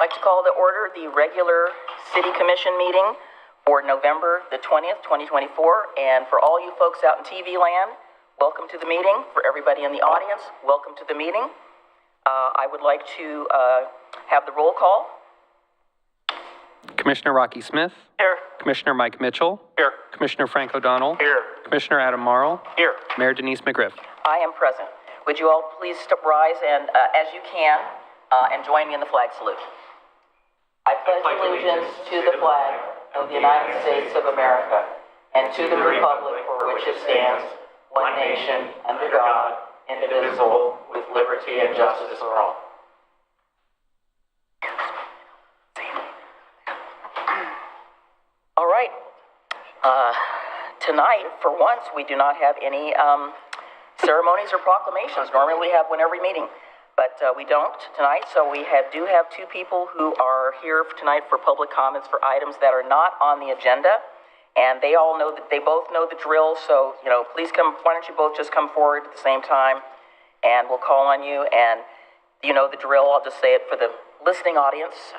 I'd like to call to order the regular City Commission meeting for November the 20th, 2024. And for all you folks out in TV land, welcome to the meeting. For everybody in the audience, welcome to the meeting. I would like to have the roll call. Commissioner Rocky Smith. Here. Commissioner Mike Mitchell. Here. Commissioner Frank O'Donnell. Here. Commissioner Adam Marl. Here. Mayor Denise McGriff. I am present. Would you all please rise and, as you can, and join me in the flag salute. I pledge allegiance to the flag of the United States of America and to the republic for which it stands, one nation, under God, indivisible, with liberty and justice for all. All right. Tonight, for once, we do not have any ceremonies or proclamations. Normally we have one every meeting, but we don't tonight. So we do have two people who are here tonight for public comments for items that are not on the agenda. And they all know that they both know the drill. So, please come. Why don't you both just come forward at the same time and we'll call on you. And you know the drill. I'll just say it for the listening audience.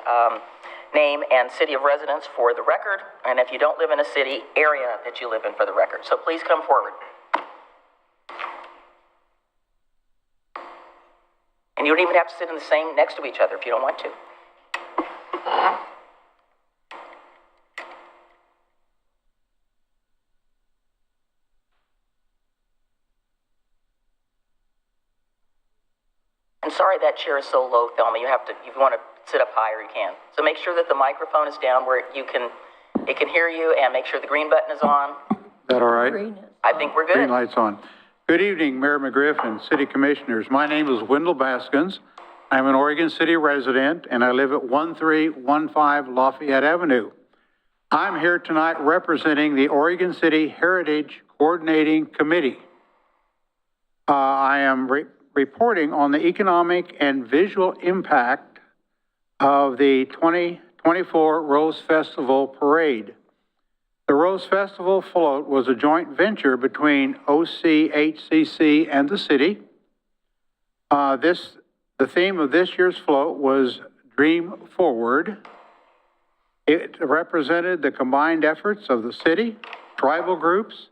Name and city of residence for the record. And if you don't live in a city, area that you live in for the record. So please come forward. And you don't even have to sit in the same next to each other if you don't want to. I'm sorry that chair is so low, Thelma. You have to, if you want to sit up higher, you can. So make sure that the microphone is down where it can hear you, and make sure the green button is on. Is that all right? I think we're good. Green light's on. Good evening, Mayor McGriff and City Commissioners. My name is Wendell Baskins. I'm an Oregon City resident, and I live at 1315 Lafayette Avenue. I'm here tonight representing the Oregon City Heritage Coordinating Committee. I am reporting on the economic and visual impact of the 2024 Rose Festival Parade. The Rose Festival float was a joint venture between OCHCC and the city. The theme of this year's float was Dream Forward. It represented the combined efforts of the city, tribal groups,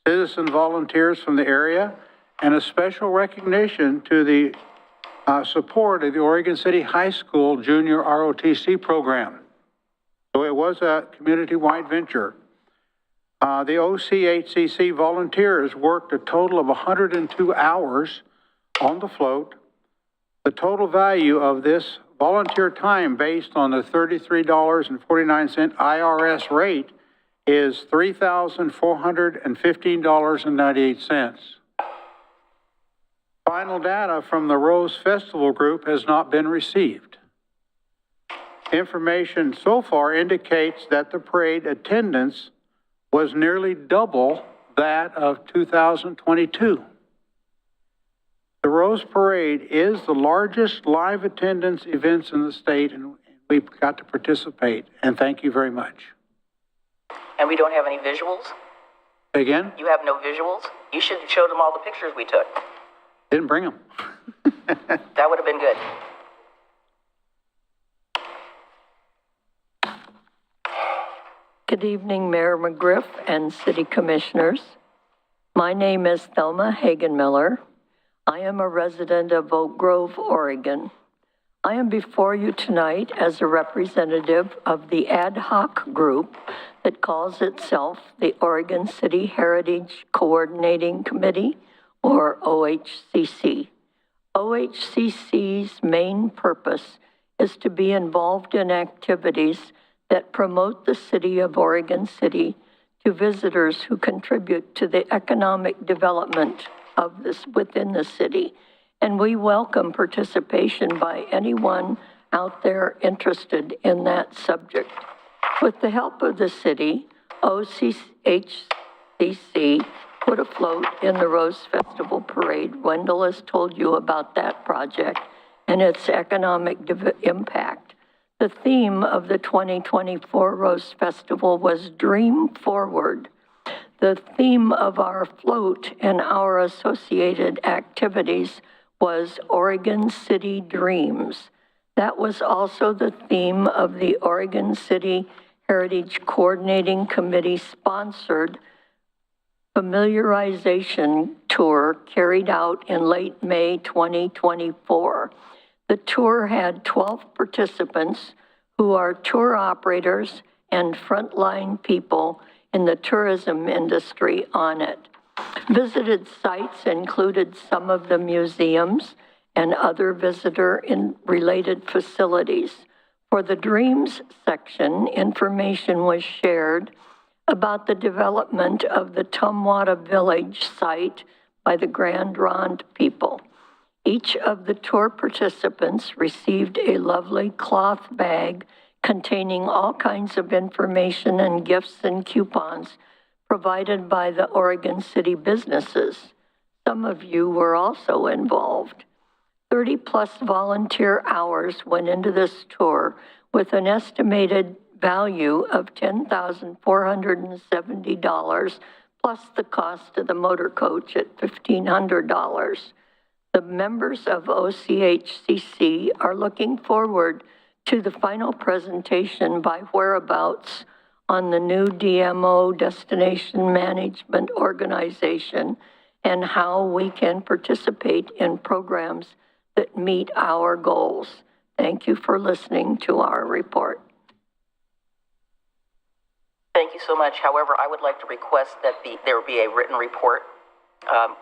citizen volunteers from the area, and a special recognition to the support of the Oregon City High School Junior ROTC program. So it was a community-wide venture. The OCHCC volunteers worked a total of 102 hours on the float. The total value of this volunteer time based on the $33.49 IRS rate is $3,415.98. Final data from the Rose Festival Group has not been received. Information so far indicates that the parade attendance was nearly double that of 2022. The Rose Parade is the largest live attendance events in the state, and we've got to participate, and thank you very much. And we don't have any visuals? Again? You have no visuals? You should have showed them all the pictures we took. Didn't bring them. That would have been good. Good evening, Mayor McGriff and City Commissioners. My name is Thelma Hagen-Miller. I am a resident of Oak Grove, Oregon. I am before you tonight as a representative of the ad hoc group that calls itself the Oregon City Heritage Coordinating Committee, or OHCC. OHCC's main purpose is to be involved in activities that promote the city of Oregon City to visitors who contribute to the economic development of this within the city. And we welcome participation by anyone out there interested in that subject. With the help of the city, OHCC put a float in the Rose Festival Parade. Wendell has told you about that project and its economic impact. The theme of the 2024 Rose Festival was Dream Forward. The theme of our float and our associated activities was Oregon City Dreams. That was also the theme of the Oregon City Heritage Coordinating Committee sponsored familiarization tour carried out in late May 2024. The tour had 12 participants who are tour operators and frontline people in the tourism industry on it. Visited sites included some of the museums and other visitor-related facilities. For the Dreams section, information was shared about the development of the Tumwata Village site by the Grand Ronde people. Each of the tour participants received a lovely cloth bag containing all kinds of information and gifts and coupons provided by the Oregon City businesses. Some of you were also involved. 30-plus volunteer hours went into this tour with an estimated value of $10,470 plus the cost of the motor coach at $1,500. The members of OCHCC are looking forward to the final presentation by Whereabouts on the new DMO Destination Management Organization and how we can participate in programs that meet our goals. Thank you for listening to our report. Thank you so much. However, I would like to request that there be a written report of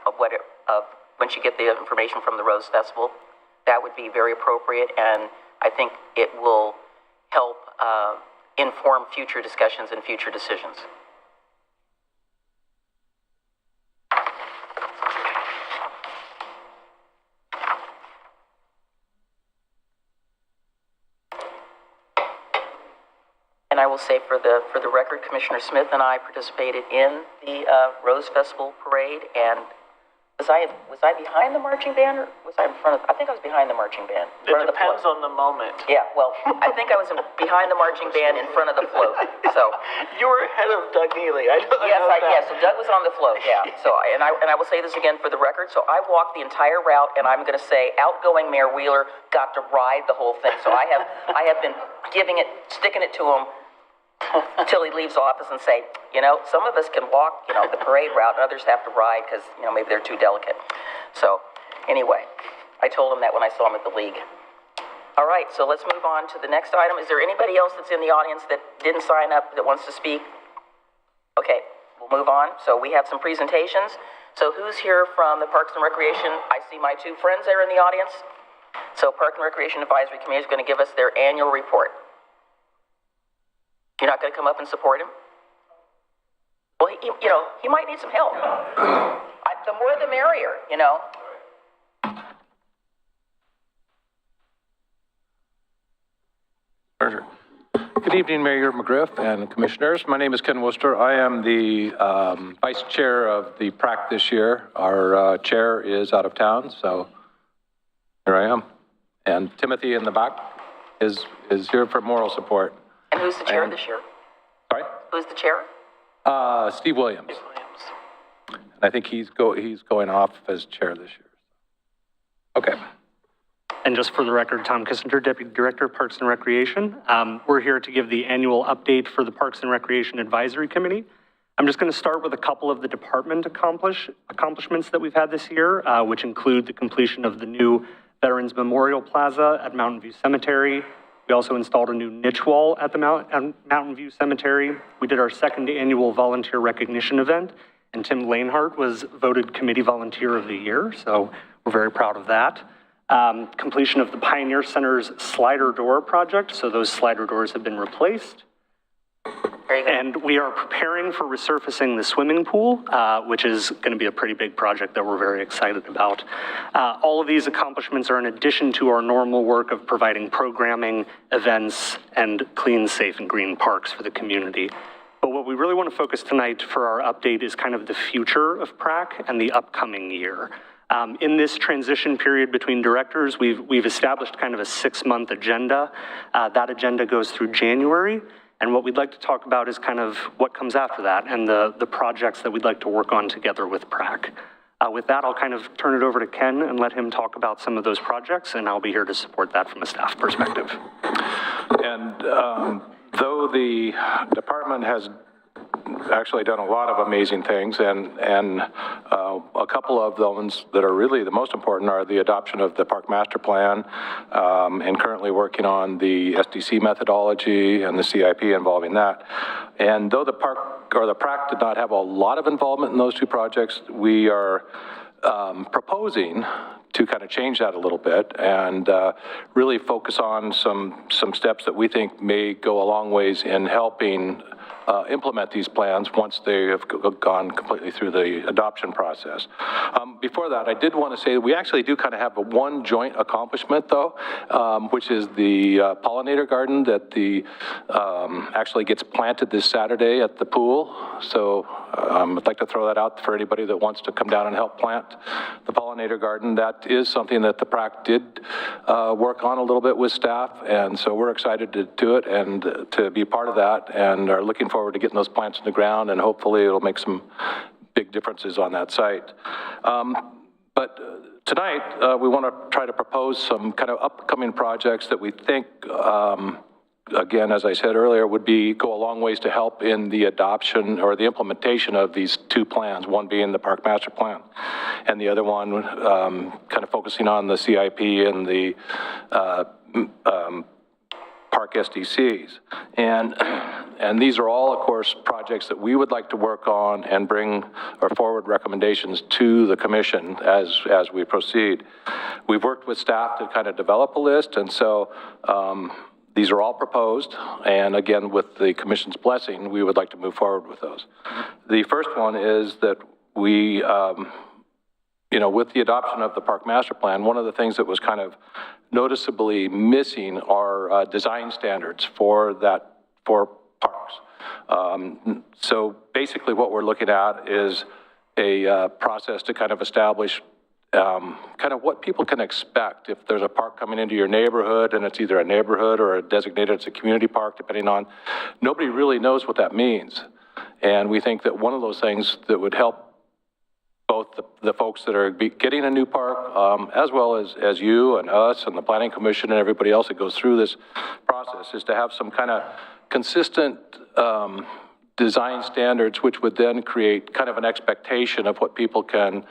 once you get the information from the Rose Festival. That would be very appropriate, and I think it will help inform future discussions and future decisions. And I will say for the record, Commissioner Smith and I participated in the Rose Festival parade, and was I behind the marching band, or was I in front of? I think I was behind the marching band. It depends on the moment. Yeah, well, I think I was behind the marching band in front of the float. So You were ahead of Doug Neely. I know that. yes. So Doug was on the float. Yeah. So I will say this again for the record. So I walked the entire route, and I'm going to say, outgoing Mayor Wheeler got to ride the whole thing. So I have been sticking it to him until he leaves office and say, some of us can walk, the parade route, and others have to ride because, maybe they're too delicate. So anyway, I told him that when I saw him at the league. All right, so let's move on to the next item. Is there anybody else that's in the audience that didn't sign up that wants to speak? Okay, we'll move on. So we have some presentations. So who's here from the Parks and Recreation? I see my two friends there in the audience. So Park and Recreation Advisory Committee is going to give us their annual report. You're not going to come up and support him? Well, he might need some help. The more the merrier, Good evening, Mayor McGriff and Commissioners. My name is Ken Worcester. I am the Vice Chair of the PRAC this year. Our chair is out of town, so here I am. And Timothy in the back is here for moral support. And who's the chair this year? Sorry? Who's the chair? Steve Williams. And I think he's going off as chair this year. Okay. And just for the record, Tom Kissinger, Deputy Director of Parks and Recreation. We're here to give the annual update for the Parks and Recreation Advisory Committee. I'm just going to start with a couple of the department accomplishments that we've had this year, which include the completion of the new Veterans Memorial Plaza at Mountain View Cemetery. We also installed a new niche wall at the Mountain View Cemetery. We did our second annual volunteer recognition event, and Tim Lanehart was voted Committee Volunteer of the Year, so we're very proud of that. Completion of the Pioneer Center's slider door project, so those slider doors have been replaced. And we are preparing for resurfacing the swimming pool, which is going to be a pretty big project that we're very excited about. All of these accomplishments are in addition to our normal work of providing programming, events, and clean, safe, and green parks for the community. But what we really want to focus tonight for our update is kind of the future of PRAC and the upcoming year. In this transition period between directors, we've established kind of a 6-month agenda. That agenda goes through January. And what we'd like to talk about is kind of what comes after that and the projects that we'd like to work on together with PRAC. With that, I'll kind of turn it over to Ken and let him talk about some of those projects, and I'll be here to support that from a staff perspective. And though the department has actually done a lot of amazing things, and a couple of the ones that are really the most important are the adoption of the Park Master Plan, and currently working on the SDC methodology and the CIP involving that. And though the park or the PRAC did not have a lot of involvement in those two projects, we are proposing to kind of change that a little bit and really focus on some steps that we think may go a long ways in helping implement these plans once they have gone completely through the adoption process. Before that, I did want to say that we actually do kind of have one joint accomplishment, though, which is the pollinator garden that actually gets planted this Saturday at the pool. So I'd like to throw that out for anybody that wants to come down and help plant the pollinator garden. That is something that the PRAC did work on a little bit with staff, and so we're excited to do it and to be part of that, and are looking forward to getting those plants in the ground, and hopefully it'll make some big differences on that site. But tonight, we want to try to propose some kind of upcoming projects that we think, again, as I said earlier, would go a long ways to help in the adoption or the implementation of these two plans, one being the Park Master Plan, and the other one kind of focusing on the CIP and the Park SDCs. And these are all, of course, projects that we would like to work on and bring our forward recommendations to the commission as we proceed. We've worked with staff to kind of develop a list, and so these are all proposed, and again, with the commission's blessing, we would like to move forward with those. The first one is that we, with the adoption of the Park Master Plan, one of the things that was kind of noticeably missing are design standards for parks. So basically what we're looking at is a process to kind of establish kind of what people can expect if there's a park coming into your neighborhood, and it's either a neighborhood or designated as a community park, depending on, nobody really knows what that means. And we think that one of those things that would help both the folks that are getting a new park, as well as you and us and the Planning Commission and everybody else that goes through this process, is to have some kind of consistent design standards, which would then create kind of an expectation of what people can,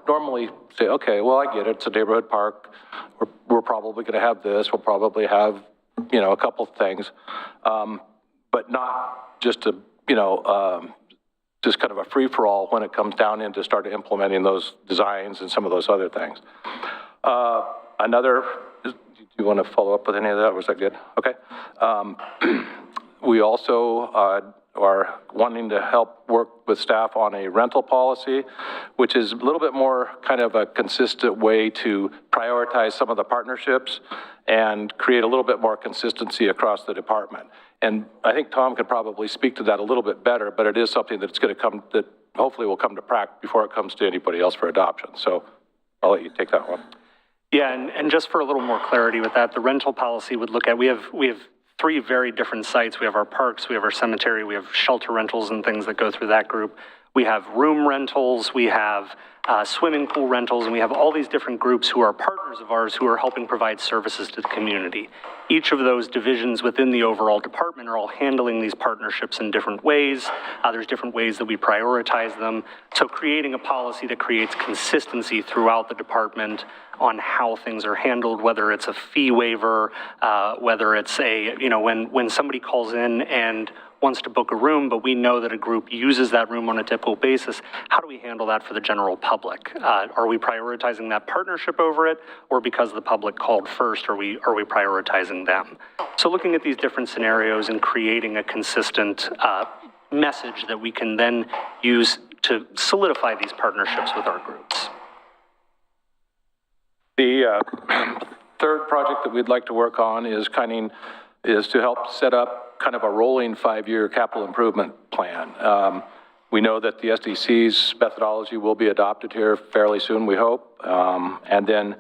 normally say, okay, well, I get it, it's a neighborhood park, we're probably going to have this, we'll probably have, a couple of things, but not just just kind of a free-for-all when it comes down into start implementing those designs and some of those other things. Do you want to follow up with any of that? Was that good? Okay. We also are wanting to help work with staff on a rental policy, which is a little bit more kind of a consistent way to prioritize some of the partnerships and create a little bit more consistency across the department. And I think Tom could probably speak to that a little bit better, but it is something that's going to come, that hopefully will come to PRAC before it comes to anybody else for adoption. So I'll let you take that one. Yeah, and just for a little more clarity with that, the rental policy would look at, we have three very different sites. We have our parks, we have our cemetery, we have shelter rentals and things that go through that group. We have room rentals, we have swimming pool rentals, and we have all these different groups who are partners of ours who are helping provide services to the community. Each of those divisions within the overall department are all handling these partnerships in different ways. There's different ways that we prioritize them. So creating a policy that creates consistency throughout the department on how things are handled, whether it's a fee waiver, whether it's when somebody calls in and wants to book a room, but we know that a group uses that room on a typical basis, how do we handle that for the general public? Are we prioritizing that partnership over it, or because the public called first, are we prioritizing them? So looking at these different scenarios and creating a consistent message that we can then use to solidify these partnerships with our groups. The third project that we'd like to work on is to help set up kind of a rolling 5-year capital improvement plan. We know that the SDC's methodology will be adopted here fairly soon, we hope, and then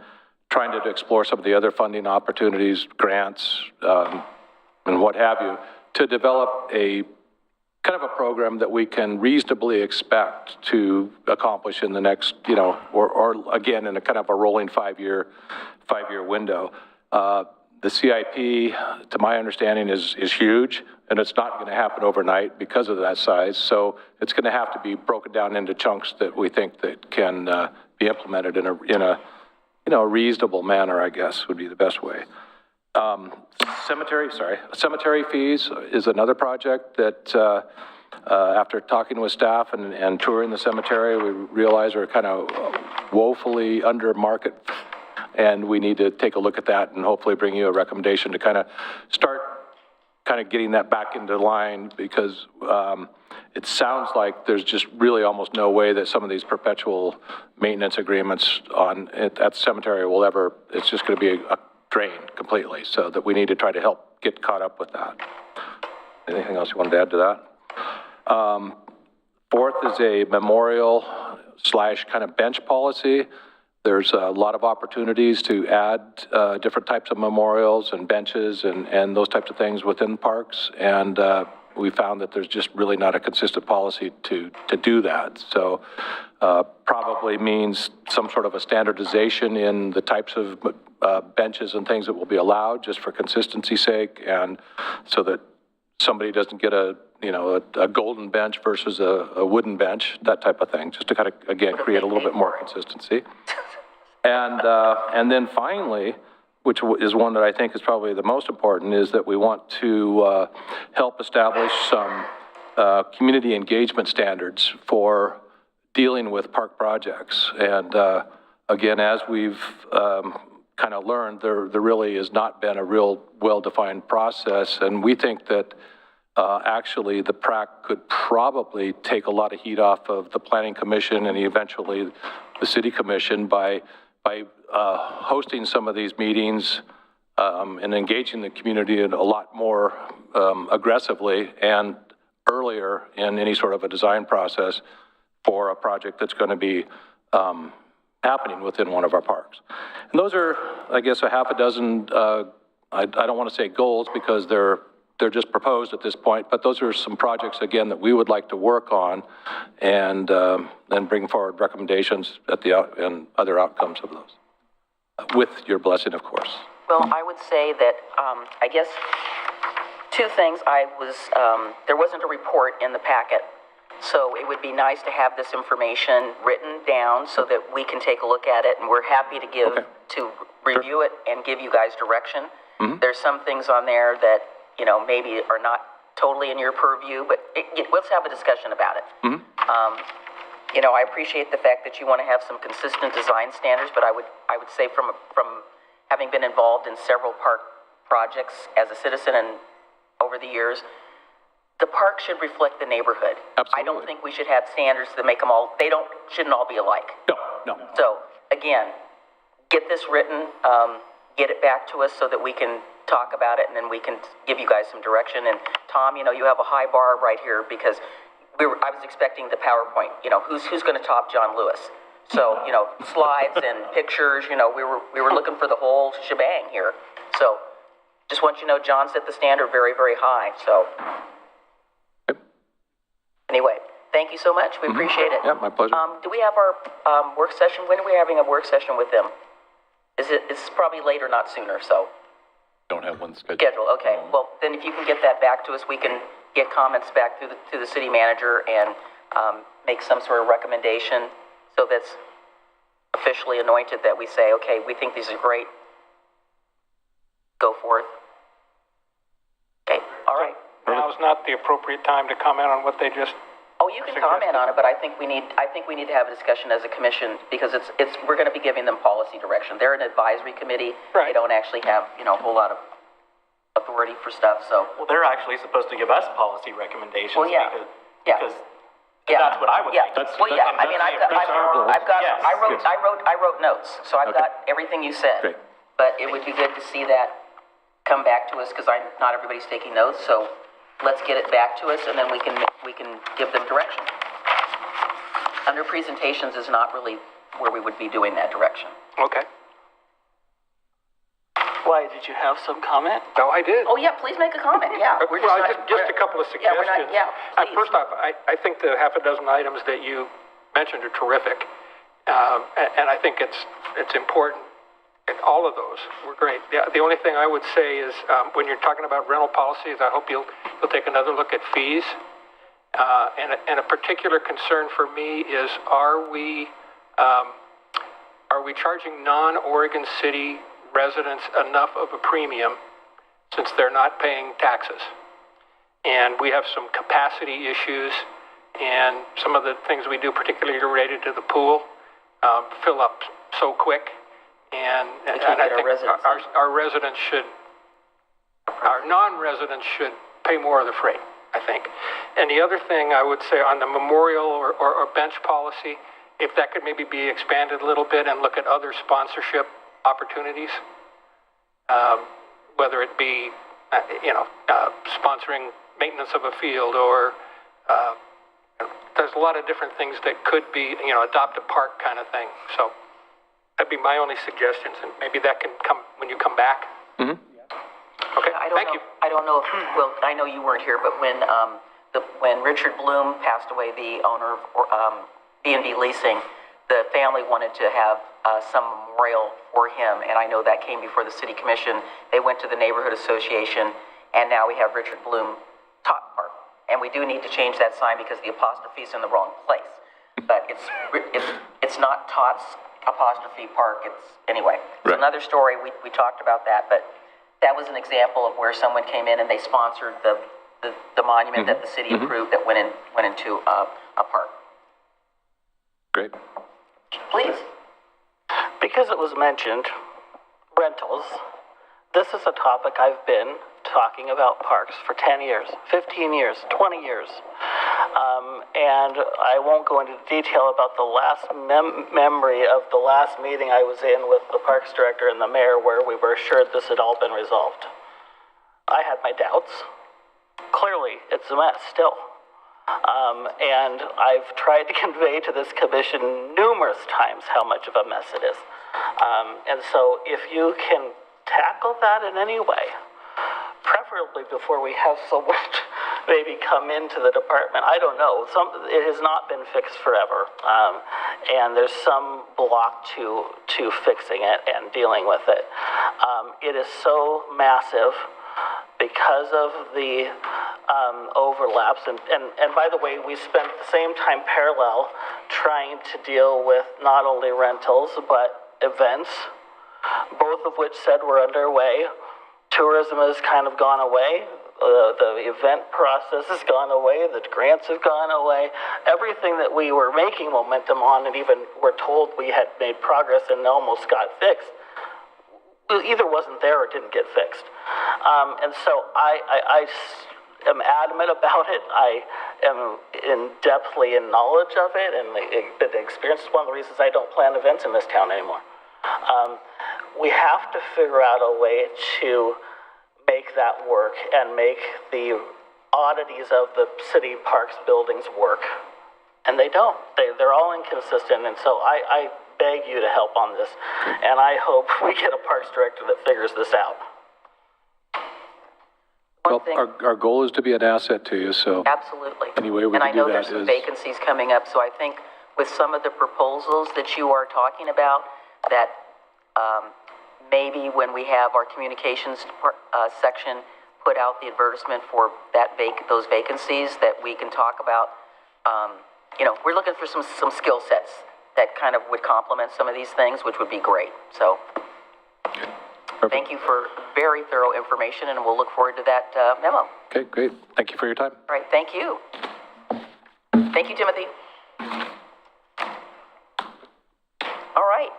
trying to explore some of the other funding opportunities, grants, and what have you, to develop a kind of a program that we can reasonably expect to accomplish in the next, you know, or again, in a kind of a rolling five-year window. The CIP, to my understanding, is huge, and it's not going to happen overnight because of that size. So it's going to have to be broken down into chunks that we think that can be implemented in a a reasonable manner, I guess, would be the best way. Cemetery fees is another project that, after talking with staff and touring the cemetery, we realize are kind of woefully under market, and we need to take a look at that and hopefully bring you a recommendation to kind of start kind of getting that back into line, because it sounds like there's just really almost no way that some of these perpetual maintenance agreements at the cemetery will ever, it's just going to be a drain completely, so that we need to try to help get caught up with that. Anything else you wanted to add to that? Fourth is a memorial / kind of bench policy. There's a lot of opportunities to add different types of memorials and benches and those types of things within parks, and we found that there's just really not a consistent policy to do that. So probably means some sort of a standardization in the types of benches and things that will be allowed, just for consistency's sake, and so that somebody doesn't get a golden bench versus a wooden bench, that type of thing, just to kind of, again, create a little bit more consistency. And then finally, which is one that I think is probably the most important, is that we want to help establish some community engagement standards for dealing with park projects. And again, as we've kind of learned, there really has not been a real well-defined process, and we think that actually the PRAC could probably take a lot of heat off of the Planning Commission and eventually the City Commission by hosting some of these meetings and engaging the community in a lot more aggressively and earlier in any sort of a design process for a project that's going to be happening within one of our parks. And those are, I guess, a half a dozen, I don't want to say goals because they're just proposed at this point, but those are some projects, again, that we would like to work on and then bring forward recommendations and other outcomes of those, with your blessing, of course. Well, I would say that, I guess, two things. There wasn't a report in the packet, so it would be nice to have this information written down so that we can take a look at it, and we're happy to review it and give you guys direction. Mm-hmm. There's some things on there that, maybe are not totally in your purview, but let's have a discussion about it. Mm-hmm. I appreciate the fact that you want to have some consistent design standards, but I would say from having been involved in several park projects as a citizen and over the years, the park should reflect the neighborhood. Absolutely. I don't think we should have standards that make them all, shouldn't all be alike. No. So, again, get this written, get it back to us so that we can talk about it, and then we can give you guys some direction. And Tom, you have a high bar right here, because I was expecting the PowerPoint, who's going to top John Lewis? So, slides and pictures, we were looking for the whole shebang here. So, just want you to know, John set the standard very, very high. So, anyway, thank you so much. We appreciate it. Yeah, my pleasure. Do we have our work session? When are we having a work session with them? It's probably later, not sooner, so. Don't have one scheduled. Okay. Well, then if you can get that back to us, we can get comments back to the city manager and make some sort of recommendation, so that's officially anointed that we say, okay, we think these are great. Go forth. Okay. All right. Now is not the appropriate time to comment on what they just. Oh, you can comment on it, but I think we need to have a discussion as a commission, because we're going to be giving them policy direction. They're an advisory committee. Right. They don't actually have, a whole lot of authority for stuff, so. Well, they're actually supposed to give us policy recommendations. Well, yeah. Because that's what I would think. I wrote notes, so I've got everything you said. Great. But it would be good to see that come back to us, because not everybody's taking notes, so let's get it back to us, and then we can give them direction. Under presentations is not really where we would be doing that direction. Okay. Well, Why, did you have some comment? No, I did. Oh, yeah, please make a comment, yeah. We're Well, not- just a couple of Yeah, we're suggestions. not, yeah, please. First off, I think the half a dozen items that you mentioned are terrific. And I think it's important. And all of those were great. The only thing I would say is, when you're talking about rental policies, I hope you'll take another look at fees. And a particular concern for me is, are we charging non-Oregon City residents enough of a premium since they're not paying taxes? And we have some capacity issues, and some of the things we do, particularly related to the pool, fill up so quick. And I think our residents should, our non-residents should pay more of the freight, I think. And the other thing I would say on the memorial or bench policy, if that could maybe be expanded a little bit and look at other sponsorship opportunities, whether it be, sponsoring maintenance of a field, or there's a lot of different things that could be, adopt a park kind of thing. So that'd be my only suggestions, and maybe that can come when you come back. Mm-hmm. Okay, thank you. I don't know if, well, I know you weren't here, but when Richard Bloom passed away, the owner of B&B Leasing, the family wanted to have some memorial for him, and I know that came before the city commission. They went to the neighborhood association, and now we have Richard Bloom Tot Park. And we do need to change that sign because the apostrophe is in the wrong place. But it's not Tots apostrophe Park. Anyway. It's Right. another story. We talked about that, but that was an example of where someone came in and they sponsored the monument that the city approved that went into a park. Great. Please. Because it was mentioned, rentals, this is a topic I've been talking about parks for 10 years, 15 years, 20 years. And I won't go into detail about the last memory of the last meeting I was in with the Parks Director and the Mayor where we were assured this had all been resolved. I had my doubts. Clearly, it's a mess still. And I've tried to convey to this commission numerous times how much of a mess it is. And so if you can tackle that in any way, preferably before we have someone maybe come into the department, I don't know. It has not been fixed forever. And there's some block to fixing it and dealing with it. It is so massive because of the overlaps. And by the way, we spent the same time parallel trying to deal with not only rentals, but events, both of which said were underway. Tourism has kind of gone away. The event process has gone away. The grants have gone away. Everything that we were making momentum on and even were told we had made progress and almost got fixed, either wasn't there or didn't get fixed. And so I am adamant about it. I am in-depthly in knowledge of it, and the experience is one of the reasons I don't plan events in this town anymore. We have to figure out a way to make that work and make the oddities of the city parks buildings work. And they don't. They're all inconsistent, and so I beg you to help on this. And I hope we get a parks director that figures this out. Well, our goal is to be an asset to you, so. Absolutely. Any way we and can I know do there's that some is- vacancies coming up, so I think with some of the proposals that you are talking about, that maybe when we have our communications section put out the advertisement for those vacancies, that we can talk about, we're looking for some skill sets that kind of would complement some of these things, which would be great. So thank you for very thorough information, and we'll look forward to that memo. Okay, great. Thank you for your time. All right, thank you. Thank you, Timothy. All right,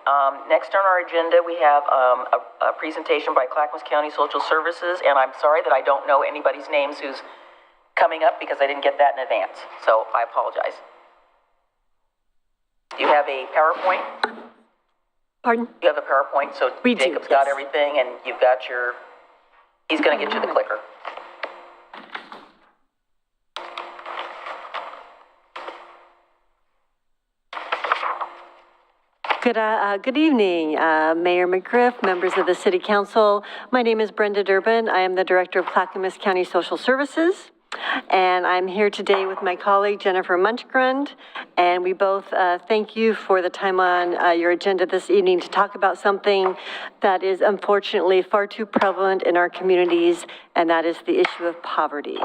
next on our agenda, we have a presentation by Clackamas County Social Services, and I'm sorry that I don't know anybody's names who's coming up because I didn't get that in advance, so I apologize. You have a PowerPoint? Pardon? You have a PowerPoint, so We do, Jacob's got yes. everything, and you've got he's gonna get you the clicker. Good evening, Mayor McGriff, members of the City Council. My name is Brenda Durbin. I am the Director of Clackamas County Social Services, and I'm here today with my colleague Jennifer Munchgrund, and we both thank you for the time on your agenda this evening to talk about something that is unfortunately far too prevalent in our communities, and that is the issue of poverty.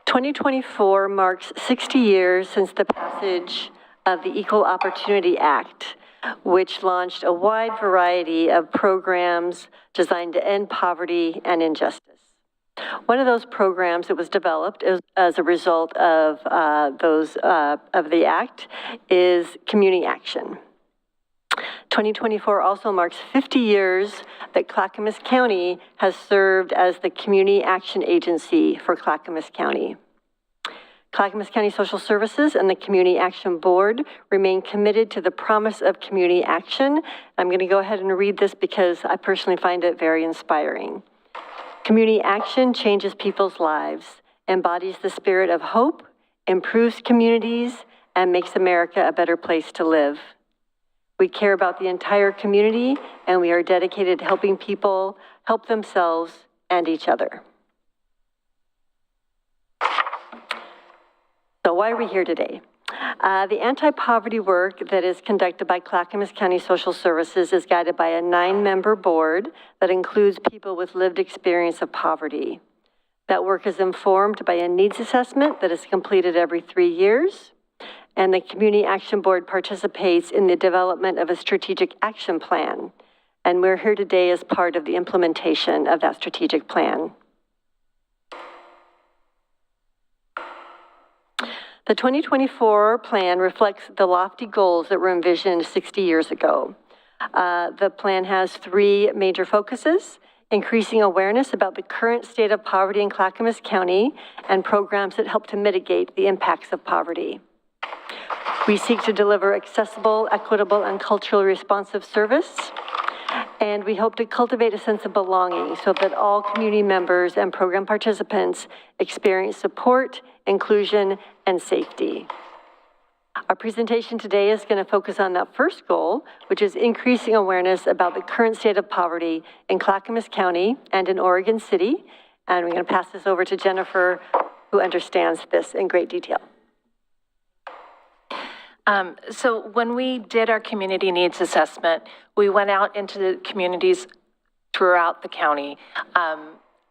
2024 marks 60 years since the passage of the Equal Opportunity Act, which launched a wide variety of programs designed to end poverty and injustice. One of those programs that was developed as a result of the act is community action. 2024 also marks 50 years that Clackamas County has served as the community action agency for Clackamas County. Clackamas County Social Services and the Community Action Board remain committed to the promise of community action. I'm going to go ahead and read this because I personally find it very inspiring. Community action changes people's lives, embodies the spirit of hope, improves communities, and makes America a better place to live. We care about the entire community, and we are dedicated to helping people help themselves and each other. So why are we here today? The anti-poverty work that is conducted by Clackamas County Social Services is guided by a 9-member board that includes people with lived experience of poverty. That work is informed by a needs assessment that is completed every 3 years. And the Community Action Board participates in the development of a strategic action plan. And we're here today as part of the implementation of that strategic plan. The 2024 plan reflects the lofty goals that were envisioned 60 years ago. The plan has 3 major focuses: increasing awareness about the current state of poverty in Clackamas County and programs that help to mitigate the impacts of poverty. We seek to deliver accessible, equitable, and culturally responsive service. And we hope to cultivate a sense of belonging so that all community members and program participants experience support, inclusion, and safety. Our presentation today is going to focus on that first goal, which is increasing awareness about the current state of poverty in Clackamas County and in Oregon City. And we're going to pass this over to Jennifer, who understands this in great detail. So when we did our community needs assessment, we went out into the communities throughout the county,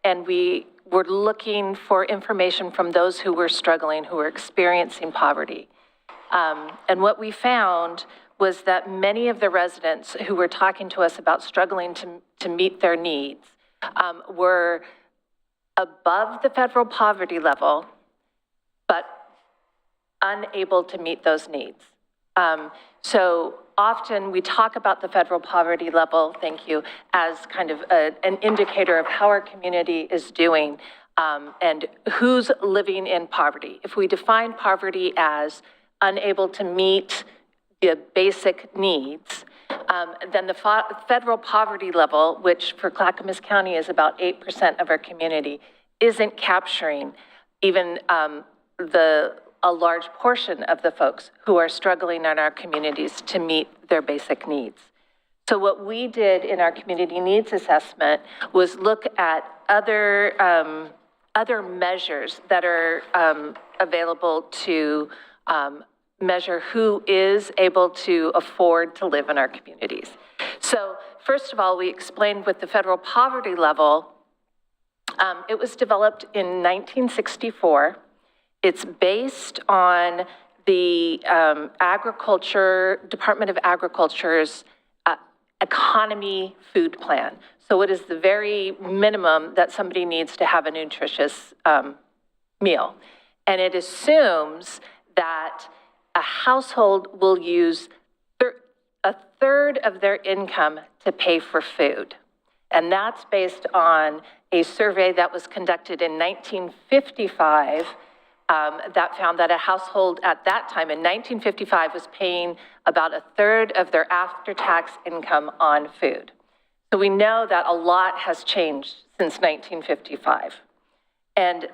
and we were looking for information from those who were struggling, who were experiencing poverty. And what we found was that many of the residents who were talking to us about struggling to meet their needs were above the federal poverty level, but unable to meet those needs. So often we talk about the federal poverty level, thank you, as kind of an indicator of how our community is doing and who's living in poverty. If we define poverty as unable to meet the basic needs, then the federal poverty level, which for Clackamas County is about 8% of our community, isn't capturing even a large portion of the folks who are struggling in our communities to meet their basic needs. So what we did in our community needs assessment was look at other measures that are available to measure who is able to afford to live in our communities. So first of all, we explained with the federal poverty level, it was developed in 1964. It's based on the Department of Agriculture's economy food plan. So it is the very minimum that somebody needs to have a nutritious meal. And it assumes that a household will use a third of their income to pay for food. And that's based on a survey that was conducted in 1955 that found that a household at that time in 1955 was paying about a third of their after-tax income on food. So we know that a lot has changed since 1955. And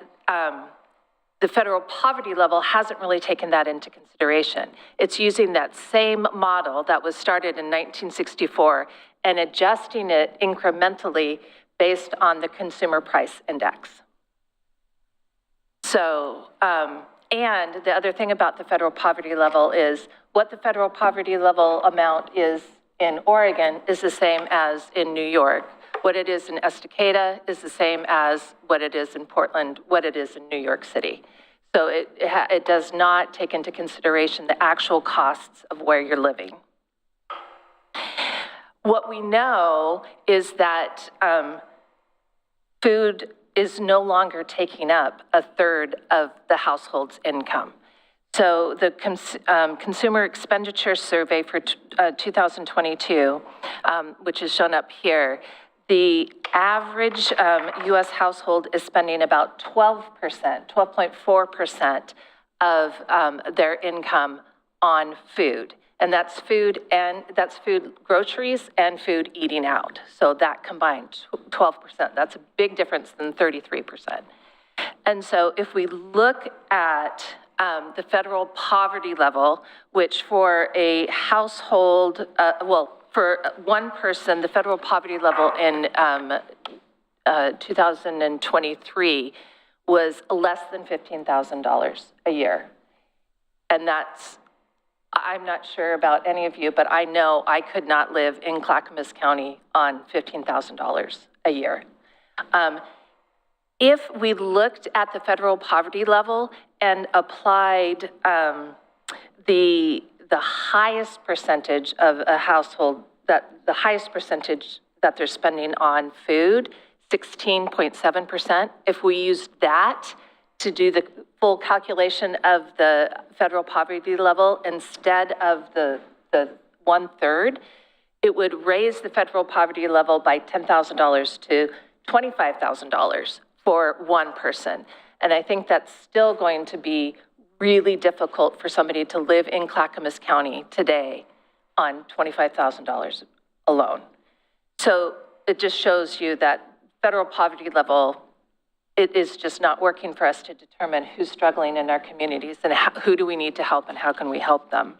the federal poverty level hasn't really taken that into consideration. It's using that same model that was started in 1964 and adjusting it incrementally based on the consumer price index. So, and the other thing about the federal poverty level is what the federal poverty level amount is in Oregon is the same as in New York. What it is in Estacada is the same as what it is in Portland, what it is in New York City. So it does not take into consideration the actual costs of where you're living. What we know is that food is no longer taking up a third of the household's income. So the Consumer Expenditure Survey for 2022, which is shown up here, the average U.S. household is spending about 12.4% of their income on food. And that's food, groceries and food eating out. So that combined, 12%. That's a big difference than 33%. And so if we look at the federal poverty level, which for a household, for one person, the federal poverty level in 2023 was less than $15,000 a year. And that's, I'm not sure about any of you, but I know I could not live in Clackamas County on $15,000 a year. If we looked at the federal poverty level and applied the highest percentage of a household, the highest percentage that they're spending on food, 16.7%, if we used that to do the full calculation of the federal poverty level instead of the 1/3, it would raise the federal poverty level by $10,000 to $25,000 for one person. And I think that's still going to be really difficult for somebody to live in Clackamas County today on $25,000 alone. So it just shows you that federal poverty level, it is just not working for us to determine who's struggling in our communities and who do we need to help and how can we help them.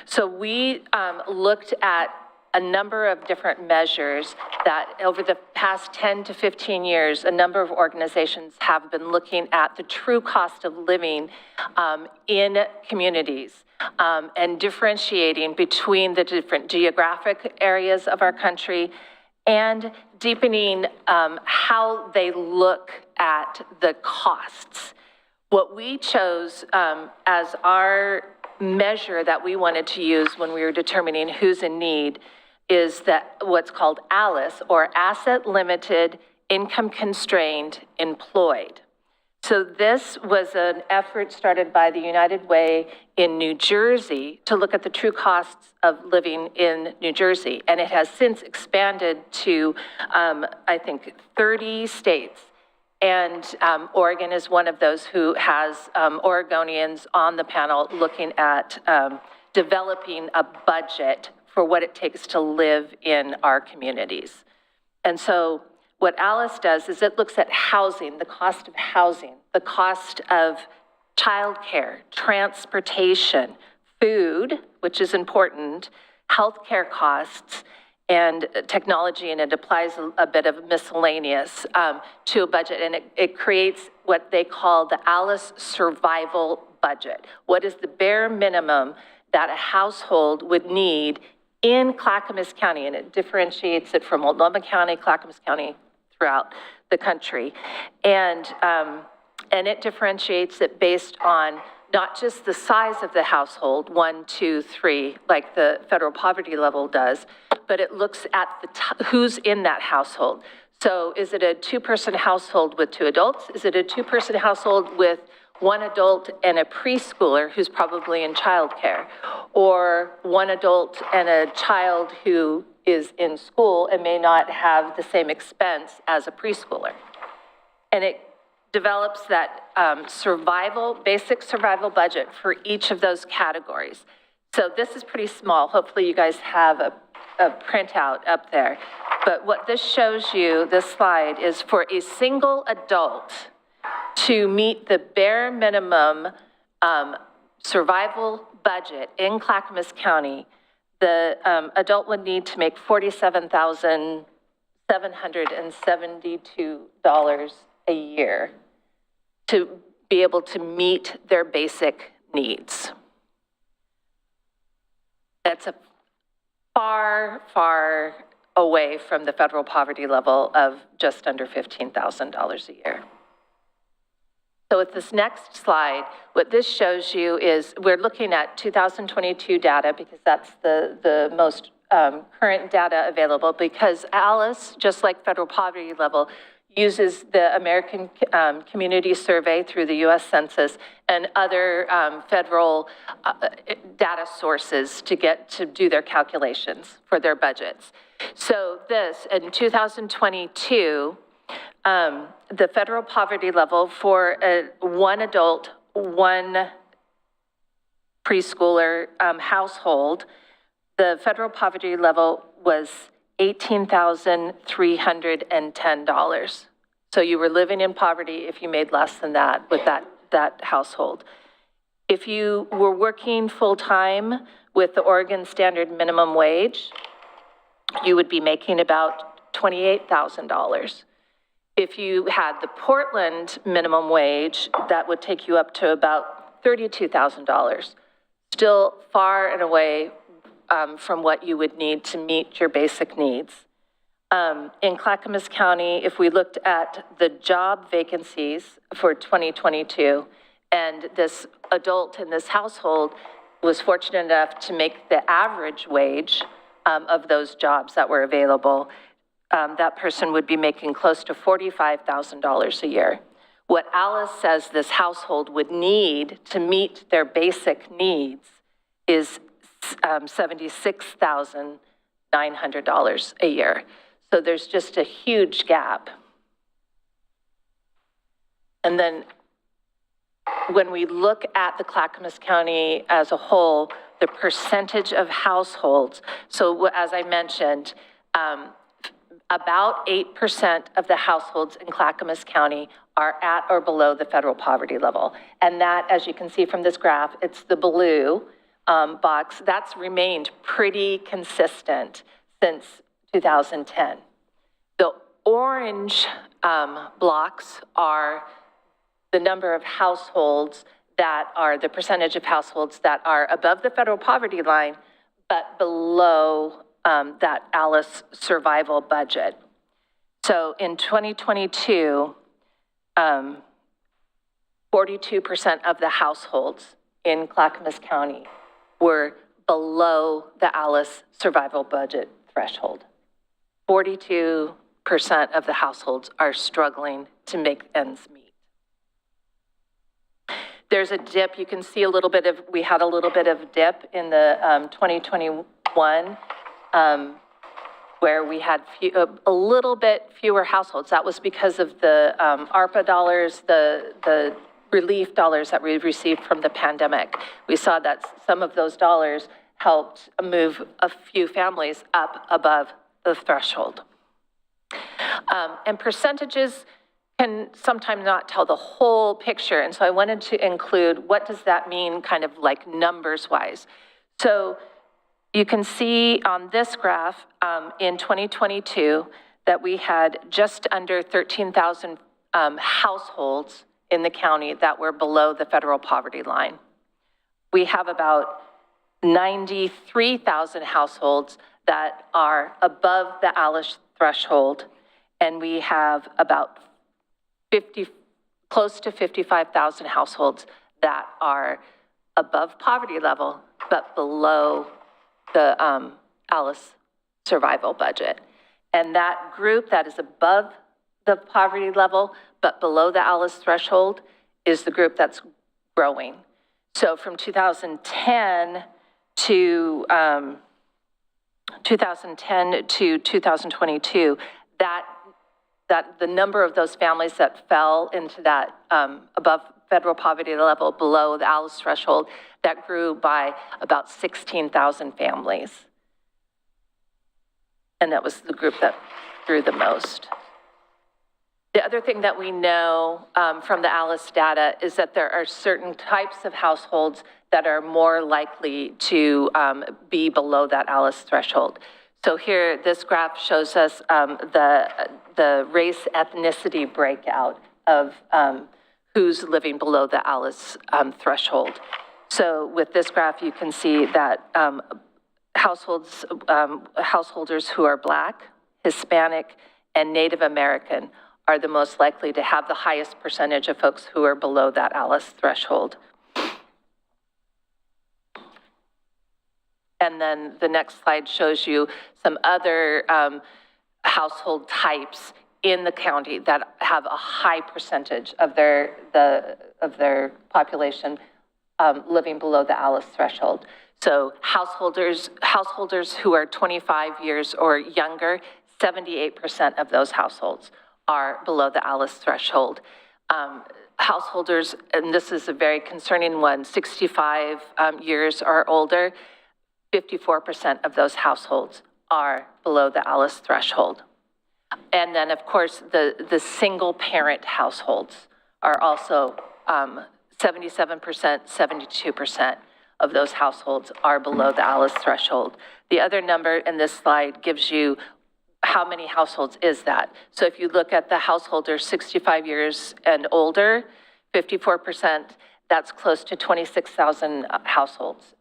So we looked at a number of different measures that over the past 10 to 15 years, a number of organizations have been looking at the true cost of living in communities and differentiating between the different geographic areas of our country and deepening how they look at the costs. What we chose as our measure that we wanted to use when we were determining who's in need is that what's called ALICE, or Asset Limited, Income Constrained, Employed. So this was an effort started by the United Way in New Jersey to look at the true costs of living in New Jersey. And it has since expanded to, I think, 30 states. And Oregon is one of those who has Oregonians on the panel looking at developing a budget for what it takes to live in our communities. And so what ALICE does is it looks at housing, the cost of housing, the cost of childcare, transportation, food, which is important, healthcare costs, and technology, and it applies a bit of miscellaneous to a budget, and it creates what they call the ALICE survival budget. What is the bare minimum that a household would need in Clackamas County, and it differentiates it from Multnomah County, Clackamas County, throughout the country. And it differentiates it based on not just the size of the household, 1, 2, 3, like the federal poverty level does, but it looks at who's in that household. So is it a 2-person household with 2 adults? Is it a 2-person household with 1 adult and a preschooler who's probably in childcare, or 1 adult and a child who is in school and may not have the same expense as a preschooler? And it develops that basic survival budget for each of those categories. So this is pretty small. Hopefully you guys have a printout up there. But what this shows you, this slide, is for a single adult to meet the bare minimum survival budget in Clackamas County, the adult would need to make $47,772 a year to be able to meet their basic needs. That's a far, far away from the federal poverty level of just under $15,000 a year. So with this next slide, what this shows you is we're looking at 2022 data because that's the most current data available, because ALICE, just like federal poverty level, uses the American Community Survey through the US Census and other federal data sources to do their calculations for their budgets. So this, in 2022, the federal poverty level for one adult, one preschooler household, the federal poverty level was $18,310. So you were living in poverty if you made less than that with that household. If you were working full-time with the Oregon Standard Minimum Wage, you would be making about $28,000. If you had the Portland minimum wage, that would take you up to about $32,000. Still far and away from what you would need to meet your basic needs. In Clackamas County, if we looked at the job vacancies for 2022, and this adult in this household was fortunate enough to make the average wage of those jobs that were available, that person would be making close to $45,000 a year. What Alice says this household would need to meet their basic needs is $76,900 a year. So there's just a huge gap. And then when we look at the Clackamas County as a whole, the percentage of households, so as I mentioned, about 8% of the households in Clackamas County are at or below the federal poverty level. And that, as you can see from this graph, it's the blue box. That's remained pretty consistent since 2010. The orange blocks are the number of households that are the percentage of households that are above the federal poverty line, but below that ALICE survival budget. So in 2022, 42% of the households in Clackamas County were below the ALICE survival budget threshold. 42% of the households are struggling to make ends meet. There's a dip. You can see we had a little bit of dip in the 2021 where we had a little bit fewer households. That was because of the ARPA dollars, the relief dollars that we received from the pandemic. We saw that some of those dollars helped move a few families up above the threshold. And percentages can sometimes not tell the whole picture. And so I wanted to include what does that mean kind of like numbers wise. So you can see on this graph in 2022 that we had just under 13,000 households in the county that were below the federal poverty line. We have about 93,000 households that are above the ALICE threshold, and we have about close to 55,000 households that are above poverty level, but below the ALICE survival budget. And that group that is above the poverty level, but below the ALICE threshold is the group that's growing. So from 2010 to 2022, that the number of those families that fell into that above federal poverty level, below the ALICE threshold, that grew by about 16,000 families. And that was the group that grew the most. The other thing that we know from the ALICE data is that there are certain types of households that are more likely to be below that ALICE threshold. So here, this graph shows us the race ethnicity breakout of who's living below the ALICE threshold. So with this graph, you can see that householders who are Black, Hispanic, and Native American are the most likely to have the highest percentage of folks who are below that ALICE threshold. And then the next slide shows you some other household types in the county that have a high percentage of their population living below the ALICE threshold. So householders who are 25 years or younger, 78% of those households are below the ALICE threshold. Householders, and this is a very concerning one, 65 years or older, 54% of those households are below the ALICE threshold. And then, of course, the single-parent households are also 77%, 72% of those households are below the ALICE threshold. The other number in this slide gives you how many households is that. So if you look at the householders 65 years and older, 54%, that's close to 26,000 households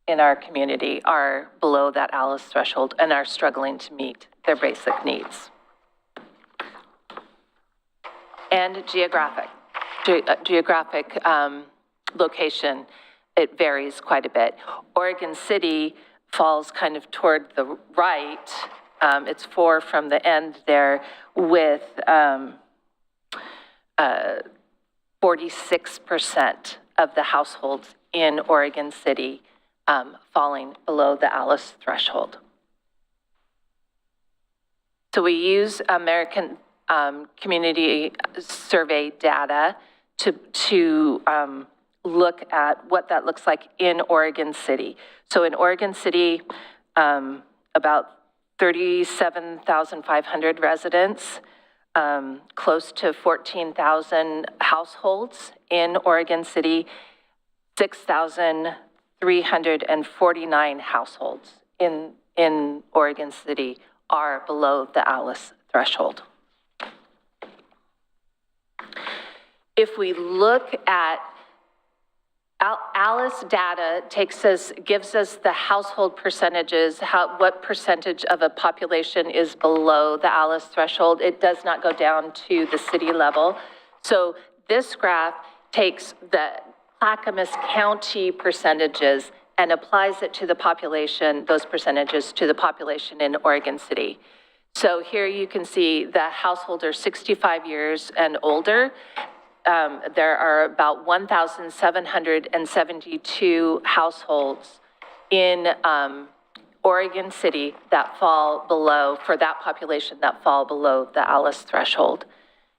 in our community are below that ALICE threshold and are struggling to meet their basic needs. And geographic location, it varies quite a bit. Oregon City falls kind of toward the right. It's 4 from the end there with 46% of the households in Oregon City falling below the ALICE threshold. So we use American Community Survey data to look at what that looks like in Oregon City. So in Oregon City, about 37,500 residents, close to 14,000 households in Oregon City, 6,349 households in Oregon City are below the ALICE threshold. If we look at ALICE data gives us the household percentages, what percentage of a population is below the ALICE threshold. It does not go down to the city level. So this graph takes the Clackamas County percentages and applies it to the population, those percentages to the population in Oregon City. So here you can see the householders 65 years and older. There are about 1,772 households in Oregon City that fall below, for that population, that fall below the ALICE threshold.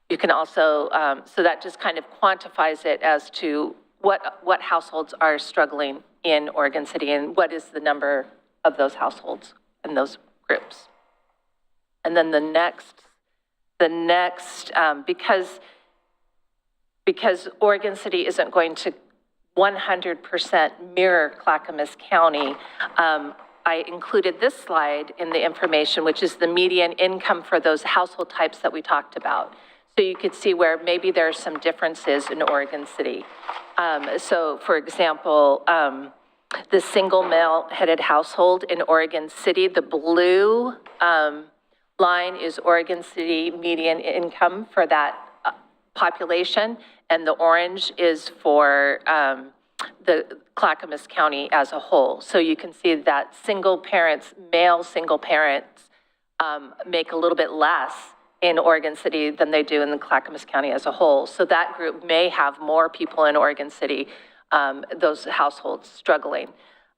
You can also, so that just kind of quantifies it as to what households are struggling in Oregon City and what is the number of those households and those groups. And then the next, because Oregon City isn't going to 100% mirror Clackamas County, I included this slide in the information, which is the median income for those household types that we talked about. So you could see where maybe there are some differences in Oregon City. So for example, the single male-headed household in Oregon City, the blue line is Oregon City median income for that population, and the orange is for the Clackamas County as a whole. So you can see that male single parents make a little bit less in Oregon City than they do in the Clackamas County as a whole. So that group may have more people in Oregon City, those households struggling.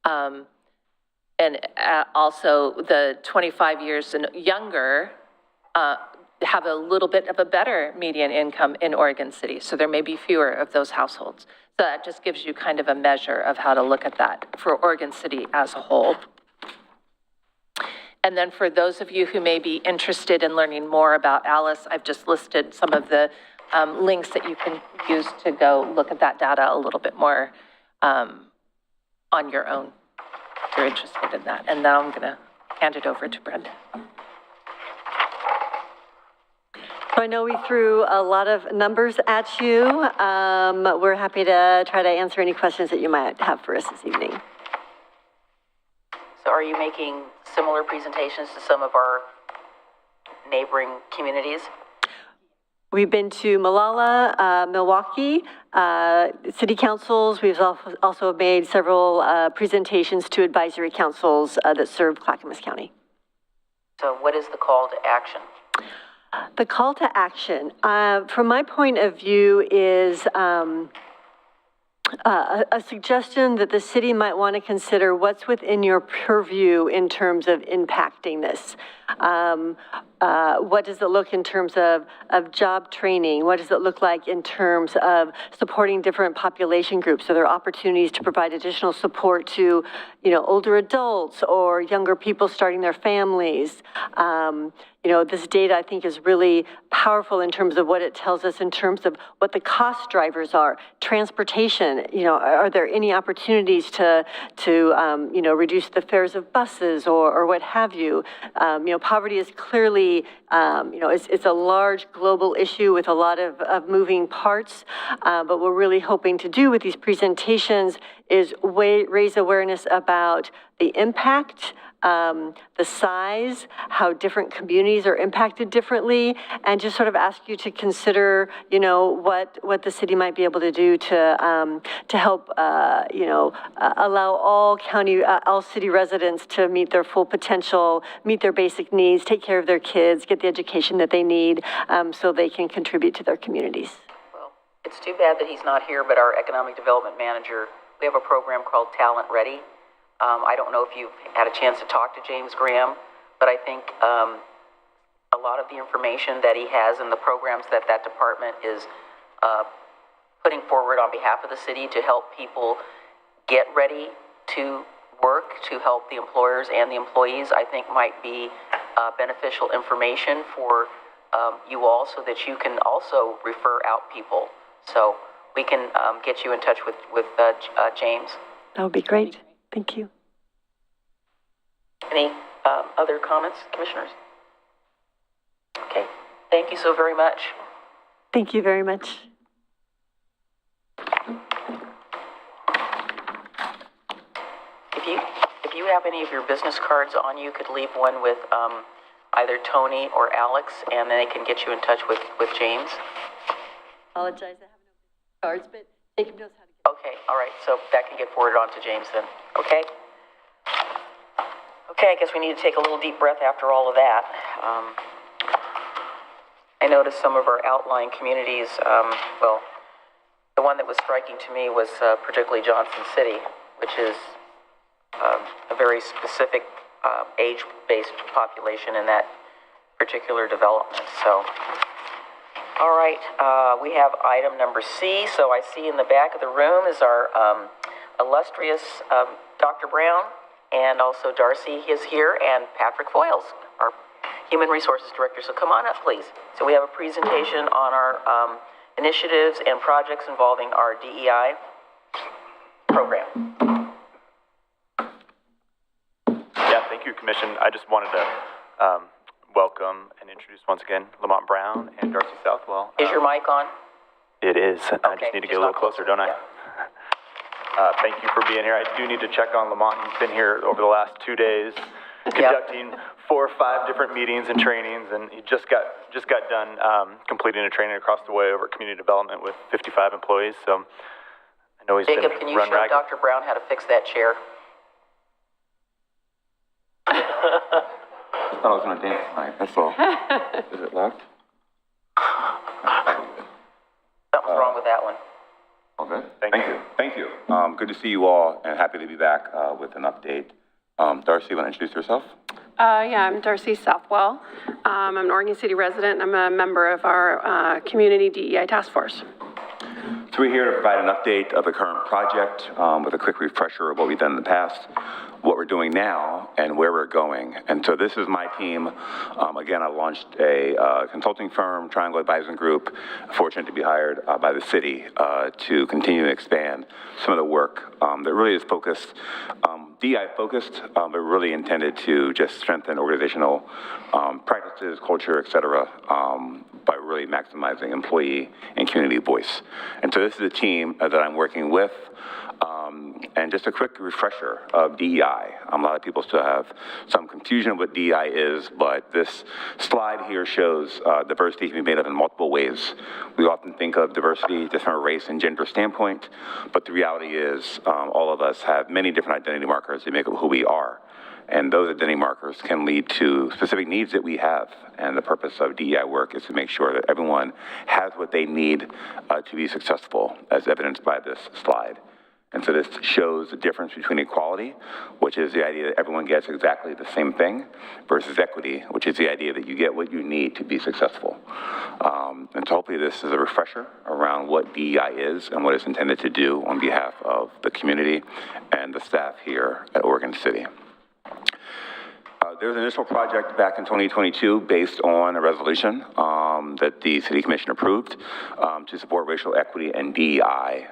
And also the 25 years and younger have a little bit of a better median income in Oregon City. So there may be fewer of those households. So that just gives you kind of a measure of how to look at that for Oregon City as a whole. And then for those of you who may be interested in learning more about Alice, I've just listed some of the links that you can use to go look at that data a little bit more on your own, if you're interested in that. And now I'm going to hand it over to Brenda. So I know we threw a lot of numbers at you. We're happy to try to answer any questions that you might have for us this evening. So are you making similar presentations to some of our neighboring communities? We've been to Malala, Milwaukee, city councils. We've also made several presentations to advisory councils that serve Clackamas County. So what is the call to action? The call to action, from my point of view, is a suggestion that the city might want to consider what's within your purview in terms of impacting this. What does it look in terms of job training? What does it look like in terms of supporting different population groups? Are there opportunities to provide additional support to, older adults or younger people starting their families? This data, I think, is really powerful in terms of what it tells us in terms of what the cost drivers are. Transportation, are there any opportunities to reduce the fares of buses or what have you? Poverty is clearly, it's a large global issue with a lot of moving parts. But what we're really hoping to do with these presentations is raise awareness about the impact, the size, how different communities are impacted differently, and just sort of ask you to consider, what the city might be able to do to help, allow all city residents to meet their full potential, meet their basic needs, take care of their kids, get the education that they need, so they can contribute to their communities. Well, it's too bad that he's not here, but our economic development manager, we have a program called Talent Ready. I don't know if you've had a chance to talk to James Graham, but I think a lot of the information that he has and the programs that department is putting forward on behalf of the city to help people get ready to work, to help the employers and the employees, I think might be beneficial information for you all, so that you can also refer out people. So we can get you in touch with James. That would be great. Thank you. Any other comments, commissioners? Okay, thank you so very much. Thank you very much. If you have any of your business cards on you, could leave one with either Tony or Alex, and then they can get you in touch with James. Apologize, I have no cards, but Jacob knows how to get. Okay, all right, so that can get forwarded on to James then, okay? Okay, I guess we need to take a little deep breath after all of that. I noticed some of our outlying communities, the one that was striking to me was particularly Johnson City, which is a very specific age-based population in that particular development. So, all right, we have item number C. So I see in the back of the room is our illustrious Dr. Brown, and also Darcy is here, and Patrick Foyles, our Human Resources Director. So come on up, please. So we have a presentation on our initiatives and projects involving our DEI program. Yeah, thank you, Commission. I just wanted to welcome and introduce once again Lamont Brown and Darcy Southwell. Is your mic on? It is. Okay, I just need to get a little closer, don't I? Yeah. Thank you for being here. I do need to check on Lamont. He's been here over the last 2 days, conducting 4 or 5 different meetings and trainings, and he just got done completing a training across the way over at Community Development with 55 employees. So I know he's Jacob, been can you run show ragged. Dr. Brown how to fix that chair? I thought I was going to dance tonight, that's all. Is it locked? Something's wrong with that one. Okay. Thank you. Good to see you all, and happy to be back with an update. Darcy, you want to introduce yourself? Yeah, I'm Darcy Southwell. I'm an Oregon City resident. I'm a member of our Community DEI Task Force. So we're here to provide an update of the current project with a quick refresher of what we've done in the past. what we're doing now and where we're going. And so this is my team. Again, I launched a consulting firm, Triangle Advising Group, fortunate to be hired by the city to continue to expand some of the work that really is focused, DEI focused, but really intended to just strengthen organizational practices, culture, et cetera, by really maximizing employee and community voice. And so this is a team that I'm working with. And just a quick refresher of DEI. A lot of people still have some confusion of what DEI is, but this slide here shows diversity can be made up in multiple ways. We often think of diversity just from a race and gender standpoint, but the reality is all of us have many different identity markers that make up who we are. And those identity markers can lead to specific needs that we have. And the purpose of DEI work is to make sure that everyone has what they need to be successful, as evidenced by this slide. And so this shows the difference between equality, which is the idea that everyone gets exactly the same thing, versus equity, which is the idea that you get what you need to be successful. And so hopefully this is a refresher around what DEI is and what it's intended to do on behalf of the community and the staff here at Oregon City. There was an initial project back in 2022 based on a resolution that the City Commission approved to support racial equity and DEI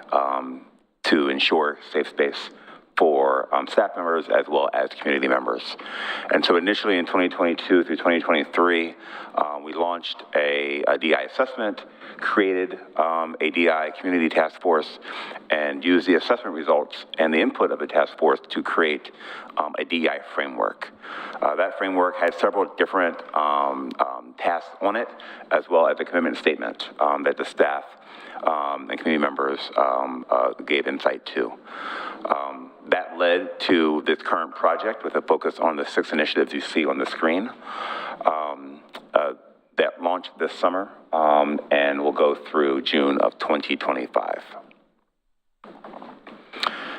to ensure safe space for staff members as well as community members. And so initially in 2022 through 2023, we launched a DEI assessment, created a DEI community task force, and used the assessment results and the input of the task force to create a DEI framework. That framework had several different tasks on it, as well as a commitment statement that the staff and community members gave insight to. That led to this current project with a focus on the 6 initiatives you see on the screen that launched this summer and will go through June of 2025.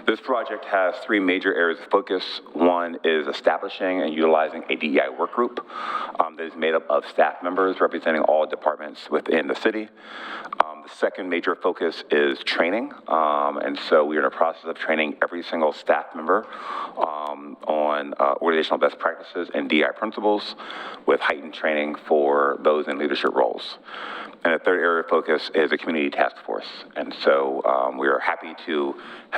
This project has 3 major areas of focus. One is establishing and utilizing a DEI work group that is made up of staff members representing all departments within the city. The second major focus is training, and so we are in a process of training every single staff member on organizational best practices and DEI principles, with heightened training for those in leadership roles. And the third area of focus is a community task force. And so we are happy to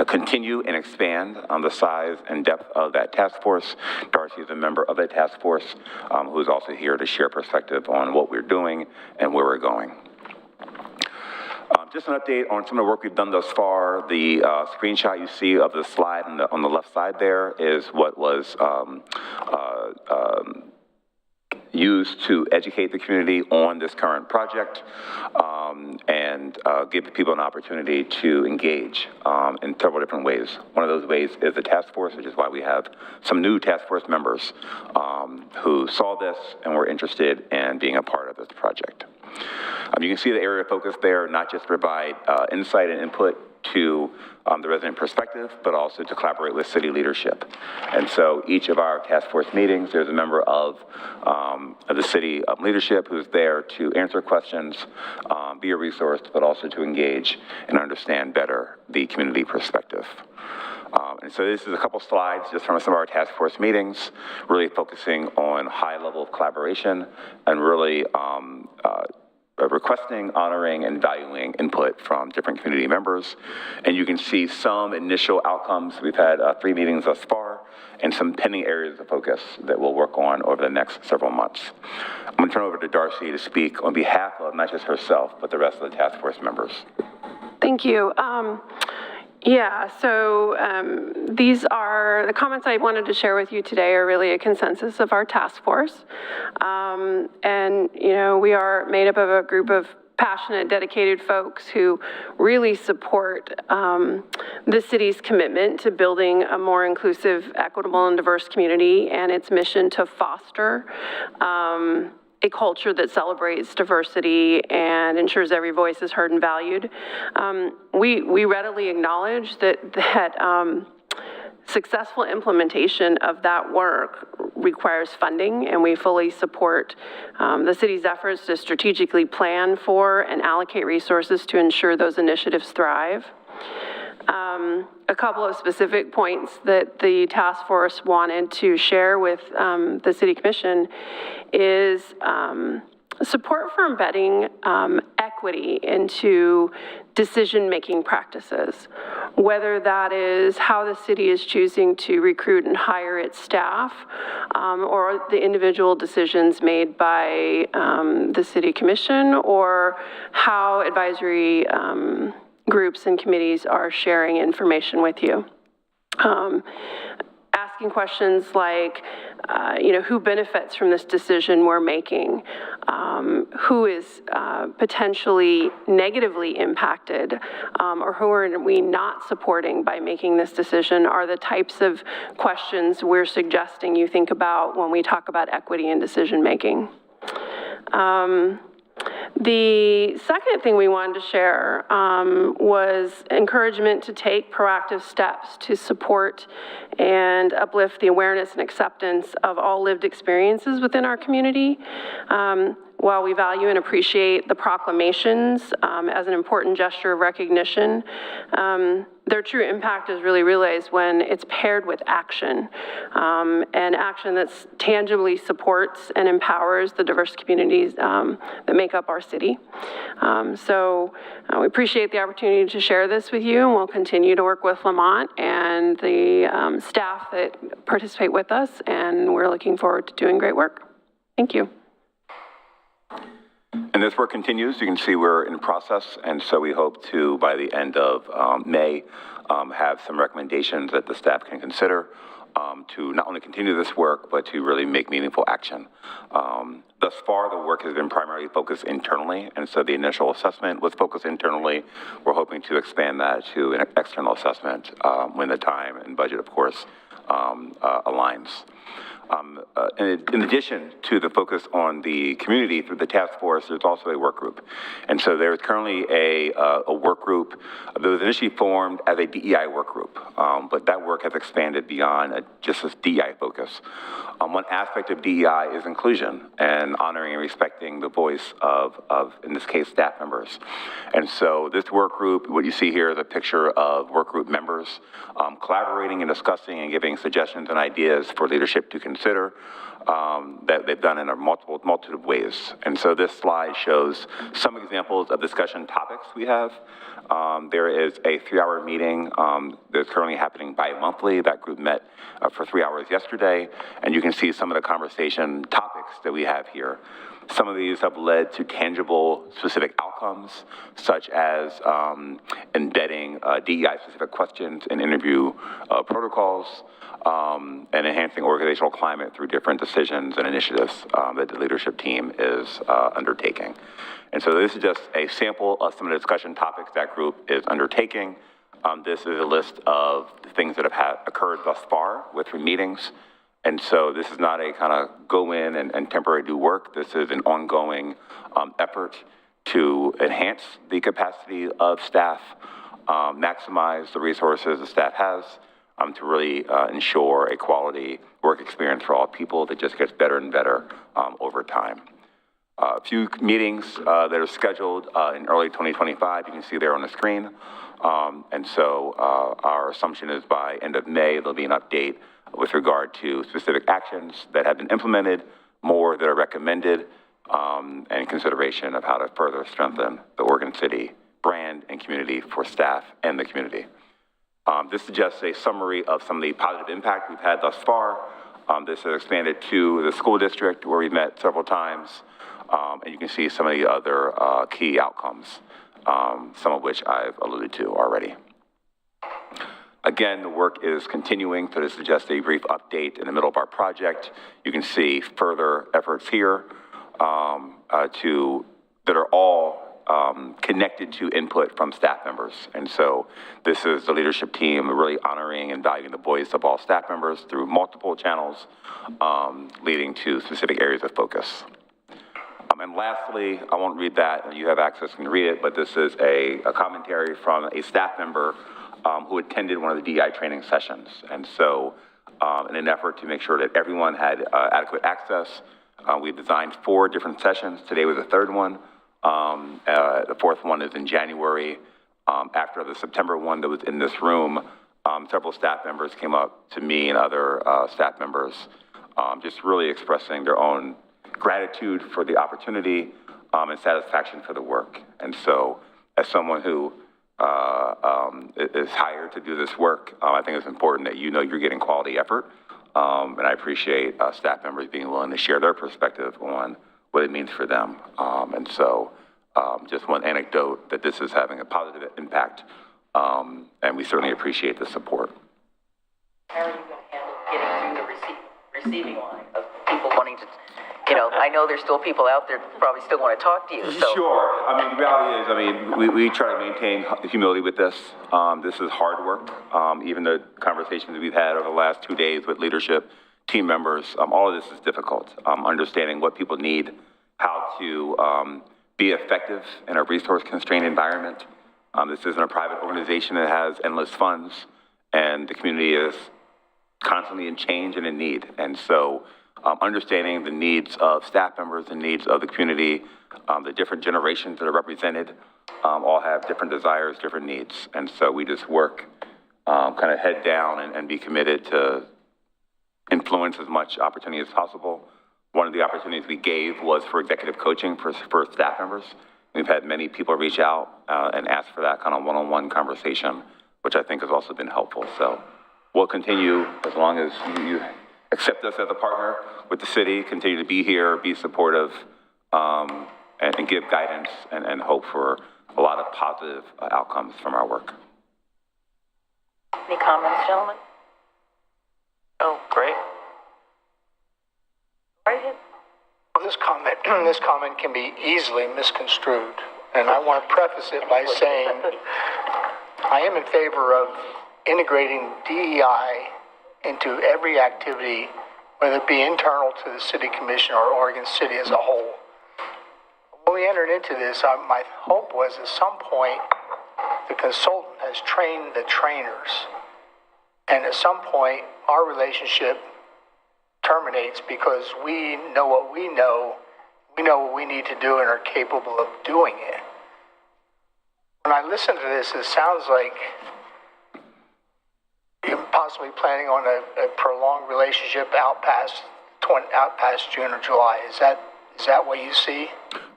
continue and expand on the size and depth of that task force. Darcy is a member of that task force who is also here to share perspective on what we're doing and where we're going. Just an update on some of the work we've done thus far. The screenshot you see of the slide on the left side there is what was used to educate the community on this current project and give people an opportunity to engage in several different ways. One of those ways is the task force, which is why we have some new task force members who saw this and were interested in being a part of this project. You can see the area of focus there, not just provide insight and input to the resident perspective, but also to collaborate with city leadership. And so each of our task force meetings, there's a member of the city leadership who's there to answer questions, be a resource, but also to engage and understand better the community perspective. And so this is a couple slides just from some of our task force meetings, really focusing on high level of collaboration and really requesting, honoring, and valuing input from different community members. And you can see some initial outcomes. We've had 3 meetings thus far and some pending areas of focus that we'll work on over the next several months. I'm going to turn over to Darcy to speak on behalf of not just herself, but the rest of the task force members. Thank you. Yeah, so these are, the comments I wanted to share with you today are really a consensus of our task force. And, you know, we are made up of a group of passionate, dedicated folks who really support the city's commitment to building a more inclusive, equitable, and diverse community and its mission to foster a culture that celebrates diversity and ensures every voice is heard and valued. We readily acknowledge that successful implementation of that work requires funding, and we fully support the city's efforts to strategically plan for and allocate resources to ensure those initiatives thrive. A couple of specific points that the task force wanted to share with the City Commission is support for embedding equity into decision-making practices, whether that is how the city is choosing to recruit and hire its staff, or the individual decisions made by the City Commission, or how advisory groups and committees are sharing information with you. Asking questions like, who benefits from this decision we're making? Who is potentially negatively impacted, or who are we not supporting by making this decision, are the types of questions we're suggesting you think about when we talk about equity in decision making. The second thing we wanted to share was encouragement to take proactive steps to support and uplift the awareness and acceptance of all lived experiences within our community. While we value and appreciate the proclamations as an important gesture of recognition, their true impact is really realized when it's paired with action, and action that tangibly supports and empowers the diverse communities that make up our city. So we appreciate the opportunity to share this with you, and we'll continue to work with Lamont and the staff that participate with us, and we're looking forward to doing great work. Thank you. And this work continues. You can see we're in process, and so we hope to, by the end of May, have some recommendations that the staff can consider to not only continue this work, but to really make meaningful action. Thus far, the work has been primarily focused internally, and so the initial assessment was focused internally. We're hoping to expand that to an external assessment when the time and budget, of course, aligns. In addition to the focus on the community through the task force, there's also a work group. And so there's currently a work group that was initially formed as a DEI work group, but that work has expanded beyond just this DEI focus. One aspect of DEI is inclusion and honoring and respecting the voice of, in this case, staff members. And so this work group, what you see here is a picture of work group members collaborating and discussing and giving suggestions and ideas for leadership to consider that they've done in a multitude of ways. And so this slide shows some examples of discussion topics we have. There is a 3-hour meeting that's currently happening bi-monthly. That group met for 3 hours yesterday, and you can see some of the conversation topics that we have here. Some of these have led to tangible, specific outcomes, such as embedding DEI-specific questions in interview protocols, and enhancing organizational climate through different decisions and initiatives that the leadership team is undertaking. And so this is just a sample of some of the discussion topics that group is undertaking. This is a list of things that have occurred thus far with meetings. And so this is not a kind of go in and temporary do work. This is an ongoing effort to enhance the capacity of staff, maximize the resources the staff has, to really ensure a quality work experience for all people that just gets better and better over time. A few meetings that are scheduled in early 2025, you can see there on the screen. And so our assumption is by end of May, there'll be an update with regard to specific actions that have been implemented, more that are recommended, and consideration of how to further strengthen the Oregon City brand and community for staff and the community. This is just a summary of some of the positive impact we've had thus far. This has expanded to the school district where we've met several times, and you can see some of the other key outcomes, some of which I've alluded to already. Again, the work is continuing, so this is just a brief update in the middle of our project. You can see further efforts here that are all connected to input from staff members. And so this is the leadership team really honoring and valuing the voice of all staff members through multiple channels, leading to specific areas of focus. And lastly, I won't read that, you have access and read it, but this is a commentary from a staff member who attended one of the DEI training sessions. And so in an effort to make sure that everyone had adequate access, we designed 4 different sessions. Today was the 3rd one. The 4th one is in January. After the September one that was in this room, several staff members came up to me and other staff members, just really expressing their own gratitude for the opportunity and satisfaction for the work. And so, as someone who is hired to do this work, I think it's important that you know you're getting quality effort. And I appreciate staff members being willing to share their perspective on what it means for them. And so, just one anecdote that this is having a positive impact, and we certainly appreciate the support. How are you going to handle getting through the receiving line of people wanting to, you know, I know there's still people out there who probably still want to talk to you, so. Sure. I mean, the reality is, we try to maintain humility with this. This is hard work. Even the conversations we've had over the last 2 days with leadership, team members, all of this is difficult. Understanding what people need, how to be effective in a resource-constrained environment. This isn't a private organization that has endless funds, and the community is constantly in change and in need. And so, understanding the needs of staff members, the needs of the community, the different generations that are represented, all have different desires, different needs. And so we just work kind of head down and be committed to influence as much opportunity as possible. One of the opportunities we gave was for executive coaching for staff members. We've had many people reach out and ask for that kind of one-on-one conversation, which I think has also been helpful. So we'll continue as long as you accept us as a partner with the city, continue to be here, be supportive, and give guidance and hope for a lot of positive outcomes from our work. Any comments, gentlemen? Oh, great. Right ahead. Well, this comment can be easily misconstrued, and I want to preface it by saying I am in favor of integrating DEI into every activity, whether it be internal to the City Commission or Oregon City as a whole. When we entered into this, my hope was at some point the consultant has trained the trainers, and at some point our relationship terminates because we know what we know what we need to do and are capable of doing it. When I listen to this, it sounds like you're possibly planning on a prolonged relationship out past June or July. Is that what you see?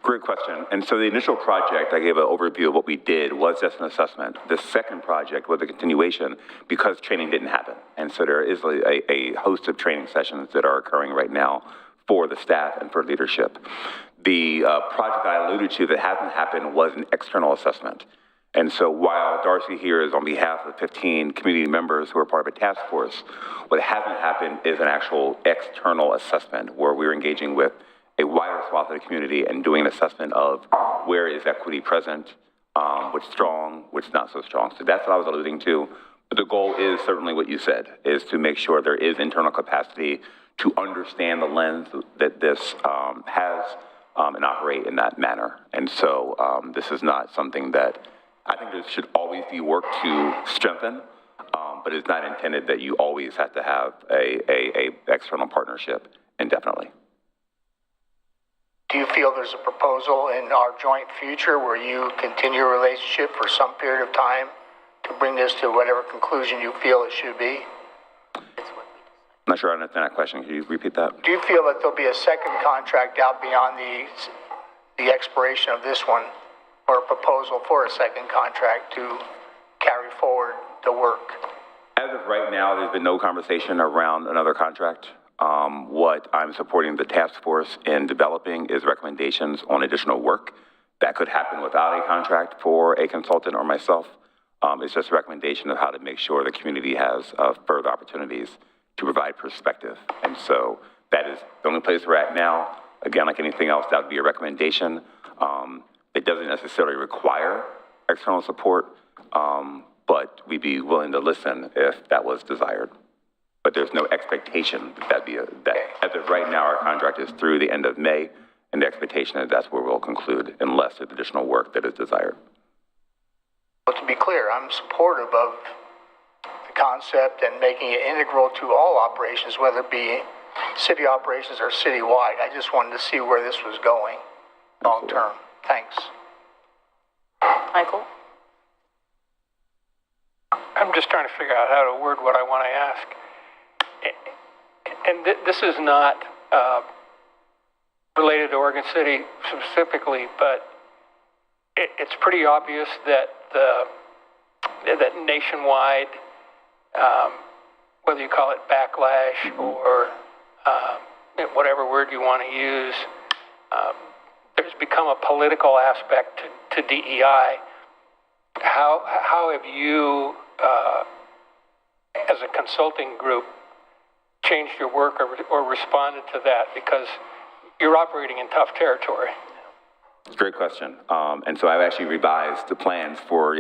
Great question. And so the initial project, I gave an overview of what we did, was just an assessment. The second project was a continuation because training didn't happen. And so there is a host of training sessions that are occurring right now for the staff and for leadership. The project that I alluded to that hasn't happened was an external assessment. And so while Darcy here is on behalf of 15 community members who are part of a task force, what hasn't happened is an actual external assessment where we're engaging with a wider swath of the community and doing an assessment of where is equity present, what's strong, what's not so strong. So that's what I was alluding to. But the goal is certainly what you said, is to make sure there is internal capacity to understand the lens that this has and operate in that manner. And so this is not something that I think there should always be work to strengthen, but it's not intended that you always have to have a external partnership indefinitely. Do you feel there's a proposal in our joint future where you continue a relationship for some period of time to bring this to whatever conclusion you feel it should be? I'm not sure I understand that question. Can you repeat that? Do you feel that there'll be a second contract out beyond the expiration of this one, or a proposal for a second contract to carry forward the work? As of right now, there's been no conversation around another contract. What I'm supporting the task force in developing is recommendations on additional work that could happen without a contract for a consultant or myself. It's just a recommendation of how to make sure the community has further opportunities to provide perspective. And so that is the only place we're at now. Again, like anything else, that would be a recommendation. It doesn't necessarily require external support, but we'd be willing to listen if that was desired. But there's no expectation that as of right now, our contract is through the end of May, and the expectation is that's where we'll conclude unless there's additional work that is desired. Well, to be clear, I'm supportive of the concept and making it integral to all operations, whether it be city operations or citywide. I just wanted to see where this was going long term. Thanks. Michael? I'm just trying to figure out how to word what I want to ask. And this is not related to Oregon City specifically, but it's pretty obvious that that nationwide, whether you call it backlash or whatever word you want to use, there's become a political aspect to DEI. How have you, as a consulting group, changed your work or responded to that? Because you're operating in tough territory. Great question. And so I've actually revised the plans for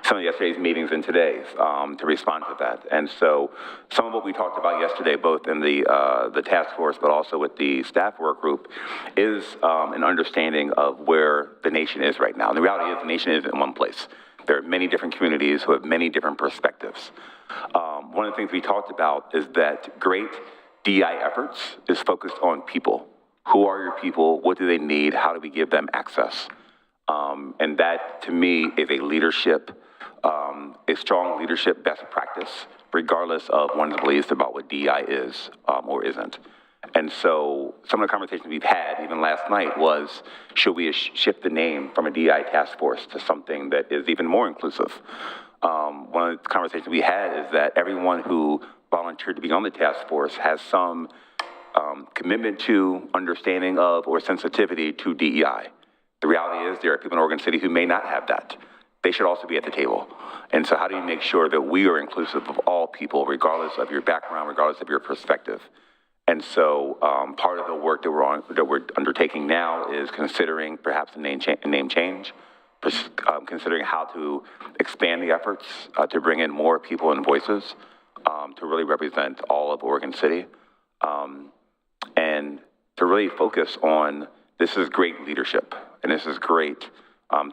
some of yesterday's meetings and today's to respond to that. And so some of what we talked about yesterday, both in the task force, but also with the staff work group, is an understanding of where the nation is right now. And the reality is the nation isn't in one place. There are many different communities who have many different perspectives. One of the things we talked about is that great DEI efforts is focused on people. Who are your people? What do they need? How do we give them access? And that, to me, is a strong leadership best practice, regardless of one's beliefs about what DEI is or isn't. And so some of the conversations we've had, even last night, was, should we shift the name from a DEI task force to something that is even more inclusive? One of the conversations we had is that everyone who volunteered to be on the task force has some commitment to, understanding of, or sensitivity to DEI. The reality is there are people in Oregon City who may not have that. They should also be at the table. And so how do you make sure that we are inclusive of all people, regardless of your background, regardless of your perspective? And so part of the work that we're undertaking now is considering perhaps a name change, considering how to expand the efforts to bring in more people and voices to really represent all of Oregon City. And to really focus on, this is great leadership, and this is great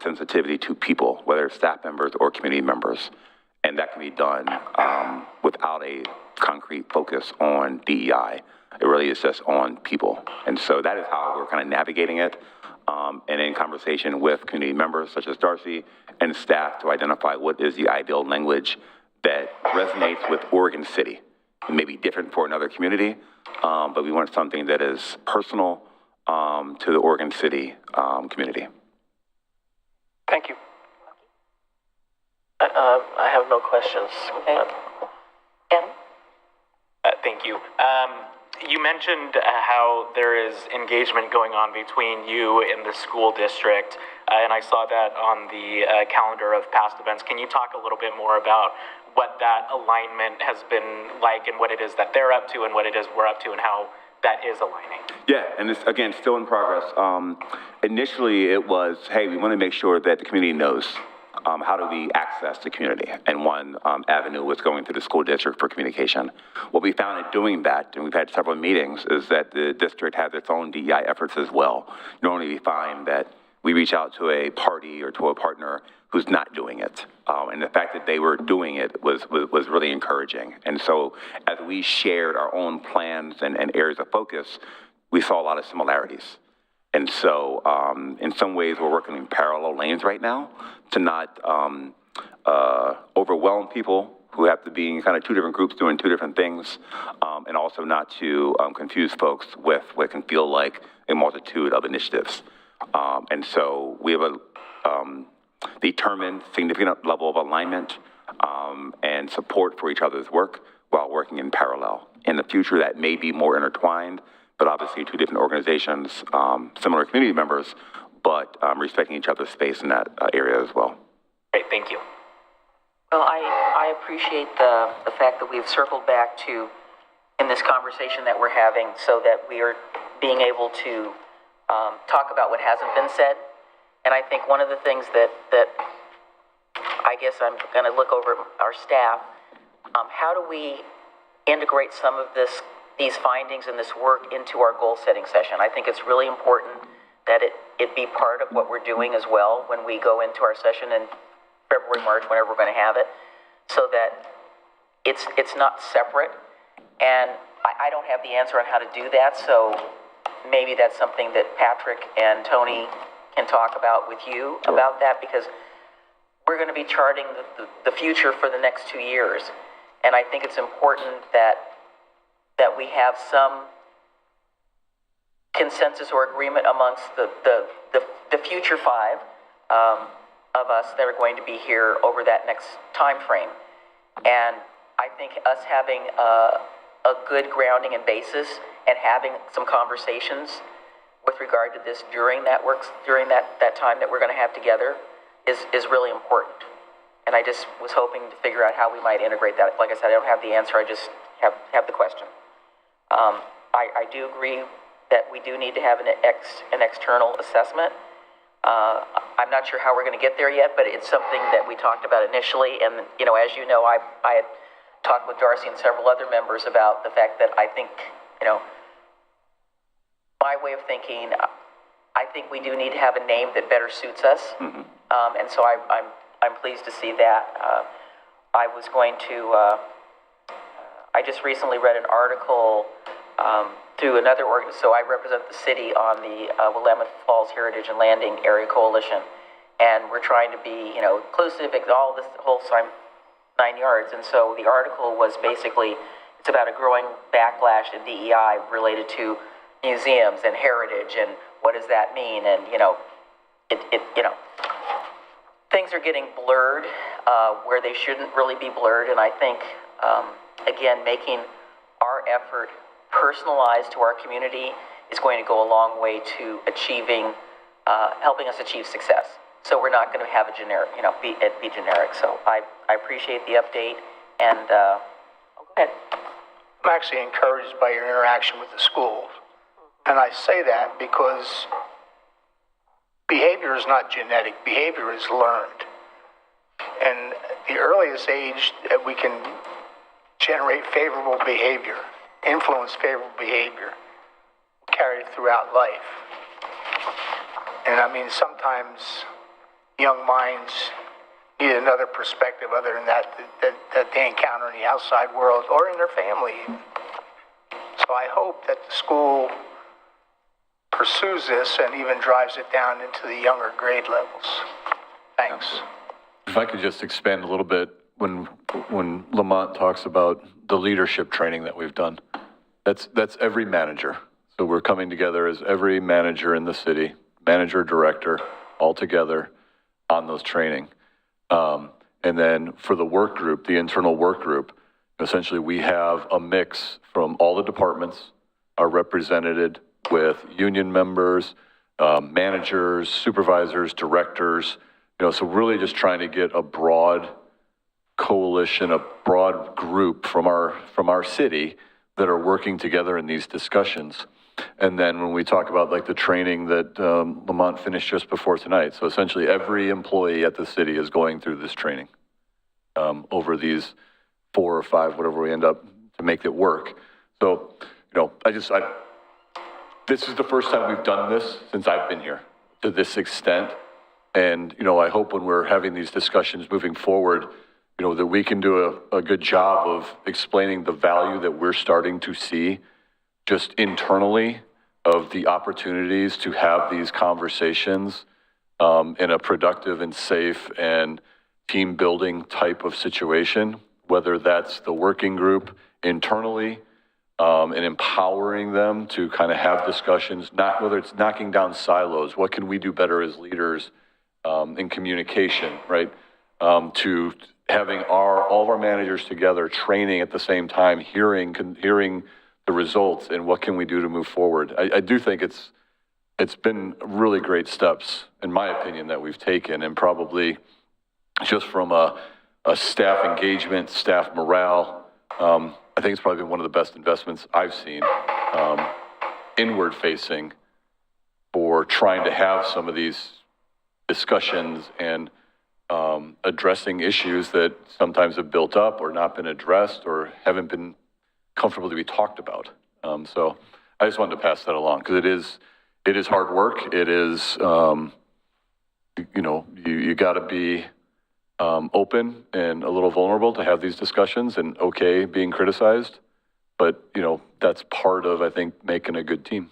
sensitivity to people, whether it's staff members or community members. And that can be done without a concrete focus on DEI. It really is just on people. And so that is how we're kind of navigating it. And in conversation with community members such as Darcy and staff to identify what is the ideal language that resonates with Oregon City. It may be different for another community, but we want something that is personal to the Oregon City community. Thank you. I have no questions. Okay. Ken? Thank you. You mentioned how there is engagement going on between you and the school district, and I saw that on the calendar of past events. Can you talk a little bit more about what that alignment has been like and what it is that they're up to and what it is we're up to and how that is aligning? Yeah, and it's, again, still in progress. Initially, it was, hey, we want to make sure that the community knows how do we access the community, and one avenue was going through the school district for communication. What we found in doing that, and we've had several meetings, is that the district has its own DEI efforts as well. Normally we find that we reach out to a party or to a partner who's not doing it. And the fact that they were doing it was really encouraging. And so as we shared our own plans and areas of focus, we saw a lot of similarities. And so in some ways, we're working in parallel lanes right now to not overwhelm people who have to be in kind of two different groups doing two different things, and also not to confuse folks with what can feel like a multitude of initiatives. And so we have a determined, significant level of alignment and support for each other's work while working in parallel. In the future, that may be more intertwined, but obviously two different organizations, similar community members, but respecting each other's space in that area as well. Great, thank you. Well, I appreciate the fact that we've circled back to, in this conversation that we're having, so that we are being able to talk about what hasn't been said. And I think one of the things that I guess I'm going to look over our staff, how do we integrate some of these findings and this work into our goal-setting session? I think it's really important that it be part of what we're doing as well when we go into our session in February, March, whenever we're going to have it, so that it's not separate. And I don't have the answer on how to do that, so maybe that's something that Patrick and Tony can talk about with you about that, because we're going to be charting the future for the next 2 years. And I think it's important that we have some consensus or agreement amongst the future 5 of us that are going to be here over that next time frame. And I think us having a good grounding and basis and having some conversations with regard to this during that time that we're going to have together is really important. And I just was hoping to figure out how we might integrate that. Like I said, I don't have the answer. I just have the question. I do agree that we do need to have an external assessment. I'm not sure how we're going to get there yet, but it's something that we talked about initially. And, you know, as you know, I had talked with Darcy and several other members about the fact that I think, you know, my way of thinking, I think we do need to have a name that better suits us. And so I'm pleased to see that. I was going to, I just recently read an article through another organization. So I represent the city on the Willamette Falls Heritage and Landing Area Coalition. And we're trying to be, you know, inclusive, all this whole 9 yards. And so the article was basically, it's about a growing backlash in DEI related to museums and heritage and what does that mean? And, you know, you know, things are getting blurred where they shouldn't really be blurred. And I think, again, making our effort personalized to our community is going to go a long way to achieving, helping us achieve success. So we're not going to have a generic, you know, be generic. So I appreciate the update, and go ahead. I'm actually encouraged by your interaction with the schools. And I say that because behavior is not genetic. Behavior is learned. And the earliest age that we can generate favorable behavior, influence favorable behavior, carry throughout life. And I mean, sometimes young minds need another perspective other than that they encounter in the outside world or in their family. So I hope that the school pursues this and even drives it down into the younger grade levels. Thanks. If I could just expand a little bit, when Lamont talks about the leadership training that we've done, that's every manager. So we're coming together as every manager in the city, manager, director, all together on those training. And then for the work group, the internal work group, essentially we have a mix from all the departments are represented with union members, managers, supervisors, directors, so really just trying to get a broad coalition, a broad group from our city that are working together in these discussions. And then when we talk about like the training that Lamont finished just before tonight, so essentially every employee at the city is going through this training over these 4 or 5, whatever we end up to make it work. So, this is the first time we've done this since I've been here to this extent. And, I hope when we're having these discussions moving forward, that we can do a good job of explaining the value that we're starting to see just internally of the opportunities to have these conversations in a productive and safe and team building type of situation, whether that's the working group internally and empowering them to kind of have discussions, not whether it's knocking down silos, what can we do better as leaders in communication, right? To having all of our managers together, training at the same time, hearing the results and what can we do to move forward. I do think it's been really great steps, in my opinion, that we've taken, and probably just from a staff engagement, staff morale, I think it's probably been one of the best investments I've seen inward facing for trying to have some of these discussions and addressing issues that sometimes have built up or not been addressed or haven't been comfortable to be talked about. So I just wanted to pass that along because it is hard work. It is, you got to be open and a little vulnerable to have these discussions and okay being criticized. But, that's part of, I think, making a good team.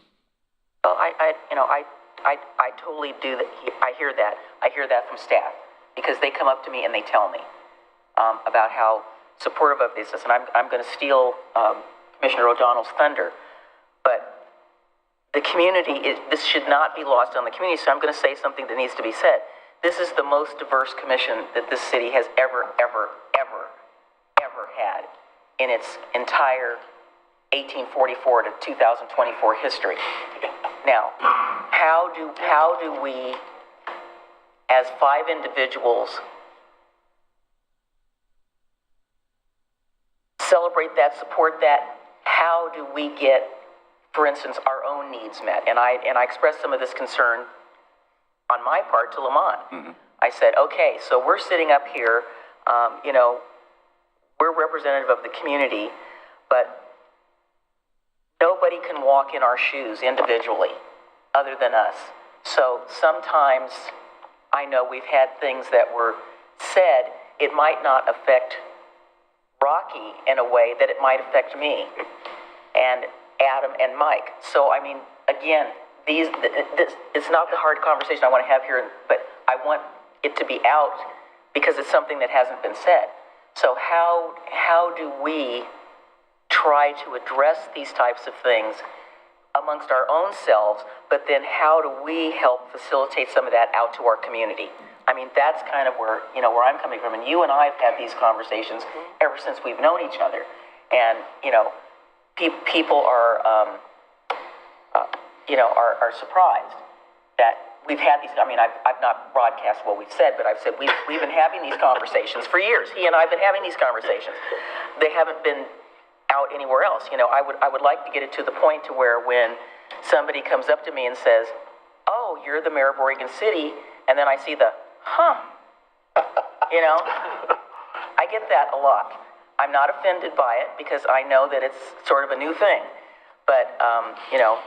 Well, I totally do that. I hear that. I hear that from staff. because they come up to me and they tell me about how supportive of this is. And I'm going to steal Commissioner O'Donnell's thunder, but the community, this should not be lost on the community, so I'm going to say something that needs to be said. This is the most diverse commission that this city has ever had in its entire 1844 to 2024 history. Now, how do we, as 5 individuals, celebrate that, support that? How do we get, for instance, our own needs met? And I expressed some of this concern on my part to Lamont. Mm-hmm. I said, okay, so we're sitting up here, you know, we're representative of the community, but nobody can walk in our shoes individually other than us. So sometimes I know we've had things that were said, it might not affect Rocky in a way that it might affect me and Adam and Mike. So, I mean, again, this it's not the hard conversation I want to have here, but I want it to be out because it's something that hasn't been said. So how do we try to address these types of things amongst our own selves, but then how do we help facilitate some of that out to our community? I mean, that's kind of where, you know, where I'm coming from. And you and I have had these conversations ever since we've known each other. And, you know, people are, you know, are surprised that we've had these. I mean, I've not broadcast what we've said, but I've said we've been having these conversations for years. He and I have been having these conversations. They haven't been out anywhere else. You know, I would like to get it to the point to where when somebody comes up to me and says, "Oh, you're the mayor of Oregon City," and then I see the, you know, I get that a lot. I'm not offended by it because I know that it's sort of a new thing. But, you know,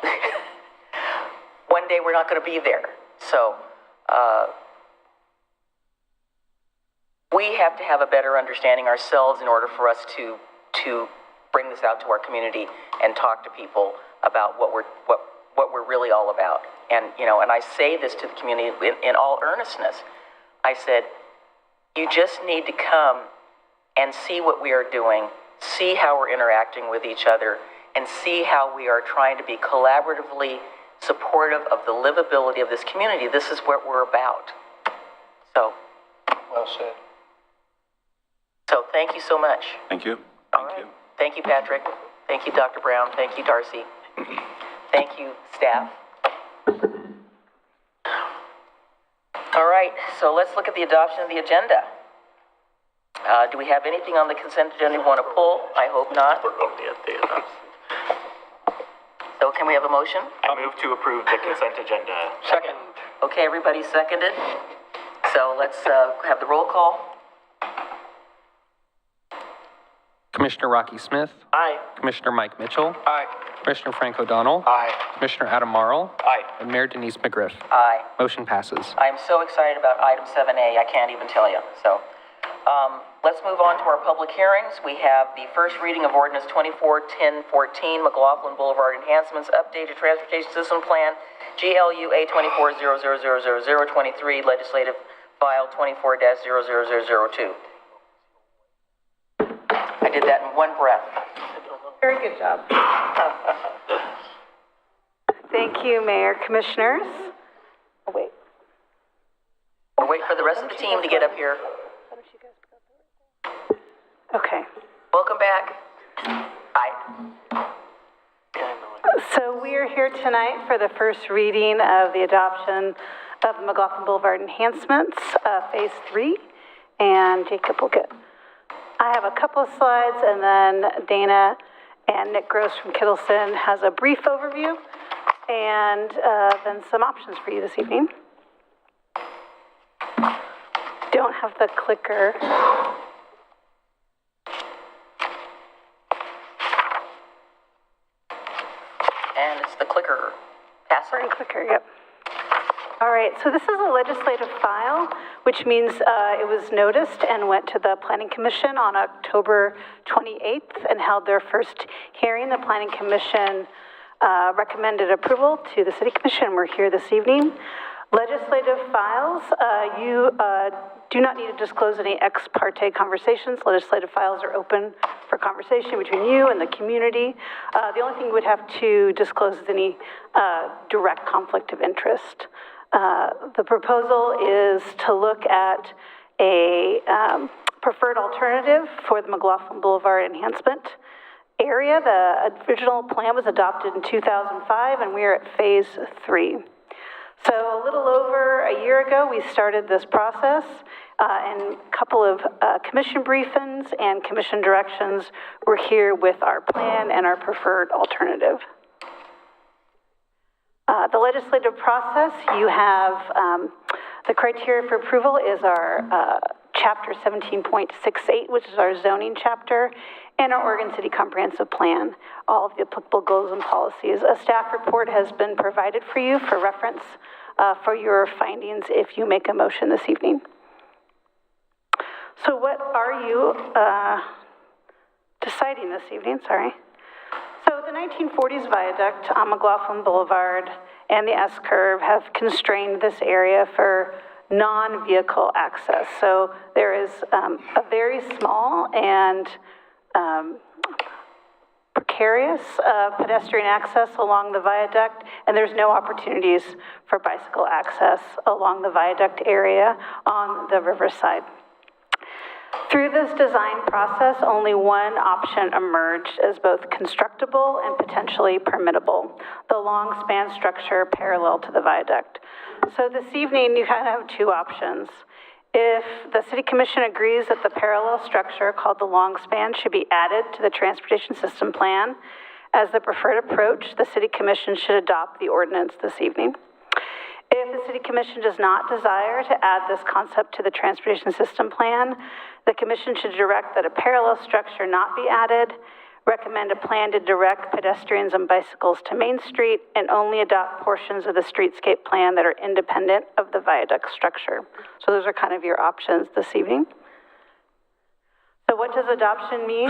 one day we're not going to be there. So we have to have a better understanding ourselves in order for us to bring this out to our community and talk to people about what we're really all about. And, you know, and I say this to the community in all earnestness. I said, you just need to come and see what we are doing, see how we're interacting with each other, and see how we are trying to be collaboratively supportive of the livability of this community. This is what we're about. So. Well said. So thank you so much. Thank you. All right. Thank you, Patrick. Thank you, Dr. Brown. Thank you, Darcy. Thank you, staff. All right, so let's look at the adoption of the agenda. Do we have anything on the consent agenda we want to pull? I hope not. So can we have a motion? I move to approve the consent agenda. Second. Okay, everybody seconded. So let's have the roll call. Commissioner Rocky Smith. Aye. Commissioner Mike Mitchell. Aye. Commissioner Frank O'Donnell. Aye. Commissioner Adam Marl. Aye. And Mayor Denise McGriff. Aye. Motion passes. I am so excited about item 7A, I can't even tell you. So let's move on to our public hearings. We have the first reading of Ordinance 24-1014, McLoughlin Boulevard Enhancements, Updated Transportation System Plan, GLUA 24000023, Legislative File 24-00002. I did that in one breath. Very good job. Thank you, Mayor, Commissioners. Oh, wait. We'll wait for the rest of the team to get up here. Okay. Welcome back. Aye. So we are here tonight for the first reading of the adoption of the McLoughlin Boulevard Enhancements, Phase 3. And Jacob will get, I have a couple of slides, and then Dana and Nick Gross from Kittleson has a brief overview, and then some options for you this evening. Don't have the clicker. And it's the clicker. Passer. Clicker, yep. All right, so this is a legislative file, which means it was noticed and went to the Planning Commission on October 28th and held their first hearing. The Planning Commission recommended approval to the City Commission. We're here this evening. Legislative files, you do not need to disclose any ex parte conversations. Legislative files are open for conversation between you and the community. The only thing you would have to disclose is any direct conflict of interest. The proposal is to look at a preferred alternative for the McLoughlin Boulevard enhancement area. The original plan was adopted in 2005, and we are at phase 3. So a little over a year ago, we started this process, and a couple of commission briefings and commission directions. We're here with our plan and our preferred alternative. The legislative process, you have the criteria for approval is our chapter 17.68, which is our zoning chapter, and our Oregon City Comprehensive Plan, all of the applicable goals and policies. A staff report has been provided for you for reference for your findings if you make a motion this evening. So what are you deciding this evening? Sorry. So the 1940s viaduct on McLoughlin Boulevard and the S-curve have constrained this area for non-vehicle access. So there is a very small and precarious pedestrian access along the viaduct, and there's no opportunities for bicycle access along the viaduct area on the riverside. Through this design process, only one option emerged as both constructible and potentially permittable, the long span structure parallel to the viaduct. So this evening, you kind of have two options. If the City Commission agrees that the parallel structure called the long span should be added to the Transportation System Plan as the preferred approach, the City Commission should adopt the ordinance this evening. If the City Commission does not desire to add this concept to the Transportation System Plan, the Commission should direct that a parallel structure not be added, recommend a plan to direct pedestrians and bicycles to Main Street, and only adopt portions of the streetscape plan that are independent of the viaduct structure. So those are kind of your options this evening. So what does adoption mean?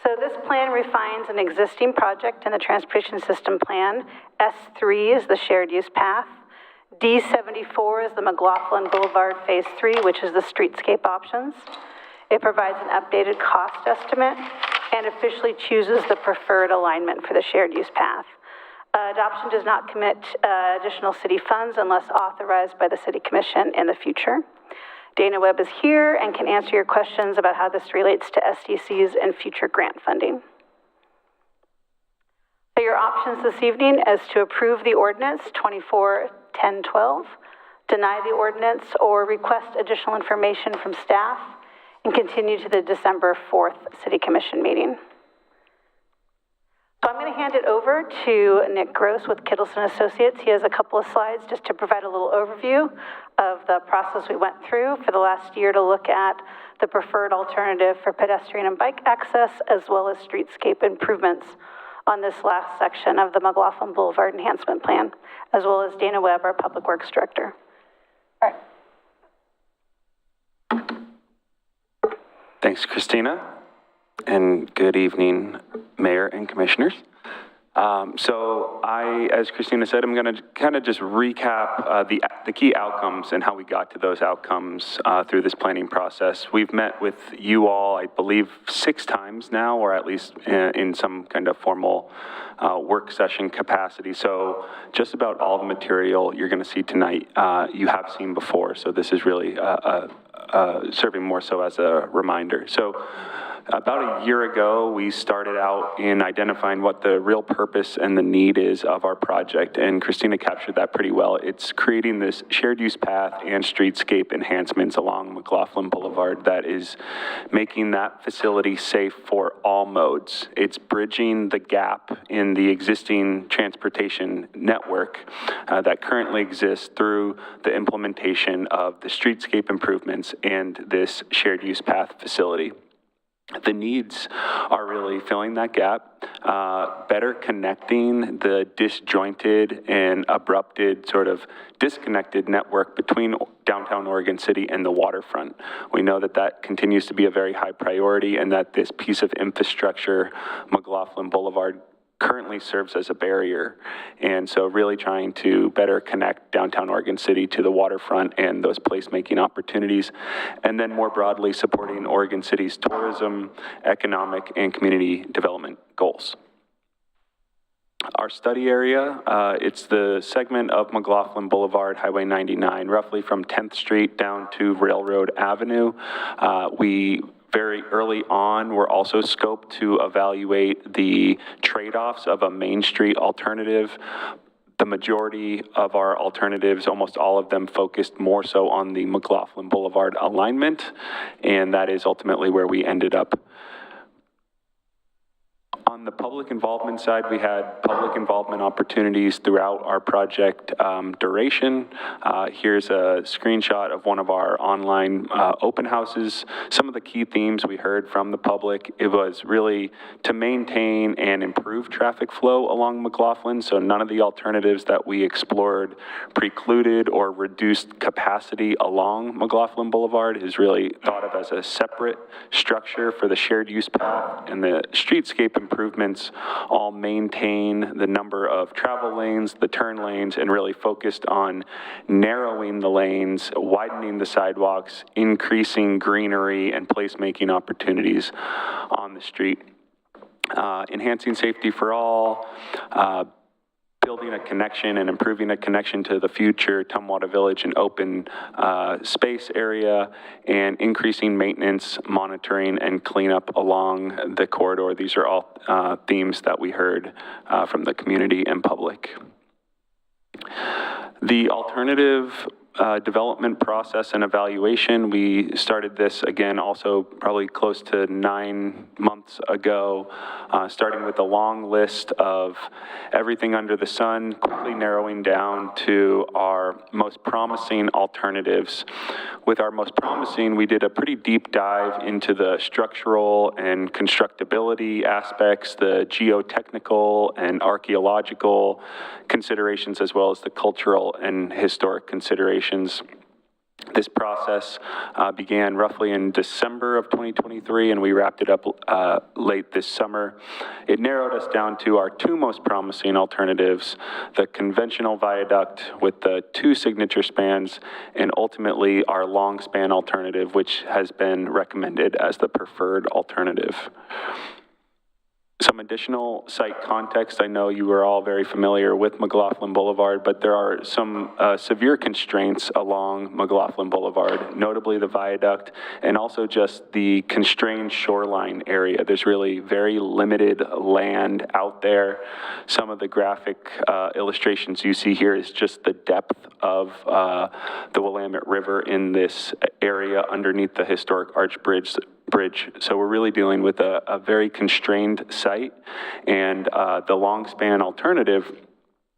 So this plan refines an existing project in the Transportation System Plan. S3 is the shared use path. D74 is the McLoughlin Boulevard Phase 3, which is the streetscape options. It provides an updated cost estimate and officially chooses the preferred alignment for the shared use path. Adoption does not commit additional city funds unless authorized by the City Commission in the future. Dana Webb is here and can answer your questions about how this relates to SDCs and future grant funding. So your options this evening is to approve the ordinance 24-1012, deny the ordinance, or request additional information from staff and continue to the December 4th City Commission meeting. So I'm going to hand it over to Nick Gross with Kittleson Associates. He has a couple of slides just to provide a little overview of the process we went through for the last year to look at the preferred alternative for pedestrian and bike access, as well as streetscape improvements on this last section of the McLoughlin Boulevard Enhancement Plan, as well as Dana Webb, our Public Works Director. All right. Thanks, Christina, and good evening, Mayor and Commissioners. So as Christina said, I'm going to kind of just recap the key outcomes and how we got to those outcomes through this planning process. We've met with you all, I believe, 6 times now, or at least in some kind of formal work session capacity. So just about all the material you're going to see tonight, you have seen before. So this is really serving more so as a reminder. So about a year ago, we started out in identifying what the real purpose and the need is of our project, and Christina captured that pretty well. It's creating this shared use path and streetscape enhancements along McLoughlin Boulevard that is making that facility safe for all modes. It's bridging the gap in the existing transportation network that currently exists through the implementation of the streetscape improvements and this shared use path facility. The needs are really filling that gap, better connecting the disjointed and abrupted, sort of disconnected network between downtown Oregon City and the waterfront. We know that that continues to be a very high priority, and that this piece of infrastructure, McLoughlin Boulevard, currently serves as a barrier. And so really trying to better connect downtown Oregon City to the waterfront and those placemaking opportunities. And then more broadly, supporting Oregon City's tourism, economic, and community development goals. Our study area, it's the segment of McLoughlin Boulevard, Highway 99, roughly from 10th Street down to Railroad Avenue. We very early on were also scoped to evaluate the trade-offs of a Main Street alternative. The majority of our alternatives, almost all of them, focused more so on the McLoughlin Boulevard alignment, and that is ultimately where we ended up. On the public involvement side, we had public involvement opportunities throughout our project duration. Here's a screenshot of one of our online open houses. Some of the key themes we heard from the public, it was really to maintain and improve traffic flow along McLoughlin, so none of the alternatives that we explored precluded or reduced capacity along McLoughlin Boulevard. Is really thought of as a separate structure for the shared use path, and the streetscape improvements all maintain the number of travel lanes, the turn lanes, and really focused on narrowing the lanes, widening the sidewalks, increasing greenery and placemaking opportunities on the street. Enhancing safety for all, building a connection and improving a connection to the future Tumwater Village and open space area, and increasing maintenance, monitoring, and cleanup along the corridor. These are all themes that we heard from the community and public. The alternative development process and evaluation, we started this again also probably close to 9 months ago, starting with a long list of everything under the sun, quickly narrowing down to our most promising alternatives. With our most promising, we did a pretty deep dive into the structural and constructability aspects, the geotechnical and archaeological considerations, as well as the cultural and historic considerations. This process began roughly in December of 2023, and we wrapped it up late this summer. It narrowed us down to our 2 most promising alternatives, the conventional viaduct with the 2 signature spans, and ultimately our long span alternative, which has been recommended as the preferred alternative. Some additional site context. I know you are all very familiar with McLoughlin Boulevard, but there are some severe constraints along McLoughlin Boulevard, notably the viaduct, and also just the constrained shoreline area. There's really very limited land out there. Some of the graphic illustrations you see here is just the depth of the Willamette River in this area underneath the historic arch bridge. So we're really dealing with a very constrained site, and the long span alternative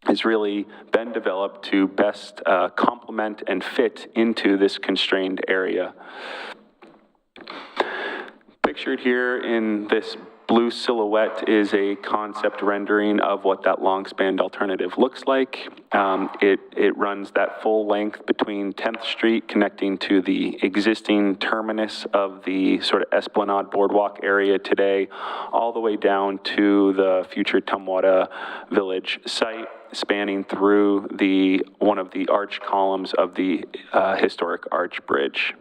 has really been developed to best complement and fit into this constrained area. Pictured here in this blue silhouette is a concept rendering of what that long span alternative looks like. It runs that full length between 10th Street, connecting to the existing terminus of the sort of Esplanade Boardwalk area today, all the way down to the future Tumwater Village site, spanning through one of the arch columns of the historic arch bridge.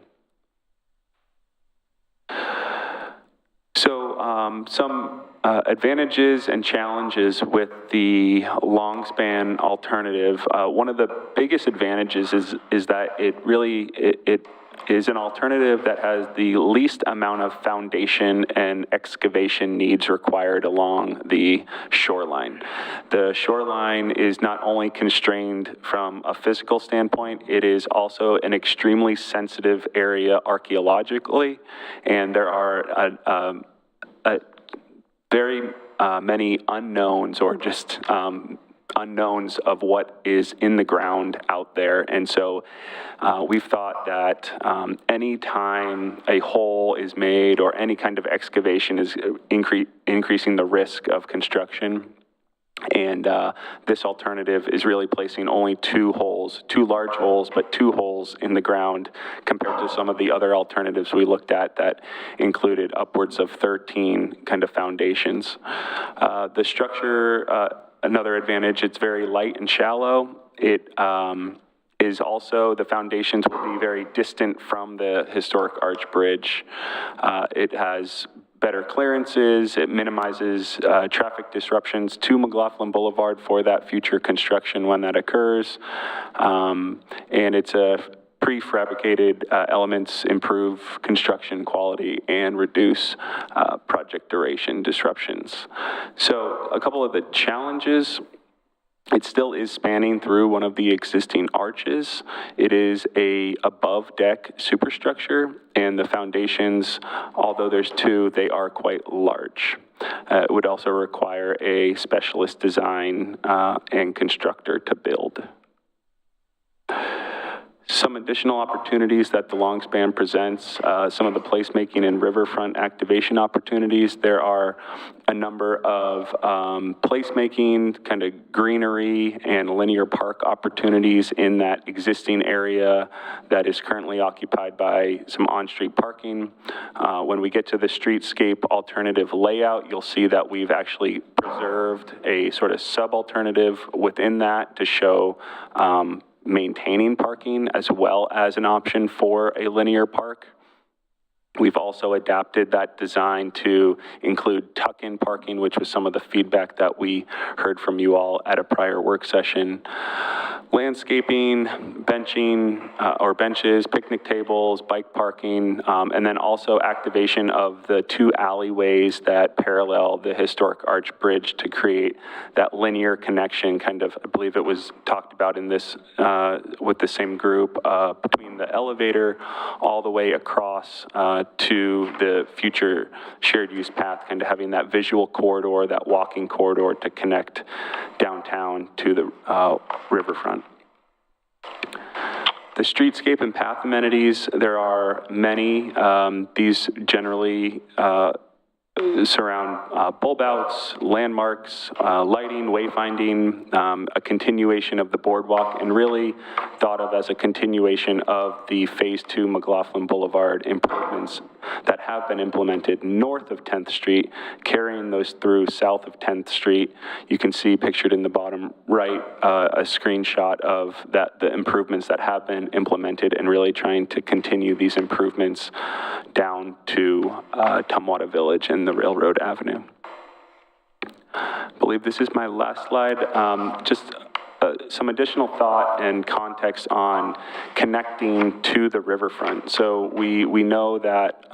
So some advantages and challenges with the long span alternative. One of the biggest advantages is that it is an alternative that has the least amount of foundation and excavation needs required along the shoreline. The shoreline is not only constrained from a physical standpoint, it is also an extremely sensitive area archaeologically, and there are very many unknowns, or just unknowns of what is in the ground out there. And so we've thought that any time a hole is made or any kind of excavation is increasing the risk of construction. And this alternative is really placing only two large holes, but 2 holes in the ground compared to some of the other alternatives we looked at that included upwards of 13 kind of foundations. The structure, another advantage, it's very light and shallow. It is also, the foundations will be very distant from the historic arch bridge. It has better clearances. It minimizes traffic disruptions to McLoughlin Boulevard for that future construction when that occurs. And it's a prefabricated elements improve construction quality and reduce project duration disruptions. So a couple of the challenges: it still is spanning through one of the existing arches. It is a above deck superstructure, and the foundations, although there's 2, they are quite large. It would also require a specialist design and constructor to build. Some additional opportunities that the long span presents, some of the placemaking and riverfront activation opportunities. There are a number of placemaking, kind of greenery and linear park opportunities in that existing area that is currently occupied by some on-street parking. When we get to the streetscape alternative layout, you'll see that we've actually preserved a sort of sub-alternative within that to show maintaining parking as well as an option for a linear park. We've also adapted that design to include tuck-in parking, which was some of the feedback that we heard from you all at a prior work session. Landscaping, benching or benches, picnic tables, bike parking, and then also activation of the 2 alleyways that parallel the historic arch bridge to create that linear connection, kind of, I believe it was talked about in this, with the same group, between the elevator all the way across to the future shared use path, kind of having that visual corridor, that walking corridor to connect downtown to the riverfront. The streetscape and path amenities, there are many. These generally surround bulb outs, landmarks, lighting, wayfinding, a continuation of the boardwalk, and really thought of as a continuation of the Phase 2 McLoughlin Boulevard improvements that have been implemented north of 10th Street, carrying those through south of 10th Street. You can see pictured in the bottom right a screenshot of the improvements that have been implemented, and really trying to continue these improvements down to Tumwater Village and the Railroad Avenue. I believe this is my last slide. Just some additional thought and context on connecting to the riverfront. So we know that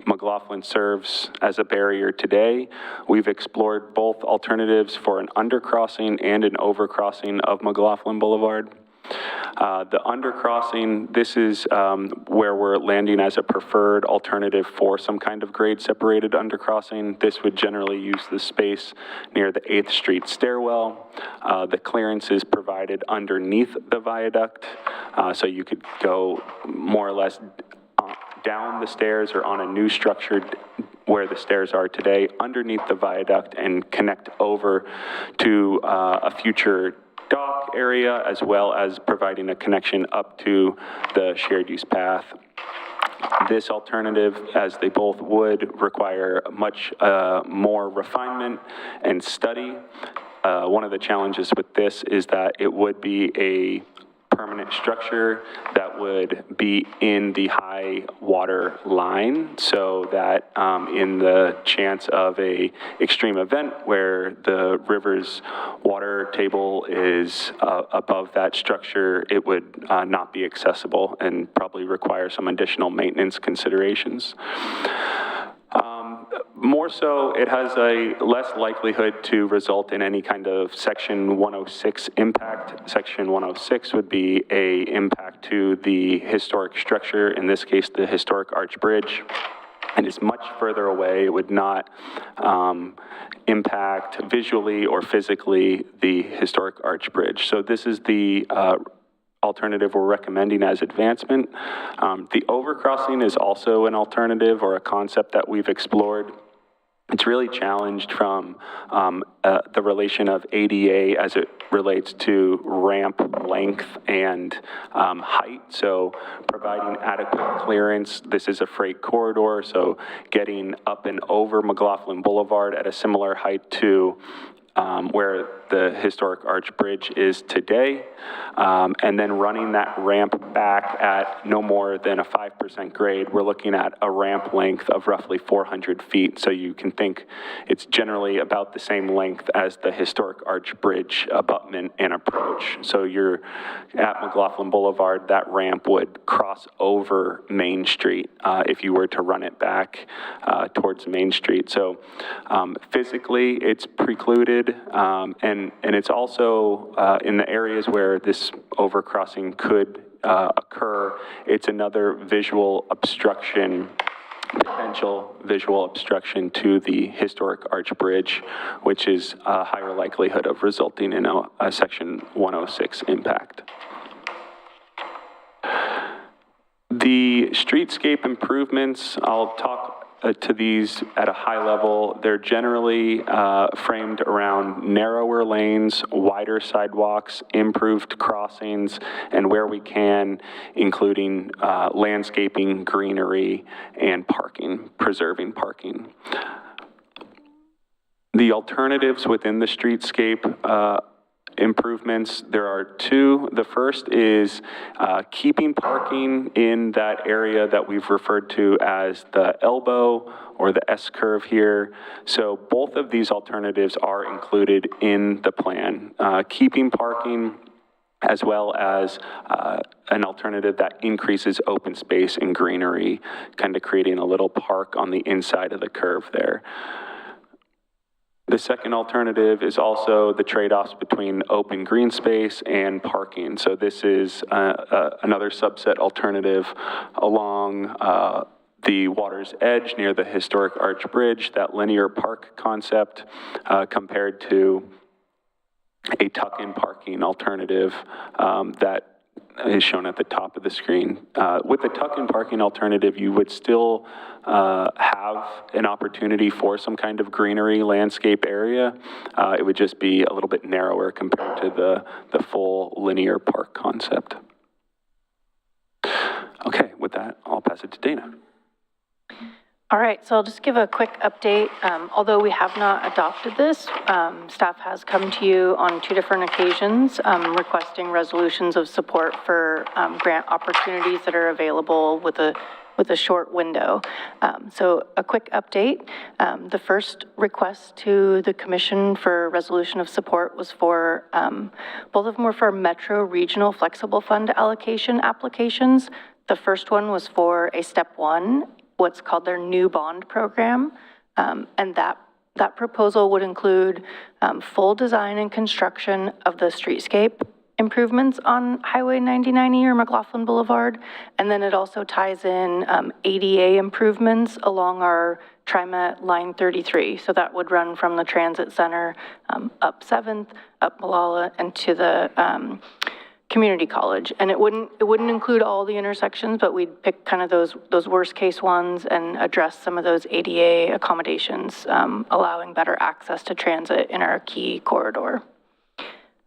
McLoughlin serves as a barrier today. We've explored both alternatives for an undercrossing and an overcrossing of McLoughlin Boulevard. The undercrossing, this is where we're landing as a preferred alternative for some kind of grade separated undercrossing. This would generally use the space near the 8th Street stairwell. The clearance is provided underneath the viaduct, so you could go more or less down the stairs or on a new structure where the stairs are today underneath the viaduct and connect over to a future dock area, as well as providing a connection up to the shared use path. This alternative, as they both would, require much more refinement and study. One of the challenges with this is that it would be a permanent structure that would be in the high water line, so that in the chance of a extreme event where the river's water table is above that structure, it would not be accessible and probably require some additional maintenance considerations. More so, it has a less likelihood to result in any kind of Section 106 impact. Section 106 would be a impact to the historic structure, in this case, the historic arch bridge, and is much further away. It would not impact visually or physically the historic arch bridge. So this is the alternative we're recommending as advancement. The overcrossing is also an alternative or a concept that we've explored. It's really challenged from the relation of ADA as it relates to ramp length and height. So providing adequate clearance. This is a freight corridor, so getting up and over McLoughlin Boulevard at a similar height to where the historic arch bridge is today, and then running that ramp back at no more than a 5% grade. We're looking at a ramp length of roughly 400 feet. So you can think it's generally about the same length as the historic arch bridge abutment and approach. So you're at McLoughlin Boulevard, that ramp would cross over Main Street if you were to run it back towards Main Street. So physically, it's precluded, and it's also in the areas where this overcrossing could occur, it's another visual obstruction, potential visual obstruction to the historic arch bridge, which is a higher likelihood of resulting in a Section 106 impact. The streetscape improvements, I'll talk to these at a high level. They're generally framed around narrower lanes, wider sidewalks, improved crossings, and where we can, including landscaping, greenery, and parking, preserving parking. The alternatives within the streetscape improvements, there are two. The first is keeping parking in that area that we've referred to as the elbow or the S-curve here. So both of these alternatives are included in the plan. Keeping parking as well as an alternative that increases open space and greenery, kind of creating a little park on the inside of the curve there. The second alternative is also the trade-offs between open green space and parking. So this is another subset alternative along the water's edge near the historic arch bridge, that linear park concept, compared to a tuck-in parking alternative that is shown at the top of the screen. With the tuck-in parking alternative, you would still have an opportunity for some kind of greenery landscape area. It would just be a little bit narrower compared to the full linear park concept. Okay, with that, I'll pass it to Dana. All right, so I'll just give a quick update. Although we have not adopted this, staff has come to you on 2 different occasions requesting resolutions of support for grant opportunities that are available with a short window. So a quick update. The first request to the Commission for resolution of support was for, both of them were for Metro Regional Flexible Fund allocation applications. The first one was for a step 1, what's called their new bond program. And that proposal would include full design and construction of the streetscape improvements on Highway 9090 or McLoughlin Boulevard. And then it also ties in ADA improvements along our TriMet Line 33. So that would run from the Transit Center up 7th, up Malala, and to the community college. And it wouldn't include all the intersections, but we'd pick kind of those worst case ones and address some of those ADA accommodations, allowing better access to transit in our key corridor.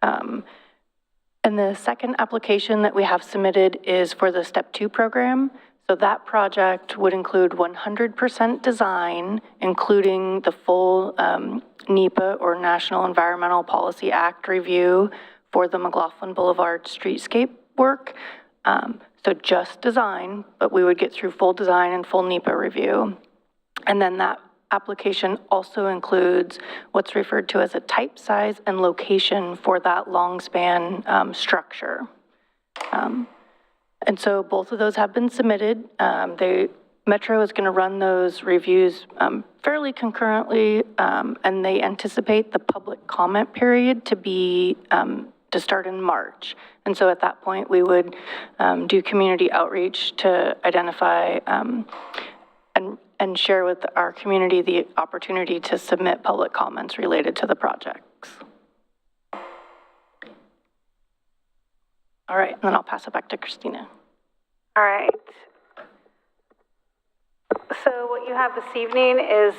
And the second application that we have submitted is for the Step 2 program. So that project would include 100% design, including the full NEPA or National Environmental Policy Act review for the McLoughlin Boulevard streetscape work. So just design, but we would get through full design and full NEPA review. And then that application also includes what's referred to as a type, size, and location for that long span structure. And so both of those have been submitted. Metro is going to run those reviews fairly concurrently, and they anticipate the public comment period to be to start in March. And so at that point, we would do community outreach to identify and share with our community the opportunity to submit public comments related to the projects. All right, and then I'll pass it back to Christina. All right. So what you have this evening is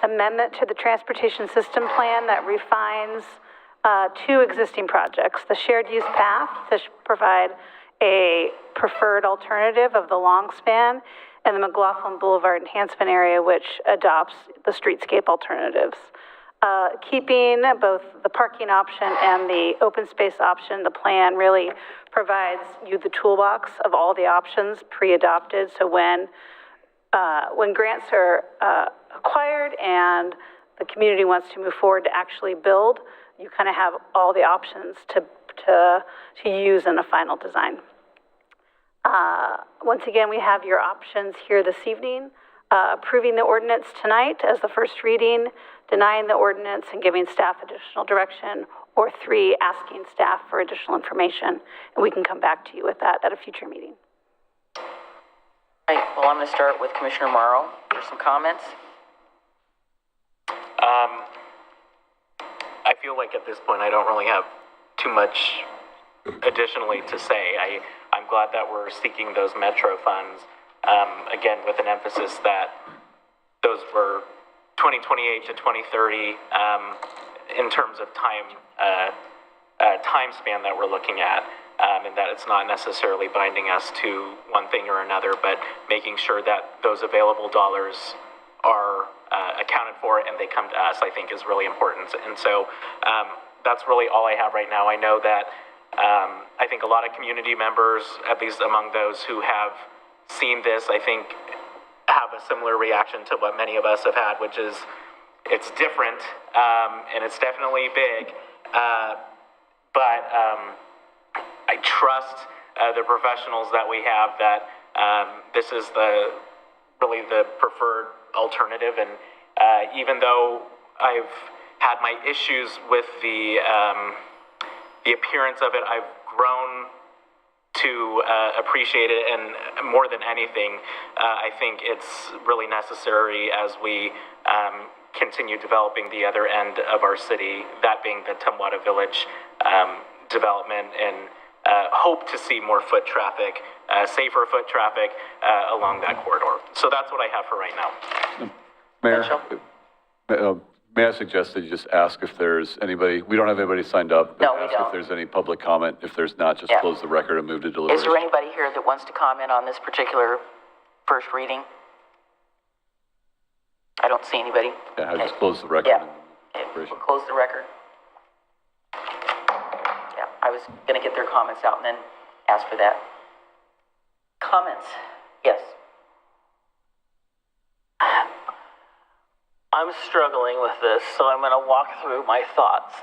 amendment to the transportation system plan that refines two existing projects. The shared use path to provide a preferred alternative of the long span, and the McLoughlin Boulevard enhancement area, which adopts the streetscape alternatives. Keeping both the parking option and the open space option, the plan really provides you the toolbox of all the options pre-adopted. So when grants are acquired and the community wants to move forward to actually build, you kind of have all the options to use in a final design. Once again, we have your options here this evening. Approving the ordinance tonight as the first reading, denying the ordinance and giving staff additional direction, or 3, asking staff for additional information. And we can come back to you with that at a future meeting. All right, well, I'm going to start with Commissioner Morrow for some comments. I feel like at this point I don't really have too much additionally to say. I'm glad that we're seeking those Metro funds, again, with an emphasis that those were 2028 to 2030 in terms of time span that we're looking at, and that it's not necessarily binding us to one thing or another, but making sure that those available dollars are accounted for and they come to us, I think is really important. And so that's really all I have right now. I know that I think a lot of community members, at least among those who have seen this, I think have a similar reaction to what many of us have had, which is it's different and it's definitely big, but I trust the professionals that we have that this is really the preferred alternative. And even though I've had my issues with the appearance of it, I've grown to appreciate it, and more than anything, I think it's really necessary as we continue developing the other end of our city, that being the Tumwata Village development, and hope to see more foot traffic, safer foot traffic along that corridor. So that's what I have for right now. Mayor, may I suggest that you just ask if there's anybody, we don't have anybody signed up, but No, we ask don't. if there's any public comment. If there's not, just close the record and move to Is deliberation. there anybody here that wants to comment on this particular first reading? I don't see anybody. Yeah, I'll just close the record. Yeah. and Okay, deliberation. we'll close the record. Yeah, I was going to get their comments out and then ask for that. Comments? Yes. I'm struggling with this, so I'm going to walk through my thoughts.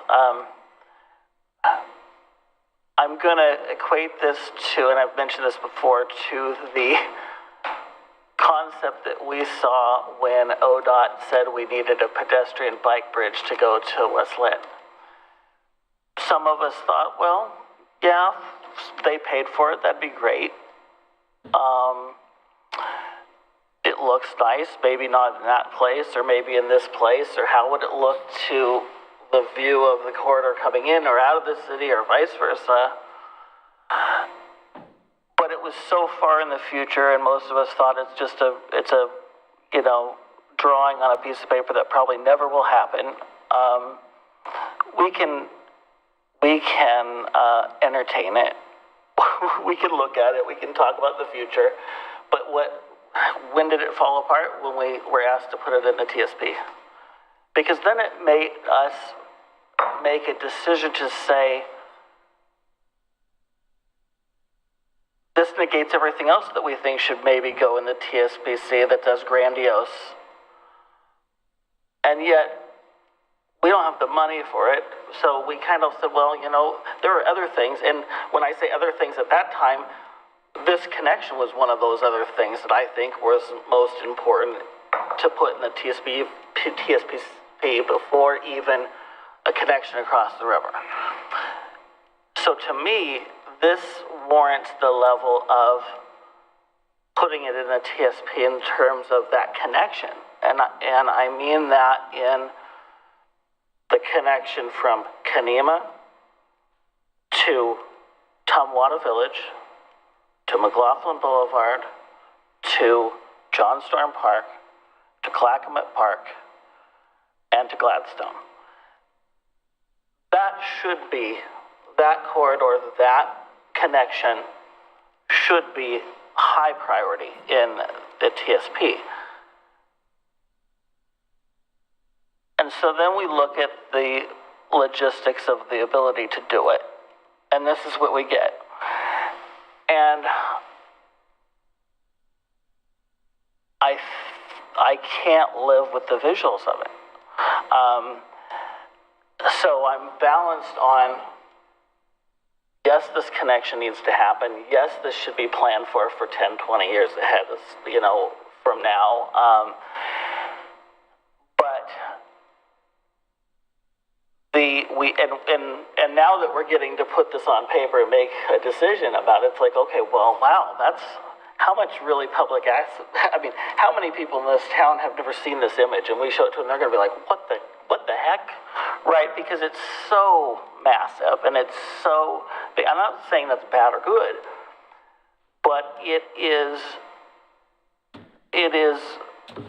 I'm going to equate this to, and I've mentioned this before, to the concept that we saw when ODOT said we needed a pedestrian bike bridge to go to West Lynn. Some of us thought, well, yeah, they paid for it, that'd be great. It looks nice, maybe not in that place, or maybe in this place, or how would it look to the view of the corridor coming in or out of the city, or vice versa. But it was so far in the future, and most of us thought it's a drawing on a piece of paper that probably never will happen. We can entertain it. We can look at it. We can talk about the future. But when did it fall apart? When we were asked to put it in the TSP. Because then it made us make a decision to say, this negates everything else that we think should maybe go in the TSPC that does grandiose. And yet, we don't have the money for it. So we kind of said, well, there are other things. And when I say other things at that time, this connection was one of those other things that I think was most important to put in the TSPC before even a connection across the river. So to me, this warrants the level of putting it in a TSP in terms of that connection. And I mean that in the connection from Kanema to Tumwata Village, to McLoughlin Boulevard, to John Storm Park, to Clackamas Park, and to Gladstone. That should be, that corridor, that connection should be high priority in the TSP. And so then we look at the logistics of the ability to do it. And this is what we get. And I can't live with the visuals of it. So I'm balanced on, yes, this connection needs to happen. Yes, this should be planned for 10, 20 years ahead, you know, from now. But and now that we're getting to put this on paper and make a decision about it, it's like, okay, well, wow, that's how much really public access. I mean, how many people in this town have never seen this image, and we show it to them, they're going to be like, what the heck, right? Because it's so massive and it's so big. I'm not saying that's bad or good, but it is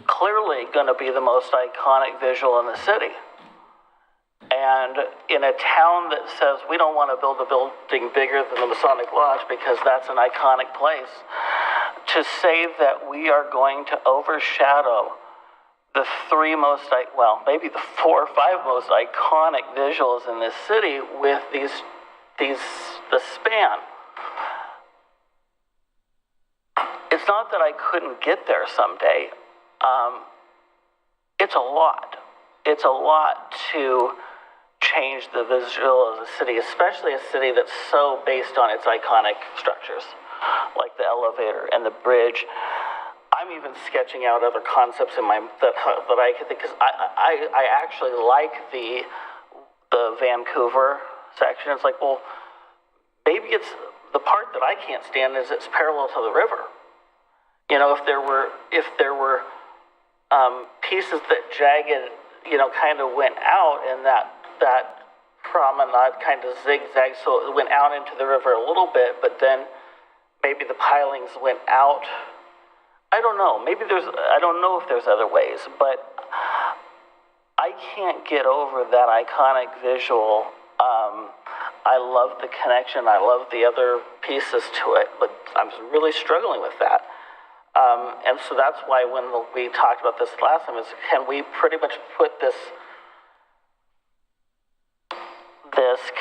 clearly going to be the most iconic visual in the city. And in a town that says we don't want to build a building bigger than the Masonic Lodge because that's an iconic place, to say that we are going to overshadow the three most, well, maybe the 4 or 5 most iconic visuals in this city with the span. It's not that I couldn't get there someday. It's a lot. It's a lot to change the visual of the city, especially a city that's so based on its iconic structures, like the elevator and the bridge. I'm even sketching out other concepts in my that I could think, because I actually like the Vancouver section. It's like, well, maybe it's the part that I can't stand is it's parallel to the river. You know, if there were pieces that jagged, you know, kind of went out, and that promenade kind of zigzagged, so it went out into the river a little bit, but then maybe the pilings went out. I don't know. I don't know if there's other ways, but I can't get over that iconic visual. I love the connection. I love the other pieces to it, but I'm really struggling with that. And so that's why when we talked about this last time is, can we pretty much put this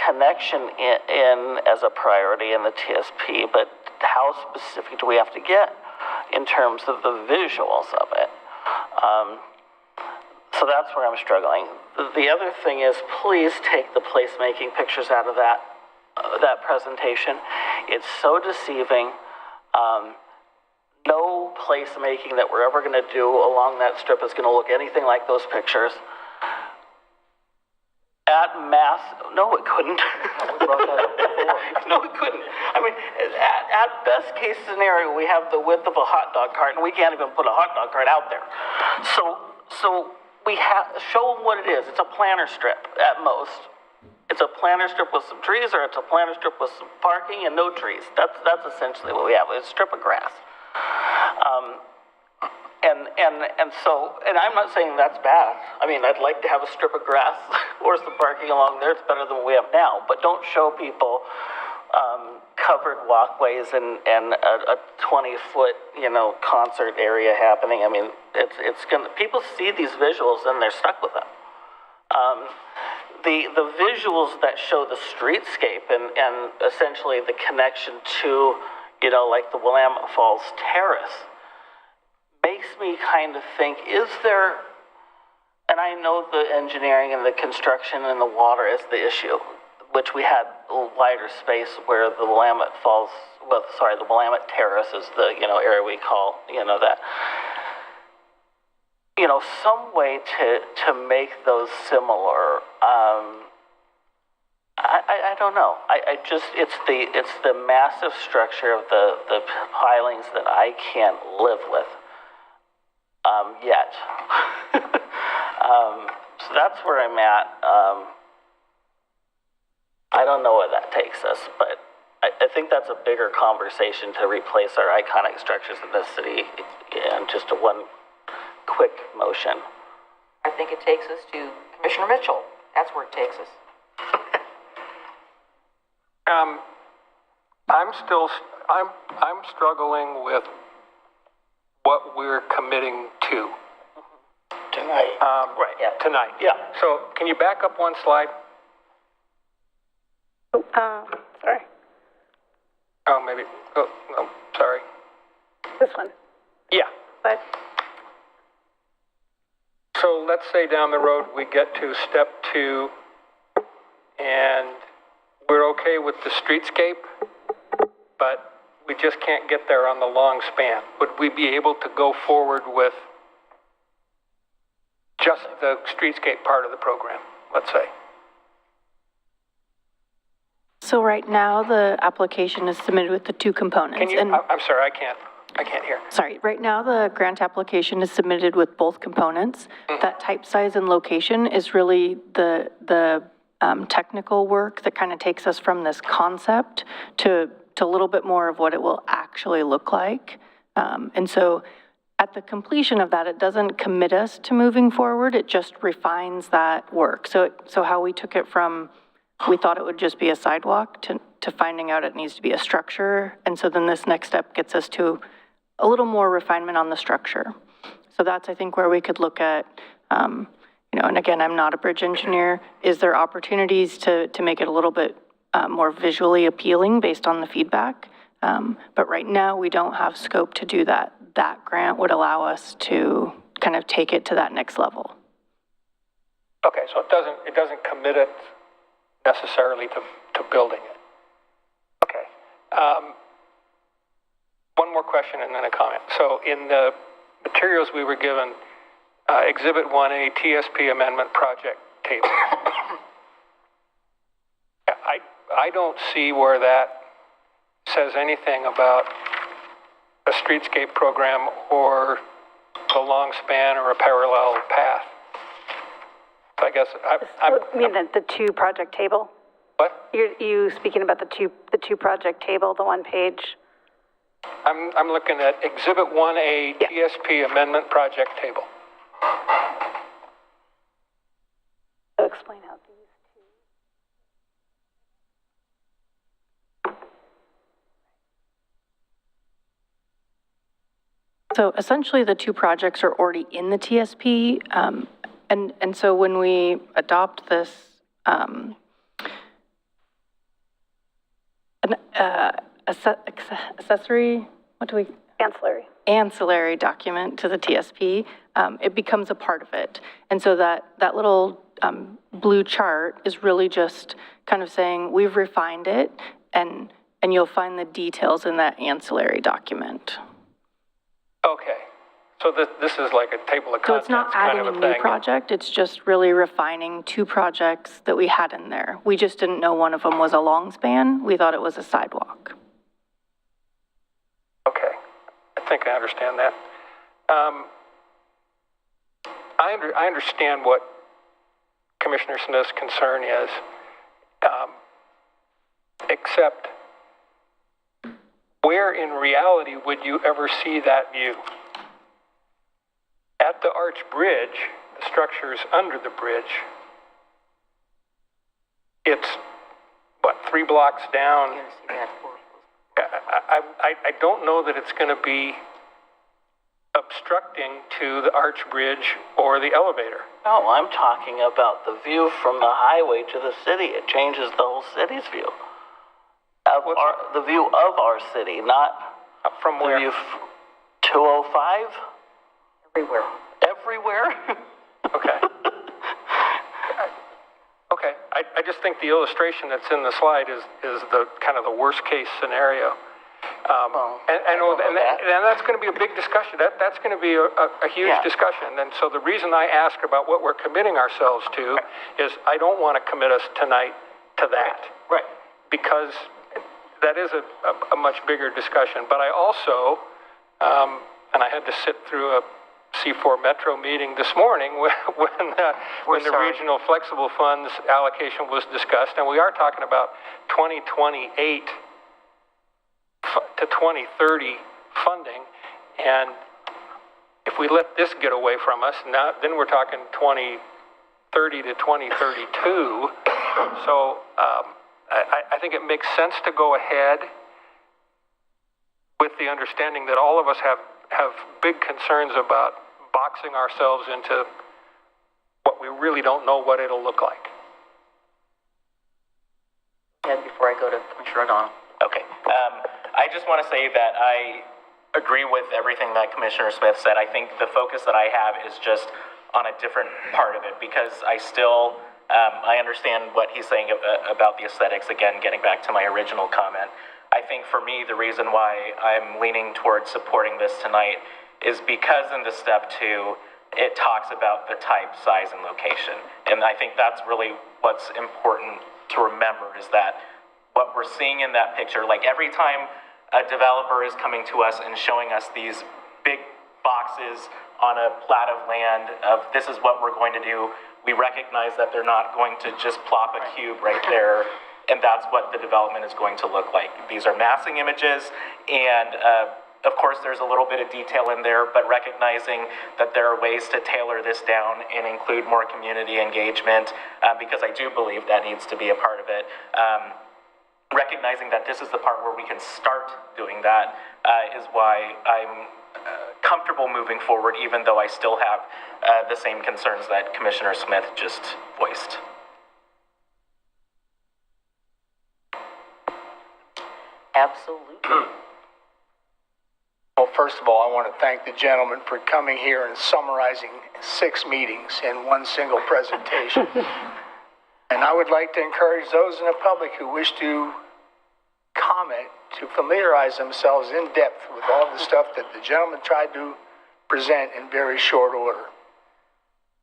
connection in as a priority in the TSP, but how specific do we have to get in terms of the visuals of it? So that's where I'm struggling. The other thing is, please take the placemaking pictures out of that presentation. It's so deceiving. No placemaking that we're ever going to do along that strip is going to look anything like those pictures. At mass, no, it couldn't. No, it couldn't. I mean, at best case scenario, we have the width of a hot dog cart, and we can't even put a hot dog cart out there. So we have show them what it is. It's a planter strip at most. It's a planter strip with some trees, or it's a planter strip with some parking and no trees. That's essentially what we have. It's a strip of grass. And I'm not saying that's bad. I mean, I'd like to have a strip of grass or some parking along there. It's better than what we have now. But don't show people covered walkways and a 20-foot, you know, concert area happening. I mean, it's gonna. People see these visuals and they're stuck with them. The visuals that show the streetscape and essentially the connection to, you know, like the Willamette Falls Terrace, makes me kind of think, is there, and I know the engineering and the construction and the water is the issue, which we had a wider space where the Willamette Falls, the Willamette Terrace is the, you know, area we call, you know, that, you know, some way to make those similar. I don't know. I just, it's the massive structure of the pilings that I can't live with. Yet. So that's where I'm at. I don't know where that takes us, but I think that's a bigger conversation to replace our iconic structures in this city in just a one quick motion. I think it takes us to Commissioner Mitchell. That's where it takes us. I'm struggling with what we're committing to. Tonight. Right, yeah. Tonight. Yeah. So can you back up one slide? Sorry. Oh, maybe, oh, no, sorry. This one. Yeah. But So let's say down the road we get to step 2 and we're okay with the streetscape, but we just can't get there on the long span. Would we be able to go forward with just the streetscape part of the program, let's say? So right now, the application is submitted with the 2 components. Can you, I'm sorry, I can't hear. Sorry, right now, the grant application is submitted with both components. That type, size, and location is really the technical work that kind of takes us from this concept to a little bit more of what it will actually look like. And so at the completion of that, it doesn't commit us to moving forward, it just refines that work. So how we took it from, we thought it would just be a sidewalk to finding out it needs to be a structure. And so then this next step gets us to a little more refinement on the structure. So that's, I think, where we could look at, and again, I'm not a bridge engineer. Is there opportunities to make it a little bit more visually appealing based on the feedback? But right now, we don't have scope to do that. That grant would allow us to kind of take it to that next level. Okay, so it doesn't commit it necessarily to building it. Okay. One more question and then a comment. So in the materials we were given, Exhibit 1A TSP Amendment Project Table. I don't see where that says anything about a streetscape program or the long span or a parallel path. So I guess you mean the 2 project table? What? You speaking about the two project table, the 1 page? I'm looking at Exhibit 1A TSP Amendment Project Table. So explain how these two. So essentially, the 2 projects are already in the TSP. And so when we adopt this accessory, what do we? Ancillary document to the TSP, it becomes a part of it. And so that little blue chart is really just kind of saying, we've refined it, and you'll find the details in that ancillary document. Okay. So this is like a table of contents. So it's not adding kind of a thing. new project, it's just really refining 2 projects that we had in there. We just didn't know one of them was a long span. We thought it was a sidewalk. Okay. I think I understand that. I understand what Commissioner Smith's concern is, except where in reality would you ever see that view? At the Arch Bridge, the structure is under the bridge. It's, 3 blocks down? I don't know that it's going to be obstructing to the Arch Bridge or the elevator. No, I'm talking about the view from the highway to the city. It changes the whole city's view. The view of our city, not from where? The view 205? Everywhere. Everywhere? Okay. Okay. I just think the illustration that's in the slide is the kind of the worst case scenario. And that's going to be a big discussion. That's going to be a huge discussion. And so the reason I ask about what we're committing ourselves to is I don't want to commit us tonight to that. Right. Because that is a much bigger discussion. But I also, and I had to sit through a C4 Metro meeting this morning when the regional flexible funds allocation was discussed, and we are talking about 2028 to 2030 funding, and if if we let this get away from us, now, then we're talking 2030 to 2032. So I think it makes sense to go ahead with the understanding that all of us have big concerns about boxing ourselves into what we really don't know what it'll look like. And before I go to Commissioner O'Donnell. Okay. I just want to say that I agree with everything that Commissioner Smith said. I think the focus that I have is just on a different part of it, because I still, I understand what he's saying about the aesthetics, again, getting back to my original comment. I think for me, the reason why I'm leaning towards supporting this tonight is because in the step 2, it talks about the type, size, and location. And I think that's really what's important to remember, is that what we're seeing in that picture, like every time a developer is coming to us and showing us these big boxes on a plat of land of this is what we're going to do, we recognize that they're not going to just plop a cube right there, and that's what the development is going to look like. These are massing images, and of course there's a little bit of detail in there, but recognizing that there are ways to tailor this down and include more community engagement, because I do believe that needs to be a part of it. Recognizing that this is the part where we can start doing that is why I'm comfortable moving forward, even though I still have the same concerns that Commissioner Smith just voiced. Absolutely. Well, first of all, I want to thank the gentleman for coming here and summarizing 6 meetings in one single presentation. And I would like to encourage those in the public who wish to comment to familiarize themselves in depth with all the stuff that the gentleman tried to present in very short order.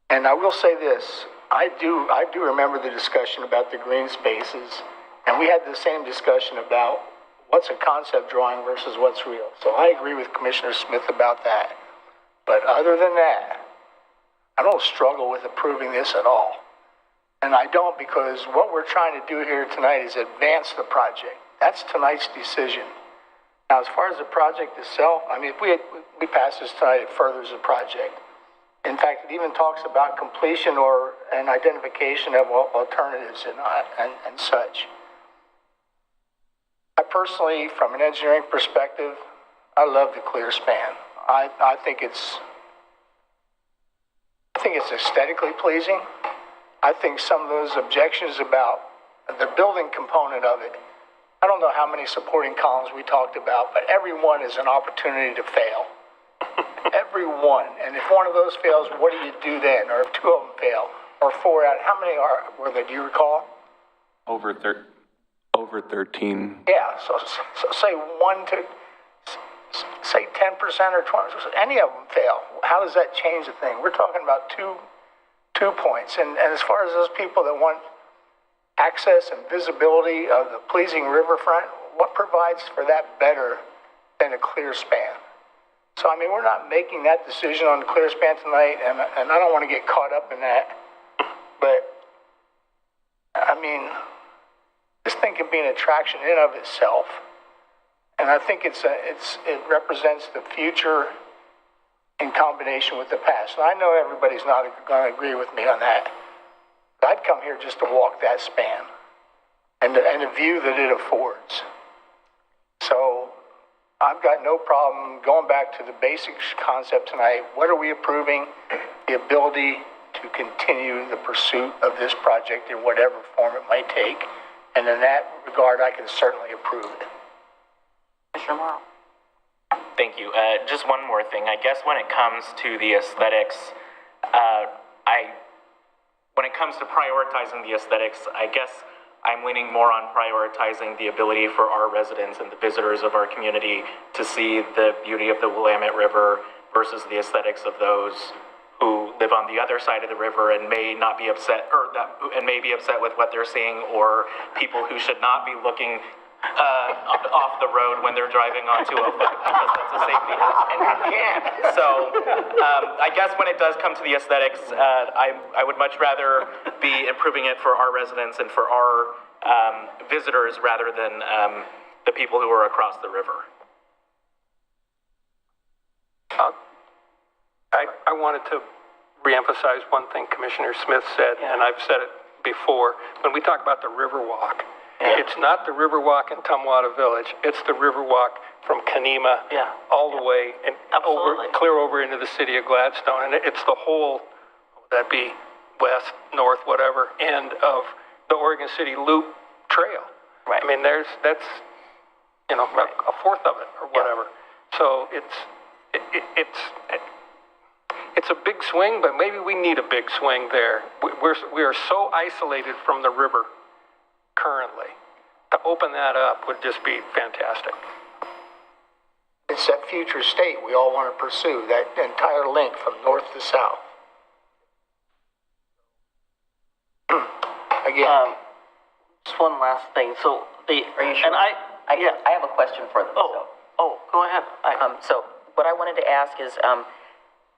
And I will say this, I do remember the discussion about the green spaces, and we had the same discussion about what's a concept drawing versus what's real. So I agree with Commissioner Smith about that. But other than that, I don't struggle with approving this at all. And I don't, because what we're trying to do here tonight is advance the project. That's tonight's decision. Now, as far as the project itself, I mean, if we pass this tonight, it furthers the project. In fact, it even talks about completion or an identification of alternatives and such. I personally, from an engineering perspective, I love the clear span. I think it's aesthetically pleasing. I think some of those objections about the building component of it, I don't know how many supporting columns we talked about, but every one is an opportunity to fail. Every one. And if one of those fails, what do you do then? Or if 2 of them fail, or 4 out, how many were there, do you recall? Over 13. Yeah, so say 10% or 20%, any of them fail. How does that change the thing? We're talking about two points. And as far as those people that want access and visibility of the pleasing riverfront, what provides for that better than a clear span? So, I mean, we're not making that decision on the clear span tonight, and I don't want to get caught up in that. But, I mean, this thing can be an attraction in of itself. And I think it represents the future in combination with the past. And I know everybody's not going to agree with me on that. But I'd come here just to walk that span and the view that it affords. So I've got no problem going back to the basic concept tonight. What are we approving? The ability to continue the pursuit of this project in whatever form it might take. And in that regard, I can certainly approve it. Commissioner Morrow. Thank you. Just one more thing. I guess when it comes to the aesthetics, when it comes to prioritizing the aesthetics, I guess I'm leaning more on prioritizing the ability for our residents and the visitors of our community to see the beauty of the Willamette River versus the aesthetics of those who live on the other side of the river and may not be upset, and may be upset with what they're seeing, or people who should not be looking off the road when they're driving on 205 because that's a safety hazard. And you can't. So I guess when it does come to the aesthetics, I would much rather be improving it for our residents and for our visitors rather than the people who are across the river. I wanted to reemphasize one thing Commissioner Smith said, and I've said it before. When we talk about the Riverwalk, it's not the Riverwalk in Tumwater Village. It's the Riverwalk from Kanema all the way and clear over into the city of Gladstone. And it's the whole, that'd be west, north, whatever, end of the Oregon City Loop Trail. Right. I mean, that's you know, a fourth of it or whatever. So it's a big swing, but maybe we need a big swing there. We are so isolated from the river currently. To open that up would just be fantastic. It's that future state we all want to pursue, that entire link from north to south. Again. Just one last thing. So Are you sure? And I have a question for them. Go ahead. So what I wanted to ask is,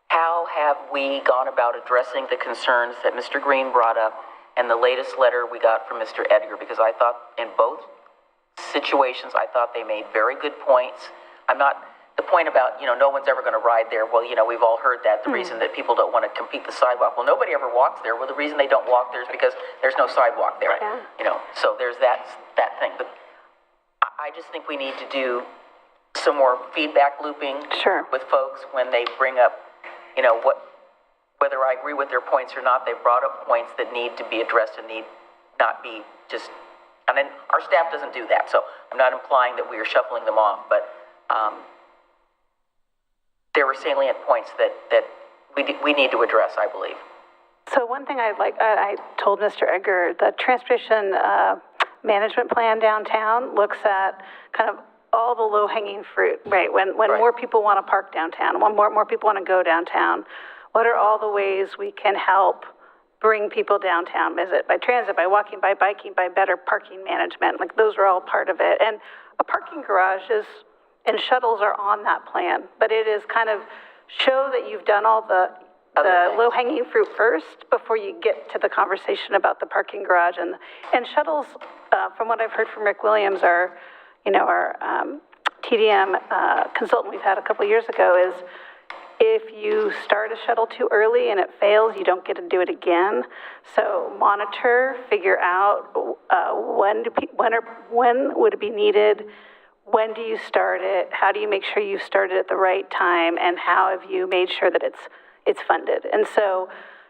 how have we gone about addressing the concerns that Mr. Green brought up and the latest letter we got from Mr. Edgar? Because I thought in both situations, I thought they made very good points. The point about, no one's ever going to ride there. Well, we've all heard that. The reason that people don't want to compete the sidewalk. Well, nobody ever walks there. Well, the reason they don't walk there is because there's no sidewalk there. Yeah. So there's that thing. But I just think we need to do some more feedback looping with folks when they bring up, whether I agree with their points or not. They brought up points that need to be addressed and need not be just, and then our staff doesn't do that. So I'm not implying that we are shuffling them off, but there were salient points that we need to address, I believe. So one thing I told Mr. Edgar, the transportation management plan downtown looks at kind of all the low-hanging fruit, right? When more people want to park downtown, when more people want to go downtown, what are all the ways we can help bring people downtown? Is it by transit, by walking, by biking, by better parking management? Like, those are all part of it. And a parking garage and shuttles are on that plan, but it is kind of show that you've done all the low-hanging fruit first before you get to the conversation about the parking garage. And shuttles, from what I've heard from Rick Williams, our TDM consultant we've had a couple years ago, is if you start a shuttle too early and it fails, you don't get to do it again. So monitor, figure out when would it be needed. When do you start it? How do you make sure you started at the right time? And how have you made sure that it's funded? And so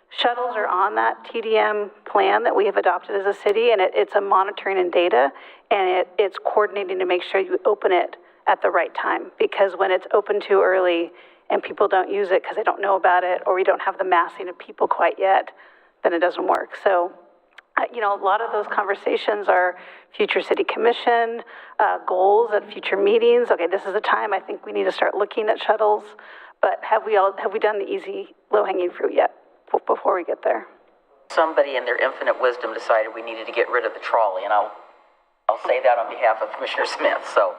shuttles are on that TDM plan that we have adopted as a city, and it's a monitoring and data, and it's coordinating to make sure you open it at the right time. Because when it's open too early and people don't use it because they don't know about it, or we don't have the massing of people quite yet, then it doesn't work. So a lot of those conversations are future city commission goals at future meetings. Okay, this is the time I think we need to start looking at shuttles. But have we done the easy low-hanging fruit yet before we get there? Somebody in their infinite wisdom decided we needed to get rid of the trolley, and I'll say that on behalf of Commissioner Smith. So,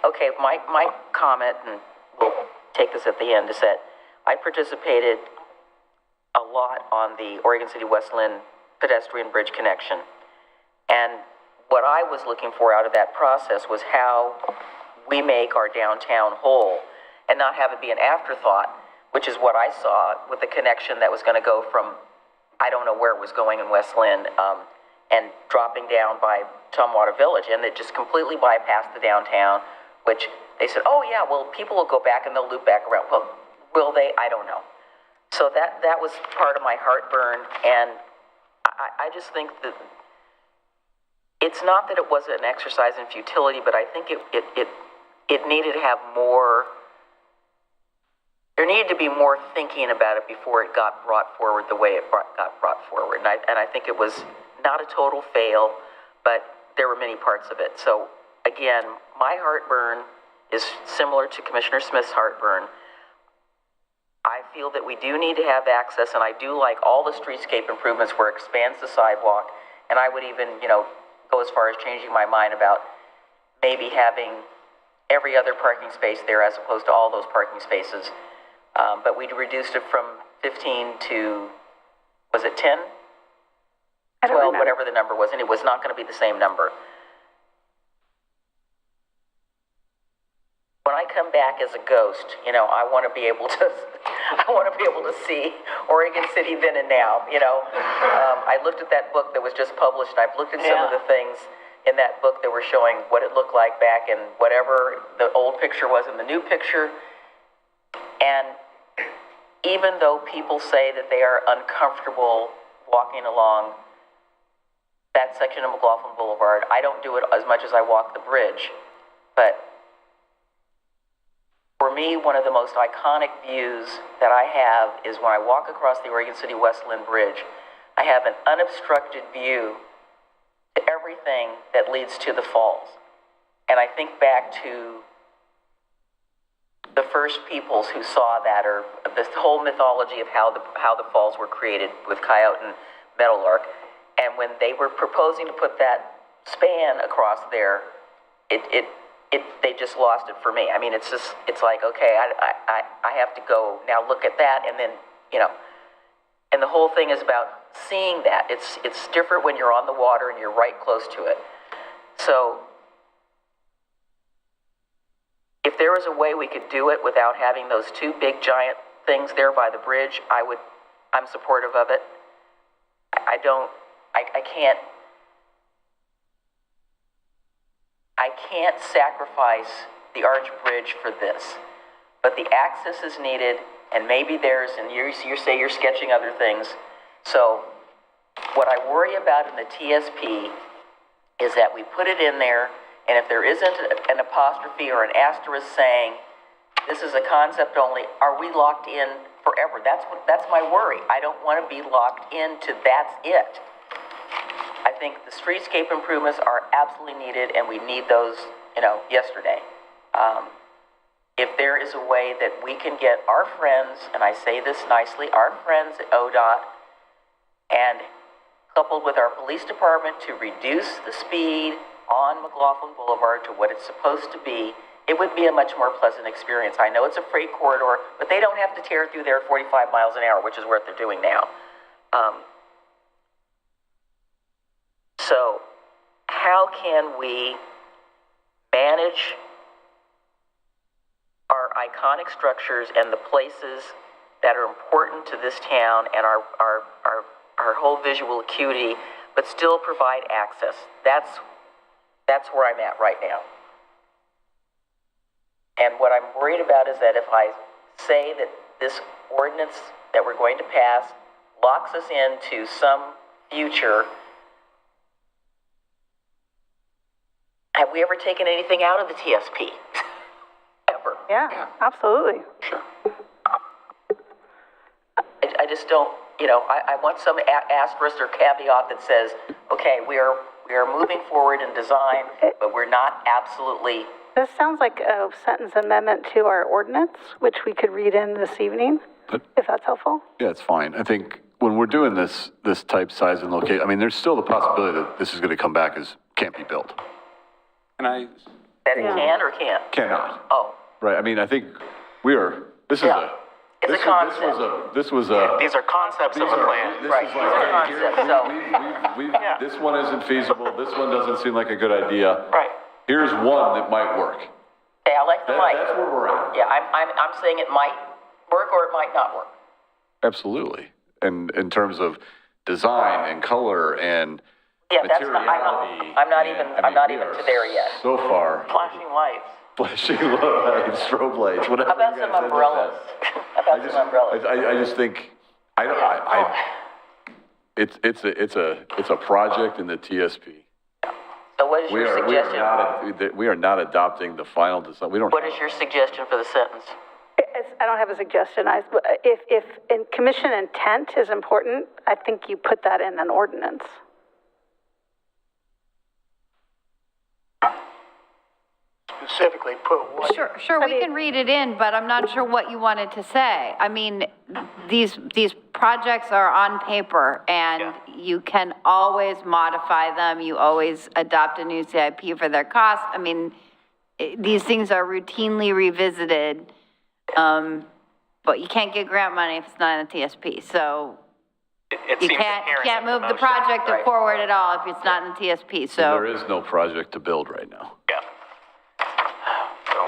okay, my comment, and we'll take this at the end, is that I participated a lot on the Oregon City West Lynn pedestrian bridge connection. And what I was looking for out of that process was how we make our downtown whole and not have it be an afterthought, which is what I saw with the connection that was going to go from, I don't know where it was going in West Lynn, and dropping down by Tumwater Village, and it just completely bypassed the downtown, which they said, oh yeah, well, people will go back and they'll loop back around. Well, will they? I don't know. So that was part of my heartburn, and I just think that it's not that it wasn't an exercise in futility, but I think it needed to have more. There needed to be more thinking about it before it got brought forward the way it got brought forward. And I think it was not a total fail, but there were many parts of it. So again, my heartburn is similar to Commissioner Smith's heartburn. I feel that we do need to have access, and I do like all the streetscape improvements where it expands the sidewalk. And I would even, go as far as changing my mind about maybe having every other parking space there as opposed to all those parking spaces. But we reduced it from 15 to, was it 10? 12, whatever the number was, and it was not going to be the same number. When I come back as a ghost, I want to be able to I want to be able to see Oregon City then and now, you know. I looked at that book that was just published, and I've looked at some of the things in that book that were showing what it looked like back in whatever the old picture was and the new picture. And even though people say that they are uncomfortable walking along that section of McLoughlin Boulevard, I don't do it as much as I walk the bridge. But for me, one of the most iconic views that I have is when I walk across the Oregon City Westland Bridge. I have an unobstructed view to everything that leads to the falls. And I think back to the first peoples who saw that, or this whole mythology of how the falls were created with Coyote and Meadowlark. And when they were proposing to put that span across there, they just lost it for me. I mean, it's like, okay, I have to go now look at that, and then, you know, and the whole thing is about seeing that. It's different when you're on the water and you're right close to it. So if there was a way we could do it without having those two big giant things there by the bridge, I'm supportive of it. I can't sacrifice the arch bridge for this, but the access is needed, and maybe and you say you're sketching other things. So what I worry about in the TSP is that we put it in there, and if there isn't an apostrophe or an asterisk saying, this is a concept only, are we locked in forever? That's my worry. I don't want to be locked into that's it. I think the streetscape improvements are absolutely needed, and we need those, you know, yesterday. If there is a way that we can get our friends, and I say this nicely, our friends at ODOT, and coupled with our police department to reduce the speed on McLoughlin Boulevard to what it's supposed to be, it would be a much more pleasant experience. I know it's a freight corridor, but they don't have to tear through there at 45 miles an hour, which is what they're doing now. So how can we manage our iconic structures and the places that are important to this town and our whole visual acuity, but still provide access? That's where I'm at right now. And what I'm worried about is that if I say that this ordinance that we're going to pass locks us into some future, have we ever taken anything out of the TSP? Ever? Yeah, absolutely. Sure. I just don't, you know, I want some asterisk or caveat that says, okay, we are moving forward in design, but we're not absolutely. This sounds like a sentence amendment to our ordinance, which we could read in this evening, if that's helpful. Yeah, it's fine. I think when we're doing this type, size, and location, I mean, there's still the possibility that this is going to come back as can't be built. That it can or can't? Cannot. Oh. Right. I mean, I think this was a These are concepts of the plan. Right, these are concepts, this one isn't feasible, this one doesn't seem like a good idea. Right. Here's one that might work. Okay, I like the might. That's where we're at. Yeah, I'm saying it might work or it might not work. Absolutely. And in terms of design and color and materiality. I'm not even to there yet. So far. Flashing lights. Flashing lights, strobe lights, whatever. How about some umbrellas? I just think, it's a project in the TSP. So what is your suggestion? We are not adopting the final design. What is your suggestion for the sentence? I don't have a suggestion. If commission intent is important, I think you put that in an ordinance. Specifically put what? Sure, we can read it in, but I'm not sure what you wanted to say. I mean, these projects are on paper, and you can always modify them. You always adopt a new CIP for their cost. I mean, these things are routinely revisited, but you can't get grant money if it's not in the TSP. So you can't move the project forward at all if it's not in the TSP. So there is no project to build right now. Yeah. So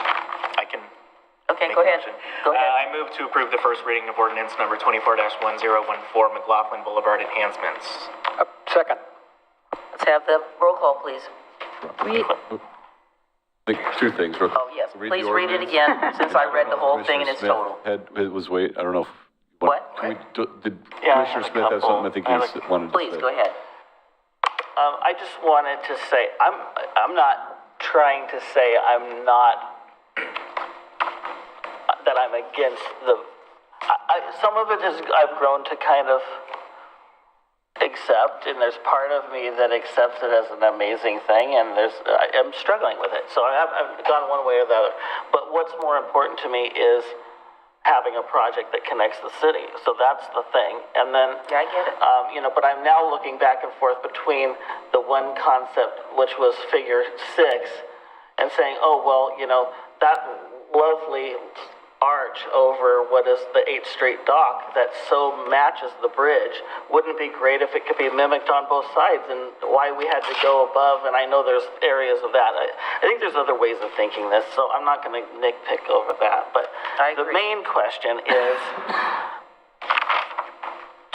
Okay, make go a ahead. motion. Go ahead. I move to approve the first reading of ordinance number 24-1014, McLoughlin Boulevard enhancements. Second. Let's have the roll call, please. Two things. Real quick. Oh, yes, Read the please read it ordinance. again, since I read the whole thing in its Commissioner total. Smith was wait, I don't know if. What? Did Yeah, I Commissioner have a Smith have couple. something I think I have he wanted to say? Please, go ahead. I just wanted to say, I'm not trying to say I'm not, that I'm against the, some of it is, I've grown to kind of accept, and there's part of me that accepts it as an amazing thing, and I'm struggling with it. So I've gone one way or the other. But what's more important to me is having a project that connects the city. So that's the thing. And then, Yeah, I get it. but I'm now looking back and forth between the one concept, which was figure 6, and saying, oh, well, that lovely arch over what is the 8th Street dock that so matches the bridge, wouldn't be great if it could be mimicked on both sides, and why we had to go above, and I know there's areas of that. I think there's other ways of thinking this, so I'm not going to nitpick over that, but the main question is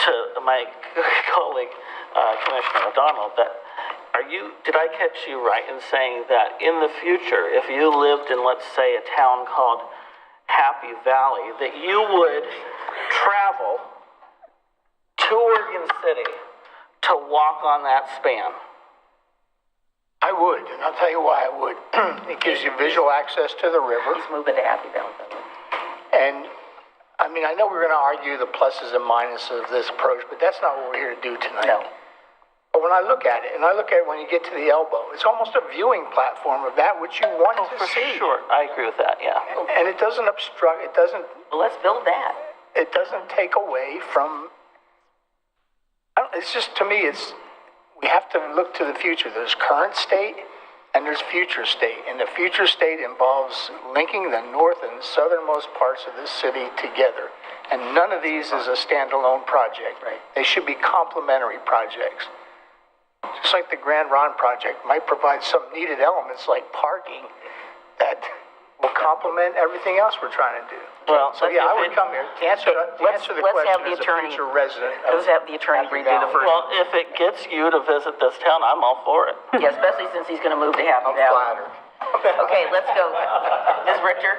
to my colleague, Commissioner O'Donnell, that did I catch you right in saying that in the future, if you lived in, let's say, a town called Happy Valley, that you would travel to Oregon City to walk on that span? I would, and I'll tell you why I would. It gives you visual access to the river. He's moving to Happy Valley. And, I know we're going to argue the pluses and minuses of this approach, but that's not what we're here to do tonight. No. But when I look at it, and I look at it when you get to the elbow, it's almost a viewing platform of that which you want to see. Sure, I agree with that, yeah. And it doesn't obstruct, Well, let's build that. it doesn't take away from, it's just, to me, we have to look to the future. There's current state and there's future state. And the future state involves linking the north and southernmost parts of this city together. And none of these is a standalone project. Right. They should be complementary projects. Just like the Grand Ron project might provide some needed elements like parking that will complement everything else we're trying to do. Well, So yeah, I would come here to answer the Let's have question the as a attorney- future resident. Let's have the attorney redo the first. Well, if it gets you to visit this town, I'm all for it. Yeah, especially since he's going to move to Happy I'm Valley. flattered. Okay, let's go. Ms. Richter?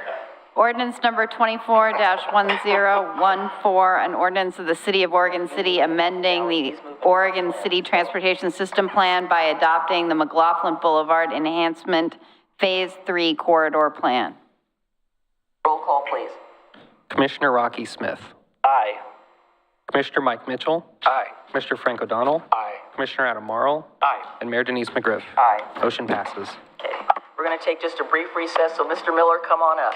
Ordinance number 24-1014, an ordinance of the City of Oregon City amending the Oregon City Transportation System Plan by adopting the McLoughlin Boulevard Enhancement Phase 3 Corridor Plan. Roll call, please. Commissioner Rocky Smith. Aye. Commissioner Mike Mitchell. Aye. Commissioner Frank O'Donnell. Aye. Commissioner Adam Marl. Aye. And Mayor Denise McGriff. Aye. Motion passes. Okay, we're going to take just a brief recess, so Mr. Miller, come on up.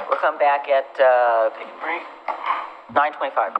We'll come back at 9:25.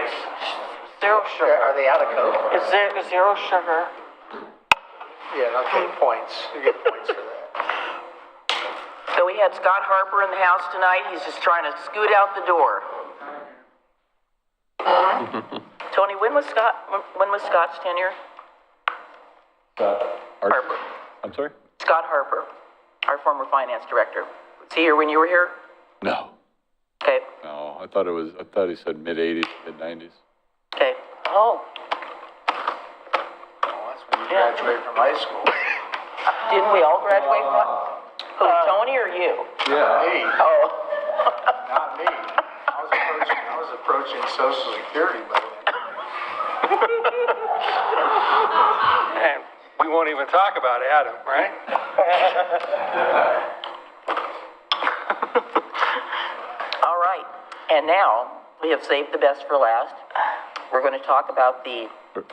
nice. Zero sugar. Are they out of Coke? Is there zero sugar? Yeah, okay, points. You get points for that. So we had Scott Harper in the house tonight. He's just trying to scoot out the door. Tony, when was Scott's tenure? Harper. I'm sorry? Scott Harper, our former finance director. Was he here when you were here? No. Okay. No, I thought he said mid-80s, mid-90s. Okay. Oh. That's when you graduate from high school. Didn't we all graduate from? Who, Tony or you? Yeah. Me. Oh. Not me. I was approaching Social Security by then. And we won't even talk about Adam, right? All right. And now, we have saved the best for last. We're going to talk about the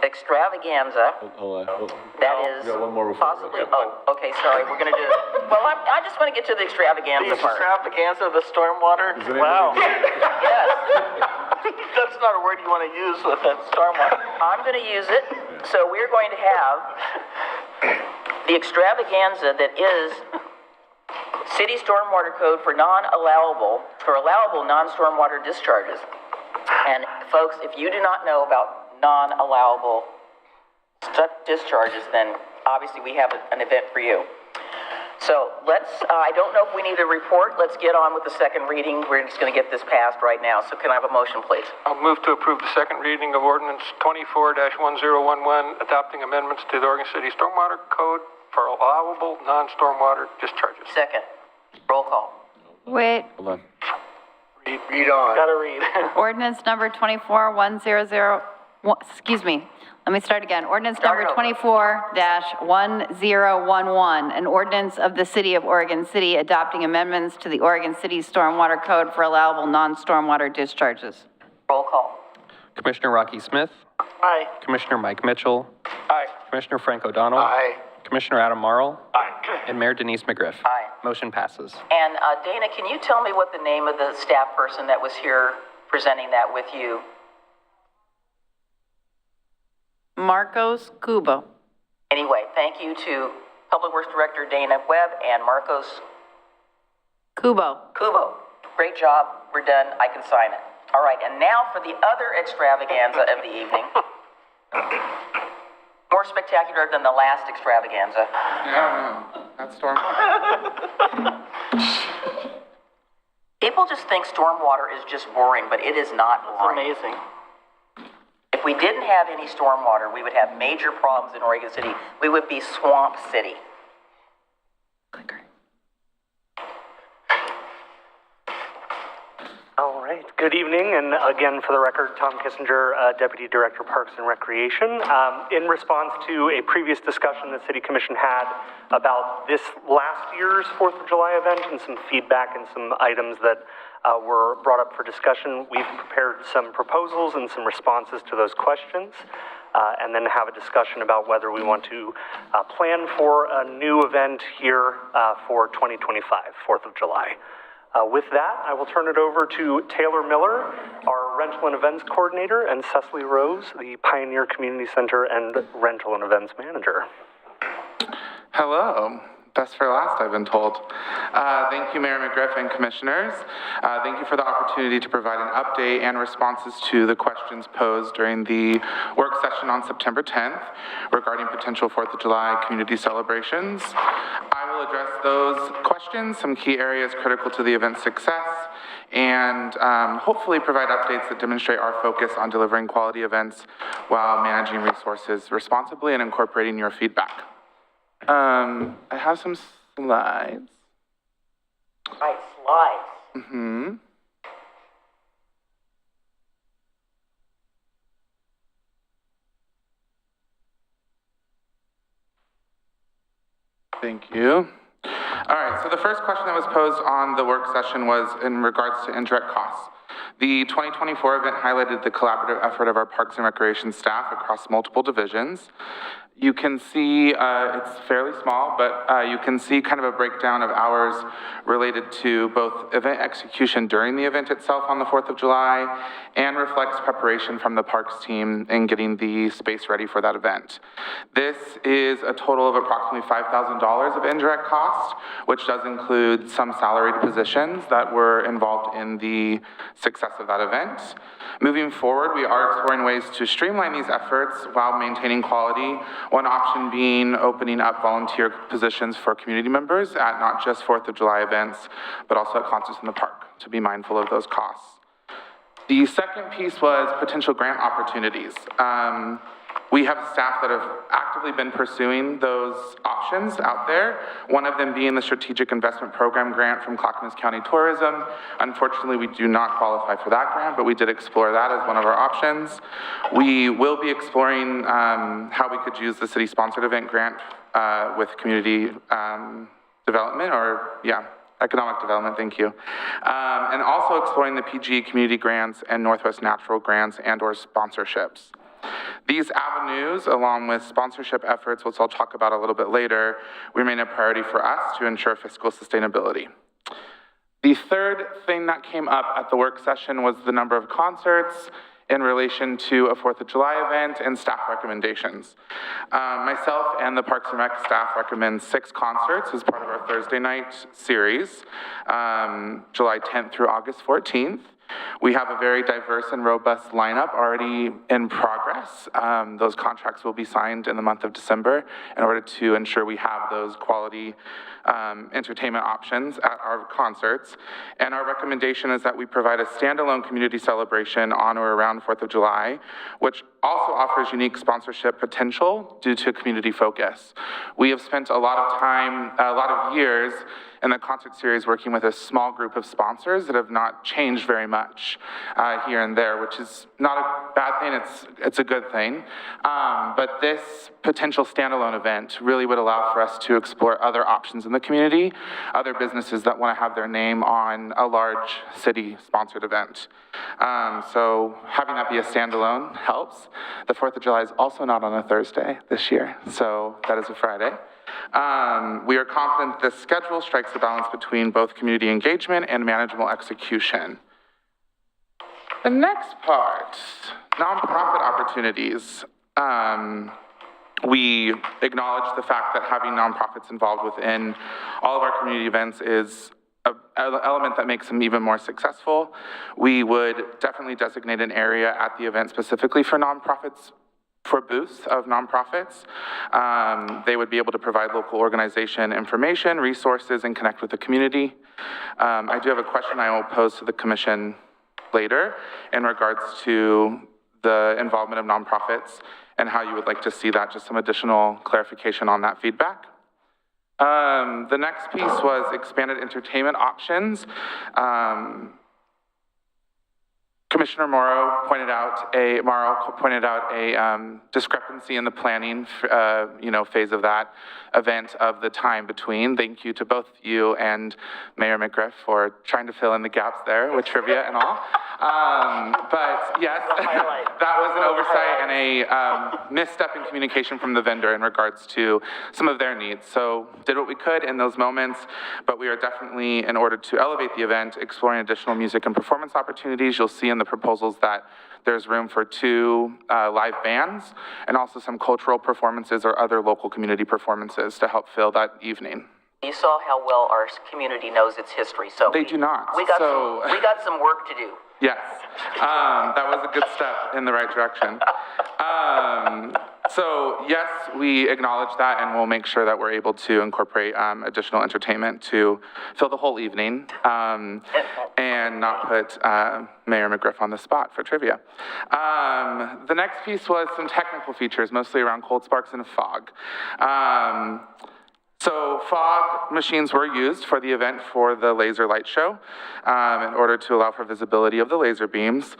extravaganza. Hold on. That is We got one more before we possibly, go. oh, okay, sorry, we're going to do, well, I just want to get to the extravaganza The part. extravaganza of the stormwater? Is there Wow. Yes, That's not a word you want to use with that stormwater. I'm going to use it. So we're going to have the extravaganza that is city stormwater code for allowable non-stormwater discharges. And folks, if you do not know about non-allowable discharges, then obviously we have an event for you. So I don't know if we need a report. Let's get on with the second reading. We're just going to get this passed right now. So can I have a motion, please? I'll move to approve the second reading of Ordinance 24-1011, adopting amendments to the Oregon City Stormwater Code for allowable non-stormwater discharges. Second. Roll call. Wait, Hold on. Read on. Gotta read. ordinance number 24-100, excuse me, let me start again. Ordinance number 24-1011, an ordinance of the City of Oregon City adopting amendments to the Oregon City Stormwater Code for allowable non-stormwater discharges. Roll call. Commissioner Rocky Smith, Aye. Commissioner Mike Mitchell, Aye. Commissioner Frank O'Donnell, Aye. Commissioner Adam Marl, Aye. and Mayor Denise McGriff. Aye. Motion passes. And Dana, can you tell me what the name of the staff person that was here presenting that with you? Marcos Kubo. Anyway, thank you to Public Works Director Dana Webb and Marcos Kubo. Great job. We're done. I can sign it. All right, and now for the other extravaganza of the evening. More spectacular than the last extravaganza. That's storm. People just think stormwater is just boring, but it is not boring. It's amazing. If we didn't have any stormwater, we would have major problems in Oregon City. We would be Swamp City. All right, good evening, and again, for the record, Tom Kissinger, Deputy Director, Parks and Recreation. In response to a previous discussion the City Commission had about this last year's 4th of July event and some feedback and some items that were brought up for discussion, we've prepared some proposals and some responses to those questions, and then have a discussion about whether we want to plan for a new event here for 2025, 4th of July. With that, I will turn it over to Taylor Miller, our Rental and Events Coordinator, and Cecily Rose, the Pioneer Community Center and Rental and Events Manager. Hello. Best for last, I've been told. Thank you, Mayor McGriff and Commissioners. Thank you for the opportunity to provide an update and responses to the questions posed during the work session on September 10th regarding potential 4th of July community celebrations. I will address those questions, some key areas critical to the event's success, and hopefully provide updates that demonstrate our focus on delivering quality events while managing resources responsibly and incorporating your feedback. I have some slides. Right, slides. Mm-hmm. Thank you. All right, so the first question that was posed on the work session was in regards to indirect costs. The 2024 event highlighted the collaborative effort of our Parks and Recreation staff across multiple divisions. You can see, it's fairly small, but you can see kind of a breakdown of hours related to both event execution during the event itself on the 4th of July and reflects preparation from the Parks team in getting the space ready for that event. This is a total of approximately $5,000 of indirect cost, which does include some salaried positions that were involved in the success of that event. Moving forward, we are exploring ways to streamline these efforts while maintaining quality. One option being opening up volunteer positions for community members at not just 4th of July events, but also at concerts in the park, to be mindful of those costs. The second piece was potential grant opportunities. We have staff that have actively been pursuing those options out there, one of them being the Strategic Investment Program grant from Clackamas County Tourism. Unfortunately, we do not qualify for that grant, but we did explore that as one of our options. We will be exploring how we could use the city-sponsored event grant with community development, economic development, thank you. And also exploring the PG community grants and Northwest Natural grants and/or sponsorships. These avenues, along with sponsorship efforts, which I'll talk about a little bit later, remain a priority for us to ensure fiscal sustainability. The third thing that came up at the work session was the number of concerts in relation to a 4th of July event and staff recommendations. Myself and the Parks and Rec staff recommend 6 concerts as part of our Thursday night series, July 10th through August 14th. We have a very diverse and robust lineup already in progress. Those contracts will be signed in the month of December in order to ensure we have those quality entertainment options at our concerts. And our recommendation is that we provide a standalone community celebration on or around 4th of July, which also offers unique sponsorship potential due to community focus. We have spent a lot of time, a lot of years in the concert series working with a small group of sponsors that have not changed very much here and there, which is not a bad thing, it's a good thing. But this potential standalone event really would allow for us to explore other options in the community, other businesses that want to have their name on a large city-sponsored event. So having that be a standalone helps. The 4th of July is also not on a Thursday this year, so that is a Friday. We are confident this schedule strikes a balance between both community engagement and manageable execution. The next part, nonprofit opportunities. We acknowledge the fact that having nonprofits involved within all of our community events is an element that makes them even more successful. We would definitely designate an area at the event specifically for nonprofits, for booths of nonprofits. They would be able to provide local organization information, resources, and connect with the community. I do have a question I will pose to the commission later in regards to the involvement of nonprofits and how you would like to see that, just some additional clarification on that feedback. The next piece was expanded entertainment options. Commissioner Morrow pointed out a discrepancy in the planning, phase of that event of the time between. Thank you to both you and Mayor McGriff for trying to fill in the gaps there with trivia and all. But yes, that was an oversight and a misstep in communication from the vendor in regards to some of their needs. So did what we could in those moments, but we are definitely, in order to elevate the event, exploring additional music and performance opportunities. You'll see in the proposals that there's room for 2 live bands and also some cultural performances or other local community performances to help fill that evening. You saw how well our community knows its history, so they do not. We got some work to do. Yes, that was a good step in the right direction. So yes, we acknowledge that, and we'll make sure that we're able to incorporate additional entertainment to fill the whole evening, and not put Mayor McGriff on the spot for trivia. The next piece was some technical features, mostly around cold sparks and fog. So fog machines were used for the event for the laser light show in order to allow for visibility of the laser beams.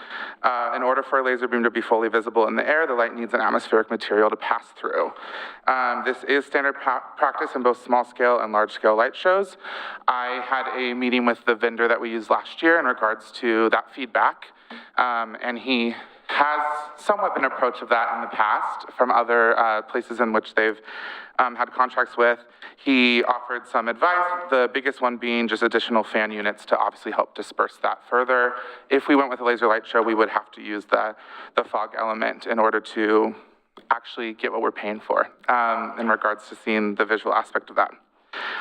In order for a laser beam to be fully visible in the air, the light needs an atmospheric material to pass through. This is standard practice in both small scale and large scale light shows. I had a meeting with the vendor that we used last year in regards to that feedback, and he has somewhat been approached of that in the past from other places in which they've had contracts with. He offered some advice, the biggest one being just additional fan units to obviously help disperse that further. If we went with a laser light show, we would have to use the fog element in order to actually get what we're paying for in regards to seeing the visual aspect of that.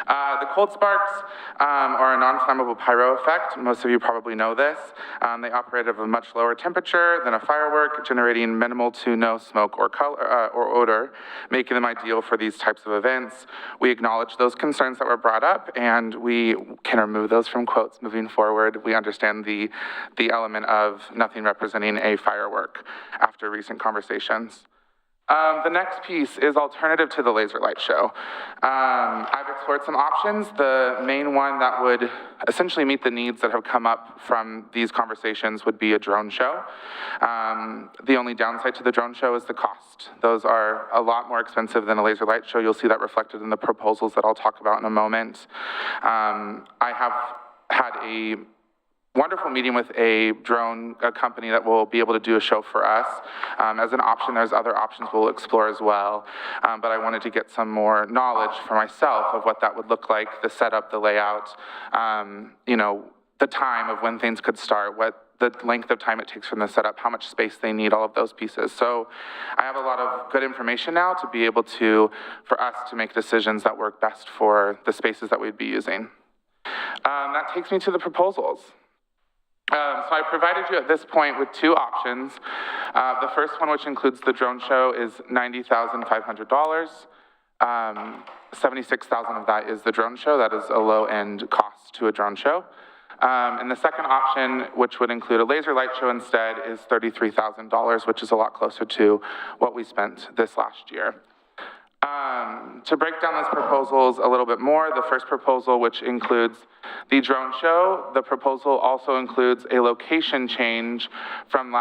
The cold sparks are a non-flammable pyro effect. Most of you probably know this. They operate at a much lower temperature than a firework, generating minimal to no smoke or color or odor, making them ideal for these types of events. We acknowledge those concerns that were brought up, and we can remove those from quotes moving forward. We understand the element of nothing representing a firework after recent conversations. The next piece is alternative to the laser light show. I've explored some options. The main one that would essentially meet the needs that have come up from these conversations would be a drone show. The only downside to the drone show is the cost. Those are a lot more expensive than a laser light show. You'll see that reflected in the proposals that I'll talk about in a moment. I have had a wonderful meeting with a drone company that will be able to do a show for us. As an option, there's other options we'll explore as well. But I wanted to get some more knowledge for myself of what that would look like, the setup, the layout, you know, the time of when things could start, what the length of time it takes from the setup, how much space they need, all of those pieces. So I have a lot of good information now to be able to, for us to make decisions that work best for the spaces that we'd be using. That takes me to the proposals. So I provided you at this point with two options. The first one, which includes the drone show, is $90,500. 76,000 of that is the drone show. That is a low-end cost to a drone show. And the second option, which would include a laser light show instead, is $33,000, which is a lot closer to what we spent this last year. To break down those proposals a little bit more, the first proposal, which includes the drone show, the proposal also includes a location change from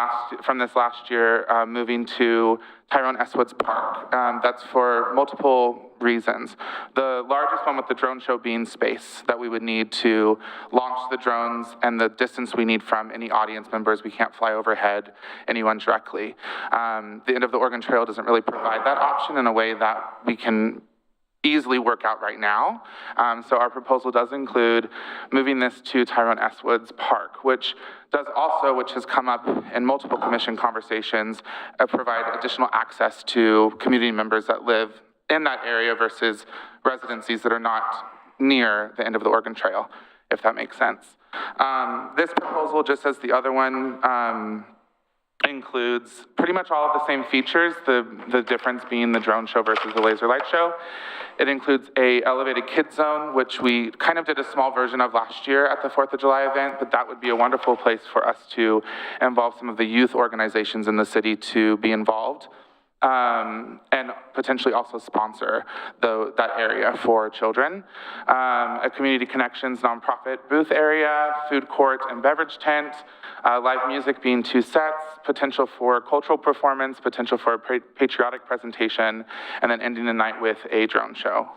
this last year, moving to Tyrone S. Woods Park. That's for multiple reasons. The largest one with the drone show being space that we would need to launch the drones and the distance we need from any audience members. We can't fly overhead anyone directly. The end of the Oregon Trail doesn't really provide that option in a way that we can easily work out right now. So our proposal does include moving this to Tyrone S. Woods Park, which does also, which has come up in multiple commission conversations, provide additional access to community members that live in that area versus residencies that are not near the end of the Oregon Trail, if that makes sense. This proposal, just as the other one, includes pretty much all of the same features, the difference being the drone show versus the laser light show. It includes a elevated kids zone, which we kind of did a small version of last year at the 4th of July event, but that would be a wonderful place for us to involve some of the youth organizations in the city to be involved. And potentially also sponsor that area for children. A community connections nonprofit booth area, food court and beverage tent, live music being 2 sets, potential for cultural performance, potential for a patriotic presentation, and then ending the night with a drone show.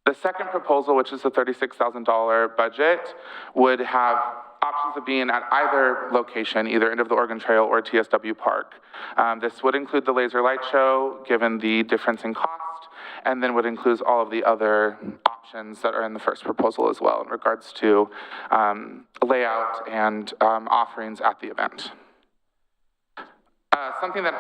The second proposal, which is the $36,000 budget, would have options of being at either location, either end of the Oregon Trail or TSW Park. This would include the laser light show, given the difference in cost, and then would include all of the other options that are in the first proposal as well in regards to layout and offerings at the event. Something that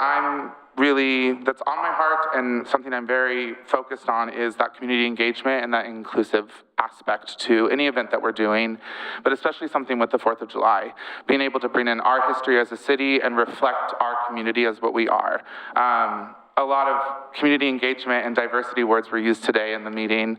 that's on my heart and something I'm very focused on is that community engagement and that inclusive aspect to any event that we're doing, but especially something with the 4th of July, being able to bring in our history as a city and reflect our community as what we are. A lot of community engagement and diversity words were used today in the meeting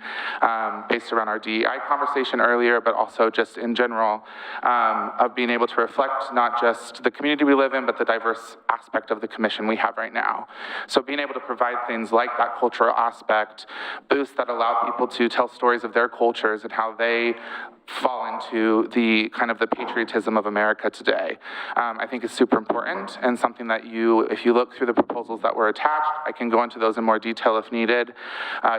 based around our DEI conversation earlier, but also just in general of being able to reflect not just the community we live in, but the diverse aspect of the commission we have right now. So being able to provide things like that cultural aspect, booths that allow people to tell stories of their cultures and how they fall into the kind of the patriotism of America today, I think is super important, and something that if you look through the proposals that were attached, I can go into those in more detail if needed.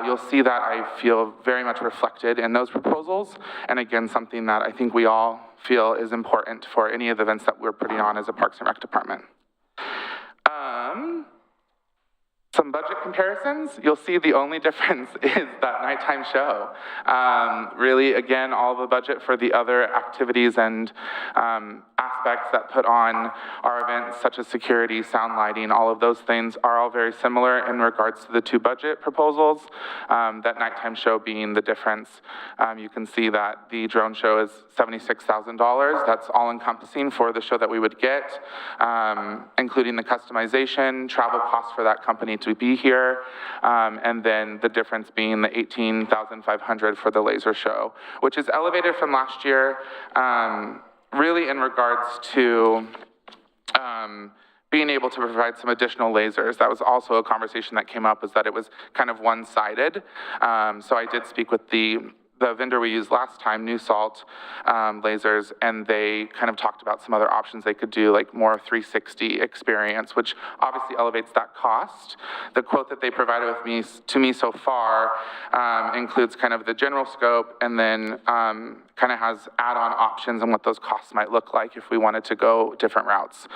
You'll see that I feel very much reflected in those proposals, and again, something that I think we all feel is important for any of the events that we're putting on as a Parks and Rec department. Some budget comparisons, you'll see the only difference is that nighttime show. Really, again, all the budget for the other activities and aspects that put on our events, such as security, sound lighting, all of those things are all very similar in regards to the two budget proposals, that nighttime show being the difference. You can see that the drone show is $76,000. That's all encompassing for the show that we would get, including the customization, travel costs for that company to be here, and then the difference being the $18,500 for the laser show, which is elevated from last year, really in regards to being able to provide some additional lasers. That was also a conversation that came up, is that it was kind of one-sided. So I did speak with the vendor we used last time, New Salt lasers, and they kind of talked about some other options they could do, like more 360 experience, which obviously elevates that cost. The quote that they provided to me so far includes kind of the general scope, and then kind of has add-on options and what those costs might look like if we wanted to go different routes.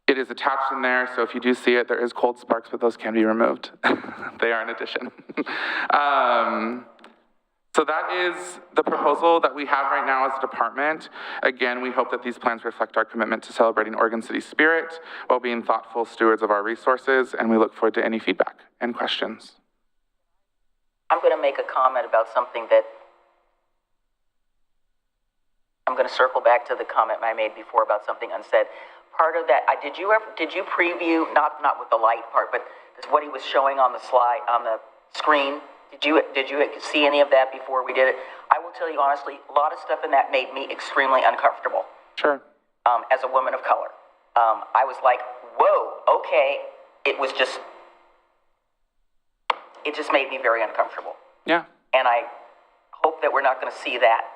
It is attached in there, so if you do see it, there is cold sparks, but those can be removed. They are an addition. So that is the proposal that we have right now as a department. Again, we hope that these plans reflect our commitment to celebrating Oregon City's spirit while being thoughtful stewards of our resources, and we look forward to any feedback and questions. I'm going to make a comment about something that I'm going to circle back to the comment I made before about something unsaid. Part of that, did you preview, not with the light part, but what he was showing on the slide, on the screen? Did you see any of that before we did it? I will tell you honestly, a lot of stuff in that made me extremely uncomfortable. Sure. As a woman of color. I was like, whoa, okay. It just made me very uncomfortable. Yeah. And I hope that we're not going to see that.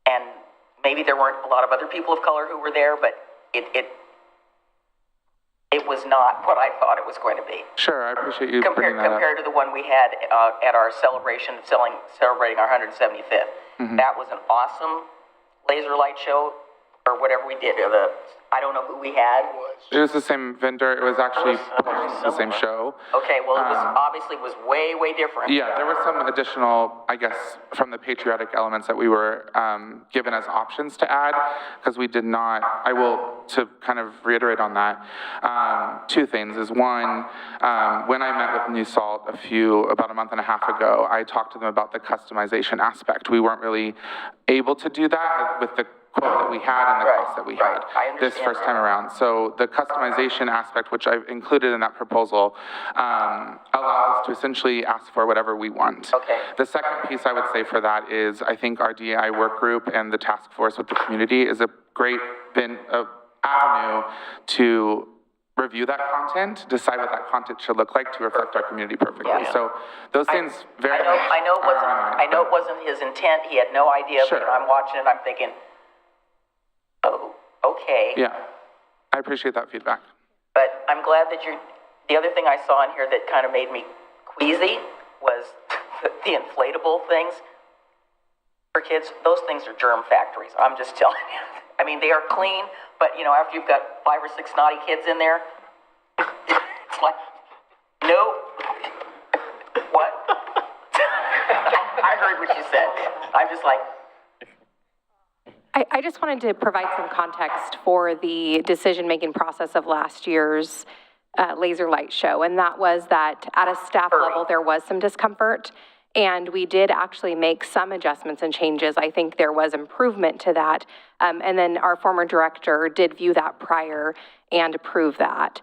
And maybe there weren't a lot of other people of color who were there, but it was not what I thought it was going to be. Sure, I appreciate you bringing that up. Compared to the one we had at our celebration, celebrating our 175th. Mm-hmm. That was an awesome laser light show, or whatever we did. I don't know who we had. It was the same vendor. It was actually the same show. Okay, well, it was obviously was way, way different. Yeah, there were some additional, I guess, from the patriotic elements that we were given as options to add, because we did not, to kind of reiterate on that, two things is one, when I met with New Salt about a month and a half ago, I talked to them about the customization aspect. We weren't really able to do that with the quote that we had and the cost that we had this first time around. So the customization aspect, which I've included in that proposal, allows us to essentially ask for whatever we want. Okay. The second piece I would say for that is I think our DEI work group and the task force with the community is a great avenue to review that content, decide what that content should look like to reflect our community perfectly. Yeah. So those things very much I know it wasn't his intent. He had no idea. Sure. But I'm watching it, I'm thinking, oh, okay. Yeah, I appreciate that feedback. But I'm glad that the other thing I saw in here that kind of made me queasy was the inflatable things for kids. Those things are germ factories. I'm just telling you. I mean, they are clean, but after you've got 5 or 6 naughty kids in there, it's like, no. What? I heard what you said. I'm just like, I just wanted to provide some context for the decision-making process of last year's laser light show, and that was that at a staff level, there was some discomfort, and we did actually make some adjustments and changes. I think there was improvement to that, and then our former director did view that prior and approve that.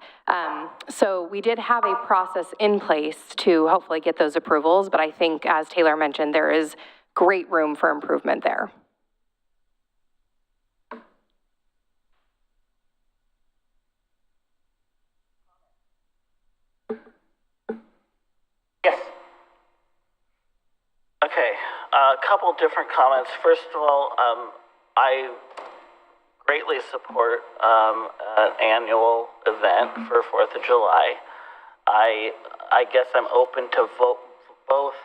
So we did have a process in place to hopefully get those approvals, but I think, as Taylor mentioned, there is great room for improvement there. Okay, a couple different comments. First of all, I greatly support an annual event for 4th of July. I guess I'm open to both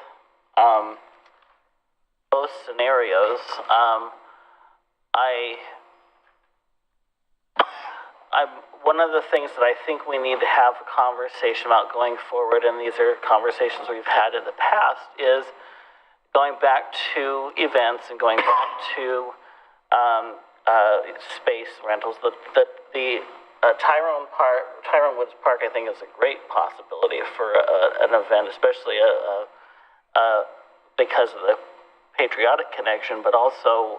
scenarios. One of the things that I think we need to have a conversation about going forward, and these are conversations we've had in the past, is going back to events and going back to space rentals. The Tyrone Woods Park, I think, is a great possibility for an event, especially because of the patriotic connection, but also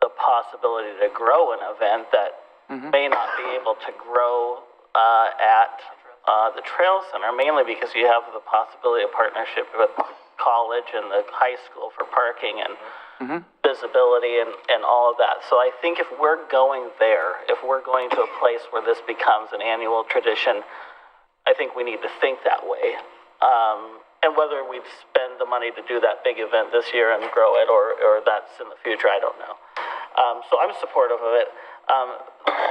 the possibility to grow an event that may not be able to grow at the Trail Center, mainly because you have the possibility of partnership with college and the high school for parking and visibility and all of that. So I think if we're going there, if we're going to a place where this becomes an annual tradition, I think we need to think that way. And whether we spend the money to do that big event this year and grow it, or that's in the future, I don't know. So I'm supportive of it.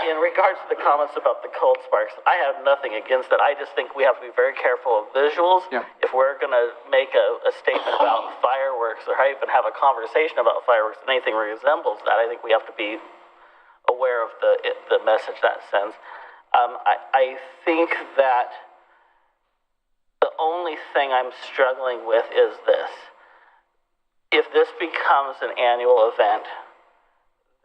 In regards to the comments about the cold sparks, I have nothing against it. I just think we have to be very careful of visuals. Yeah. If we're going to make a statement about fireworks or even have a conversation about fireworks and anything resembles that, I think we have to be aware of the message that sends. I think that the only thing I'm struggling with is this. If this becomes an annual event,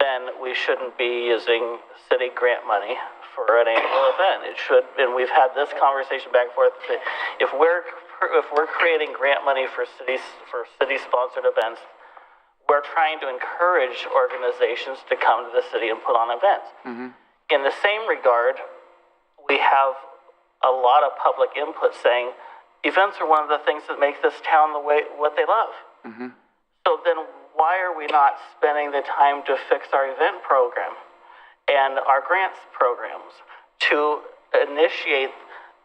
then we shouldn't be using city grant money for an annual event. It should, and we've had this conversation back and forth. If we're creating grant money for city-sponsored events, we're trying to encourage organizations to come to the city and put on events. In the same regard, we have a lot of public input saying events are one of the things that make this town what they love. So then why are we not spending the time to fix our event program and our grants programs to initiate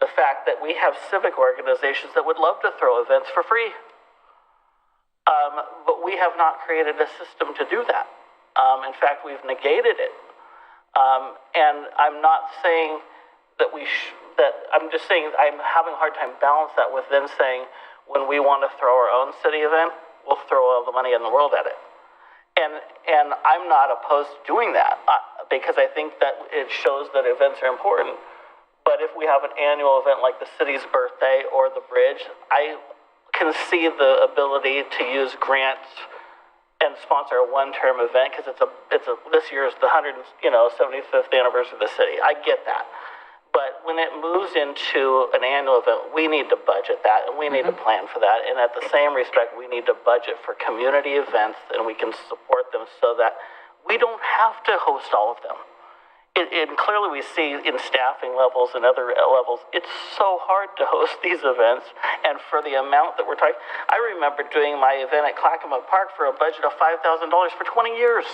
the fact that we have civic organizations that would love to throw events for free? But we have not created a system to do that. In fact, we've negated it. And I'm not saying that I'm just saying I'm having a hard time balance that with then saying when we want to throw our own city event, we'll throw all the money in the world at it. And I'm not opposed to doing that because I think that it shows that events are important. But if we have an annual event like the city's birthday or the bridge, I can see the ability to use grants and sponsor a one-term event because this year is the 75th anniversary of the city. I get that. But when it moves into an annual event, we need to budget that, and we need to plan for that. And at the same respect, we need to budget for community events, and we can support them so that we don't have to host all of them. And clearly we see in staffing levels and other levels, it's so hard to host these events. And for the amount that we're talking, I remember doing my event at Clackamas Park for a budget of $5,000 for 20 years.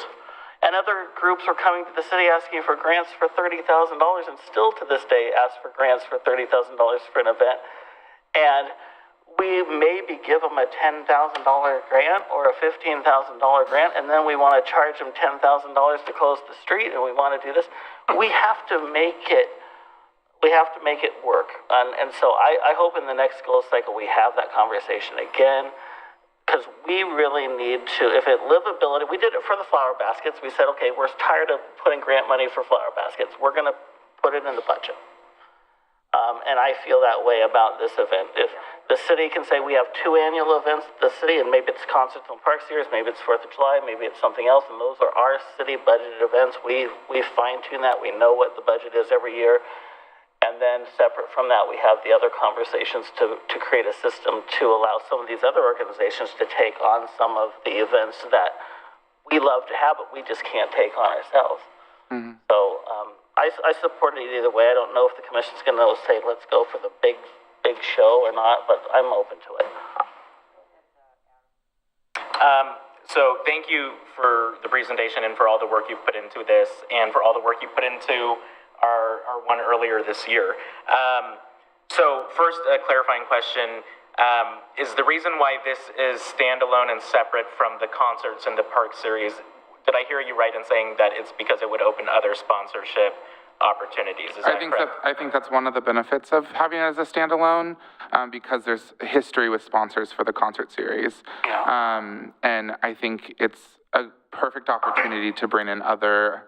And other groups were coming to the city asking for grants for $30,000 and still to this day ask for grants for $30,000 for an event. And we maybe give them a $10,000 grant or a $15,000 grant, and then we want to charge them $10,000 to close the street, and we want to do this. We have to make it work. And so I hope in the next school cycle we have that conversation again. Because we really need to, if it livability, we did it for the flower baskets. We said, okay, we're tired of putting grant money for flower baskets. We're going to put it in the budget. And I feel that way about this event. If the city can say we have 2 annual events at the city, and maybe it's Concerts and Park Series, maybe it's 4th of July, maybe it's something else, and those are our city budgeted events. We fine-tune that. We know what the budget is every year. And then separate from that, we have the other conversations to create a system to allow some of these other organizations to take on some of the events that we love to have, but we just can't take on ourselves. So I support it either way. I don't know if the commission's going to say, let's go for the big show or not, but I'm open to it. So thank you for the presentation and for all the work you've put into this and for all the work you put into our one earlier this year. So first, a clarifying question. Is the reason why this is standalone and separate from the concerts and the park series, did I hear you right in saying that it's because it would open other sponsorship opportunities? Is that correct? I think that's one of the benefits of having it as a standalone, because there's history with sponsors for the concert series. And I think it's a perfect opportunity to bring in other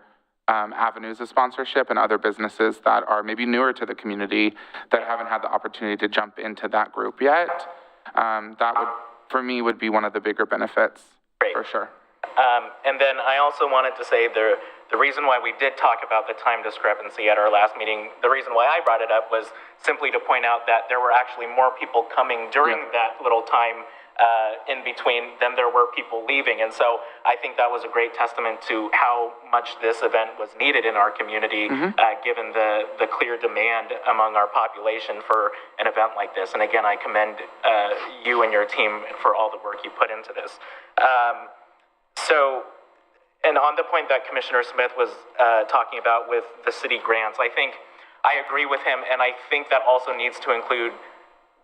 avenues of sponsorship and other businesses that are maybe newer to the community that haven't had the opportunity to jump into that group yet. That would, for me, would be one of the bigger benefits. Great. For sure. And then I also wanted to say the reason why we did talk about the time discrepancy at our last meeting, the reason why I brought it up was simply to point out that there were actually more people coming during that little time in between than there were people leaving. And so I think that was a great testament to how much this event was needed in our community, given the clear demand among our population for an event like this. And again, I commend you and your team for all the work you put into this. And on the point that Commissioner Smith was talking about with the city grants, I think I agree with him, and I think that also needs to include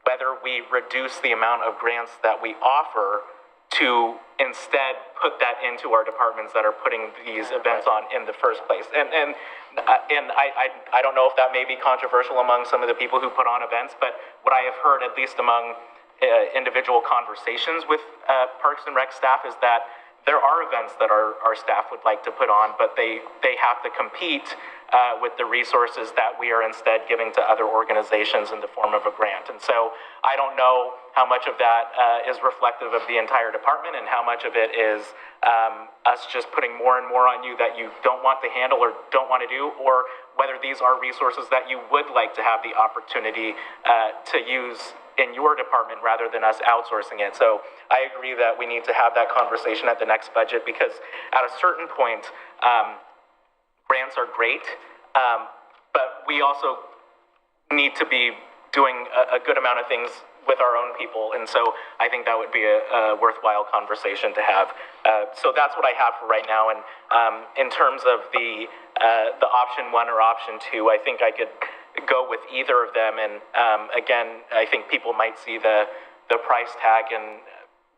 whether we reduce the amount of grants that we offer to instead put that into our departments that are putting these events on in the first place. And I don't know if that may be controversial among some of the people who put on events, but what I have heard, at least among individual conversations with Parks and Rec staff, is that there are events that our staff would like to put on, but they have to compete with the resources that we are instead giving to other organizations in the form of a grant. And so I don't know how much of that is reflective of the entire department and how much of it is us just putting more and more on you that you don't want to handle or don't want to do, or whether these are resources that you would like to have the opportunity to use in your department rather than us outsourcing it. So I agree that we need to have that conversation at the next budget, because at a certain point, grants are great, but we also need to be doing a good amount of things with our own people. And so I think that would be a worthwhile conversation to have. So that's what I have for right now. And in terms of the option 1 or option 2, I think I could go with either of them. And again, I think people might see the price tag and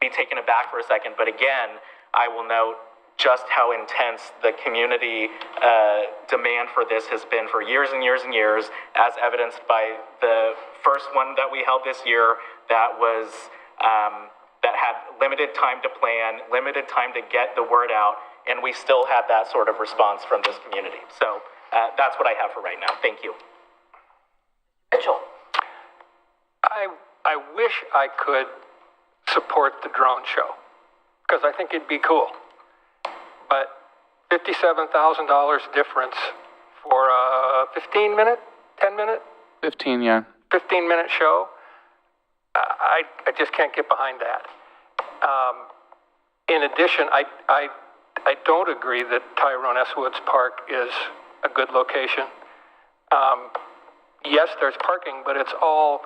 be taken aback for a second. But again, I will note just how intense the community demand for this has been for years and years and years, as evidenced by the first one that we held this year that was that had limited time to plan, limited time to get the word out, and we still had that sort of response from this community. So that's what I have for right now. Thank you. Mitchell. I wish I could support the drone show, because I think it'd be cool. But $57,000 difference for a 15-minute, 10-minute? 15, yeah. 15-minute show, I just can't get behind that. In addition, I don't agree that Tyrone S. Woods Park is a good location. Yes, there's parking, but it's all,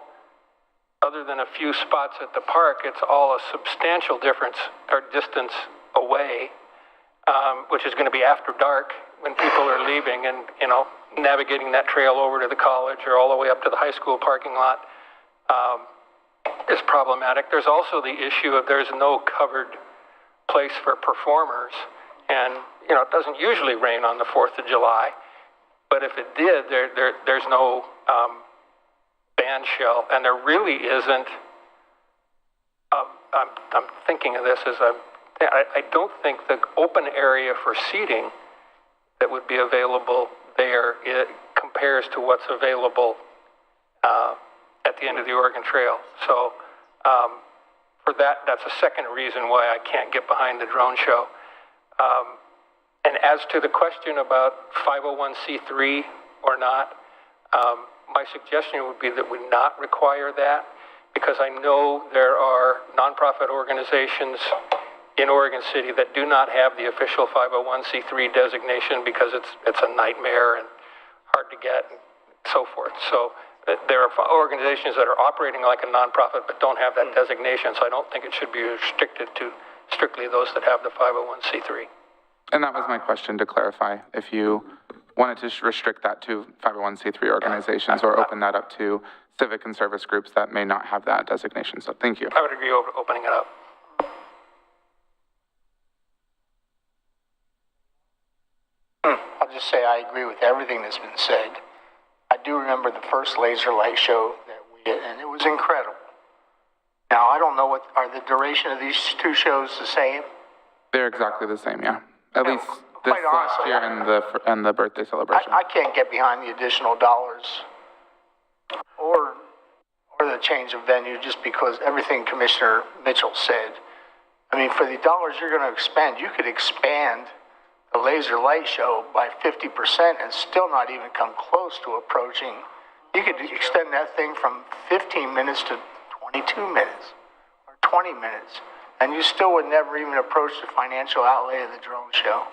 other than a few spots at the park, it's all a substantial difference or distance away, which is going to be after dark when people are leaving and, you know, navigating that trail over to the college or all the way up to the high school parking lot is problematic. There's also the issue of there's no covered place for performers. And, you know, it doesn't usually rain on the 4th of July. But if it did, there's no band shell, and there really isn't. I'm thinking of this as I don't think the open area for seating that would be available there compares to what's available at the end of the Oregon Trail. So for that's a second reason why I can't get behind the drone show. And as to the question about 501c3 or not, my suggestion would be that we not require that, because I know there are nonprofit organizations in Oregon City that do not have the official 501c3 designation because it's a nightmare and hard to get and so forth. So there are organizations that are operating like a nonprofit but don't have that designation, so I don't think it should be restricted to strictly those that have the 501c3. And that was my question, to clarify, if you wanted to restrict that to 501c3 organizations or open that up to civic and service groups that may not have that designation. So thank you. I would agree opening it up. I'll just say I agree with everything that's been said. I do remember the first laser light show that we did, and it was incredible. Now, I don't know are the duration of these two shows the same? They're exactly the same, yeah. At least this quite last honestly, year and the birthday celebration. I can't get behind the additional dollars or the change of venue just because everything Commissioner Mitchell said. I mean, for the dollars you're going to expend, you could expand the laser light show by 50% and still not even come close to approaching. You could extend that thing from 15 minutes to 22 minutes or 20 minutes, and you still would never even approach the financial outlay of the drone show.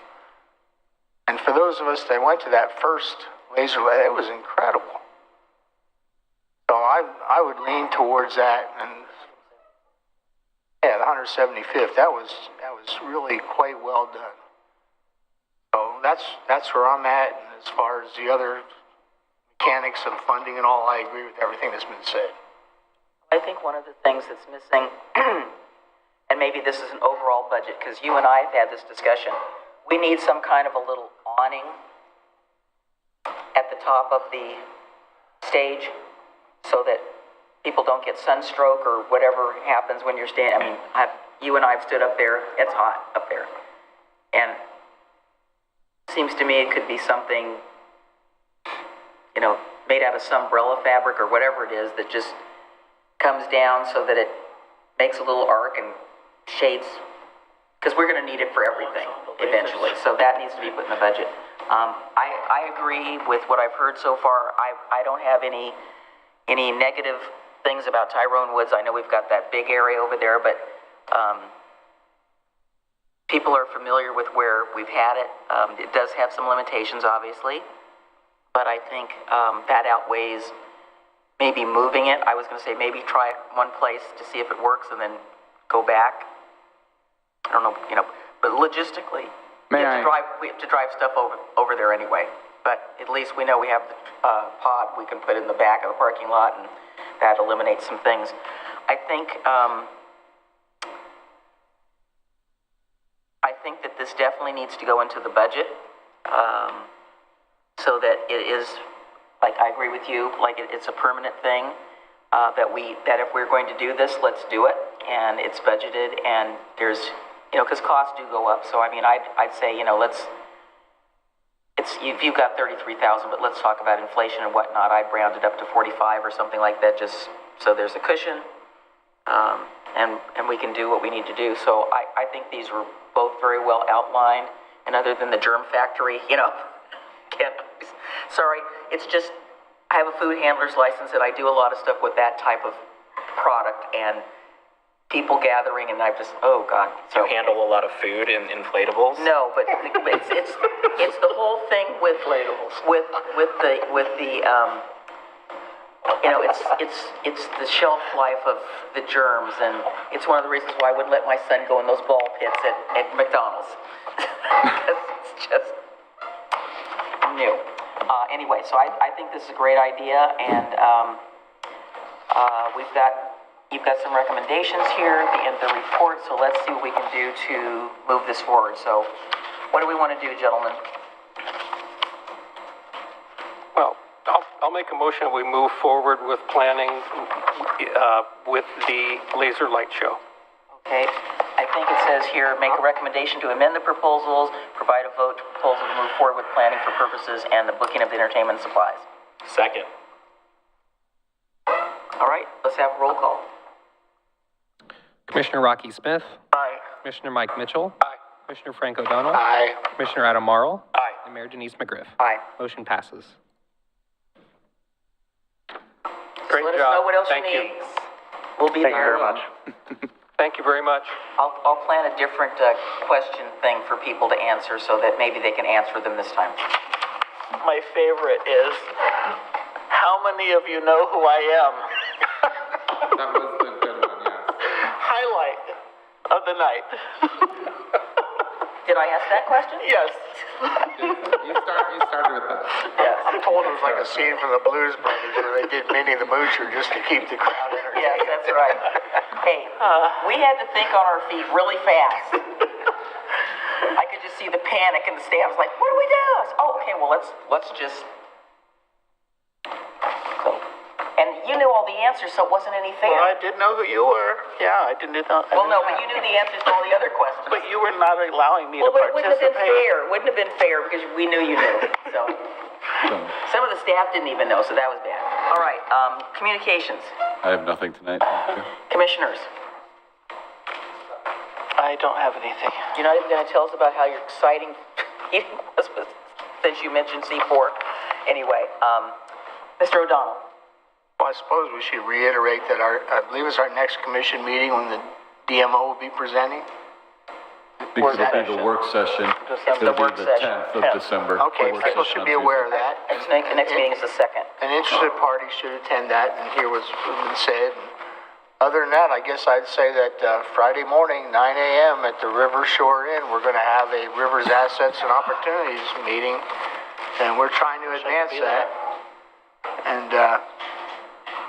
And for those of us that went to that first laser light, it was incredible. So I would lean towards that, and yeah, the 175th, that was really quite well done. So that's where I'm at, and as far as the other mechanics of funding and all, I agree with everything that's been said. I think one of the things that's missing, and maybe this is an overall budget, because you and I have had this discussion, we need some kind of a little awning at the top of the stage so that people don't get sunstroke or whatever happens when you're standing. I mean, you and I have stood up there. It's hot up there. And it seems to me it could be something, made out of umbrella fabric or whatever it is that just comes down so that it makes a little arc and shades, because we're going to need it for everything eventually. So that needs to be put in the budget. I agree with what I've heard so far. I don't have any negative things about Tyrone Woods. I know we've got that big area over there, but people are familiar with where we've had it. It does have some limitations, obviously, but I think that outweighs maybe moving it. I was going to say maybe try it one place to see if it works and then go back. I don't know, but logistically, we have to drive stuff over there anyway. But at least we know we have the pod we can put in the back of the parking lot, and that eliminates some things. I think that this definitely needs to go into the budget, so that it is, like, I agree with you, like it's a permanent thing, that if we're going to do this, let's do it, and it's budgeted, and there's, because costs do go up. So I mean, I'd say, if you've got 33,000, but let's talk about inflation and whatnot. I'd round it up to 45 or something like that, just so there's a cushion, and we can do what we need to do. So I think these were both very well outlined, and other than the germ factory, sorry, it's just, I have a food handler's license, and I do a lot of stuff with that type of product, and people gathering, and I've just, oh God. So you handle a lot of food and inflatables? No, but it's the whole thing with inflatables. With the it's the shelf life of the germs, and it's one of the reasons why I wouldn't let my son go in those ball pits at McDonald's. It's just new. Anyway, so I think this is a great idea, and you've got some recommendations here in the report, so let's see what we can do to move this forward. So what do we want to do, gentlemen? Well, I'll make a motion we move forward with planning with the laser light show. Okay, I think it says here, make a recommendation to amend the proposals, provide a vote to proposal to move forward with planning for purposes and the booking of the entertainment supplies. Second. All right, let's have a roll call. Commissioner Rocky Smith. Aye. Commissioner Mike Mitchell. Aye. Commissioner Frank O'Donnell. Aye. Commissioner Adam Marl. Aye. And Mayor Denise McGriff. Aye. Motion passes. Great Let job. us know what else Thank you you. need. We'll be Thank you there. very much. Thank you very much. I'll plan a different question thing for people to answer so that maybe they can answer them this time. My favorite is, how many of you know who I am? That was the good one, yes. Highlight of the night. Did I ask that question? Yes. You started with that. Yes. I'm told it was like a scene from the Blues Brothers where they did Minnie the Moocher just to keep the crowd entertained. Yes, that's right. Hey, we had to think on our feet really fast. I could just see the panic in the stands, like, what do we do? Oh, okay, well, let's just. So, and you knew all the answers, so it wasn't any fair. Well, I did know who you were. Yeah, I didn't know. Well, no, but you knew the answers to all the other questions. But you were not allowing me Well, to but it wouldn't have been participate. fair. It wouldn't have been fair because we knew you knew. So, some of the staff didn't even know, so that was bad. All right, communications. I have nothing tonight. Thank you. Commissioners. I don't have anything. You're not even going to tell us about how your exciting meeting was since you mentioned C4. Anyway, Mr. O'Donnell. Well, I suppose we should reiterate that I believe it's our next commission meeting when the DMO will be presenting. Because it'll be the work session. It'll be the 10th of December. Okay, people should be aware of that. Next meeting is the 2nd. An interested party should attend that and hear what's been said. And other than that, I guess I'd say that Friday morning, 9 a.m. at the River Shore Inn, we're going to have a Rivers Assets and Opportunities meeting, and we're trying to advance that. And,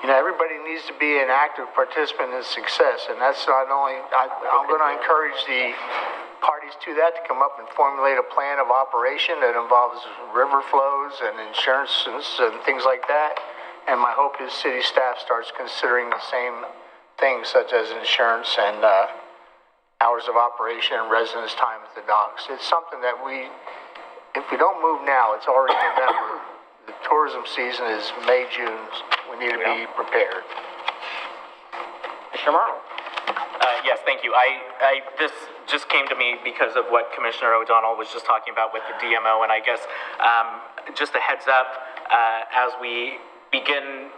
everybody needs to be an active participant in success, and that's not only, I'm going to encourage the parties to that to come up and formulate a plan of operation that involves river flows and insurances and things like that. And my hope is city staff starts considering the same things such as insurance and hours of operation and residence time at the docks. It's something that if we don't move now, it's already November. The tourism season is May, June. We need to be prepared. Mr. Martel. Yes, thank you. This just came to me because of what Commissioner O'Donnell was just talking about with the DMO, and I guess just a heads up, as we begin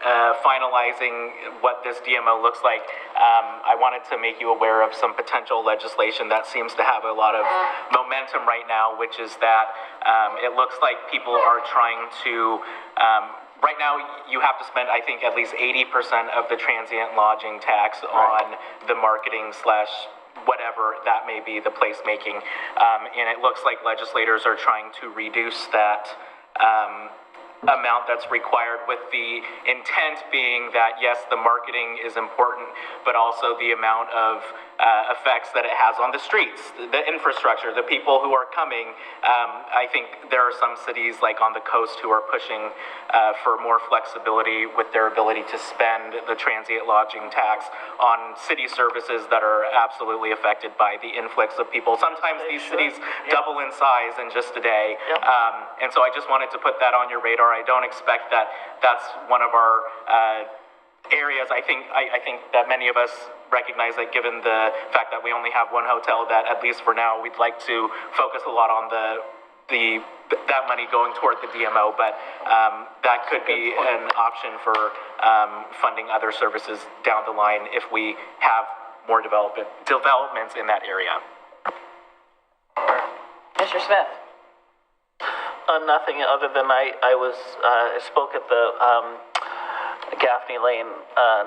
finalizing what this DMO looks like, I wanted to make you aware of some potential legislation that seems to have a lot of momentum right now, which is that it looks like people are trying to right now, you have to spend, I think, at least 80% of the transient lodging tax on the marketing / whatever that may be, the placemaking. And it looks like legislators are trying to reduce that amount that's required, with the intent being that, yes, the marketing is important, but also the amount of effects that it has on the streets, the infrastructure, the people who are coming. I think there are some cities like on the coast who are pushing for more flexibility with their ability to spend the transient lodging tax on city services that are absolutely affected by the influx of people. Sometimes these cities double in size in just a day. And so I just wanted to put that on your radar. I don't expect that that's one of our areas. I think that many of us recognize that, given the fact that we only have one hotel, that at least for now we'd like to focus a lot on that money going toward the DMO, but that could be an option for funding other services down the line if we have more developments in that area. Mr. Smith. Nothing other than I spoke at the Gaffney Lane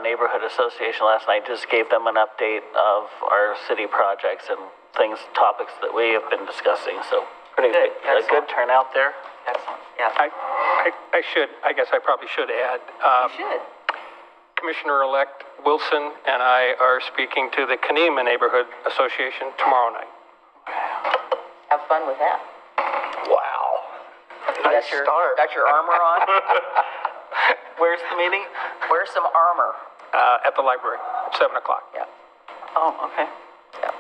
Neighborhood Association last night. Just gave them an update of our city projects and topics that we have been discussing. So pretty good, a good turnout there. Excellent. Yeah. I guess I probably should add. You should. Commissioner-elect Wilson and I are speaking to the Cayuse Neighborhood Association tomorrow night. Have fun with that. Wow. Nice start. Got your armor on? Where's the meeting? Where's some armor? At the library at 7 o'clock. Yeah. Oh, okay. Yeah.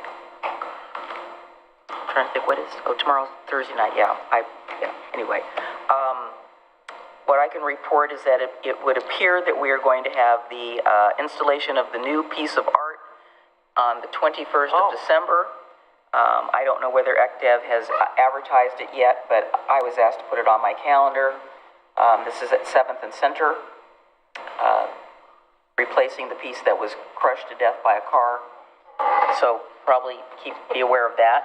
I'm trying to think, tomorrow's Thursday night. Yeah. Anyway, what I can report is that it would appear that we are going to have the installation of the new piece of art on the 21st of December. I don't know whether ECDEV has advertised it yet, but I was asked to put it on my calendar. This is at 7th and Center, replacing the piece that was crushed to death by a car. So probably be aware of that.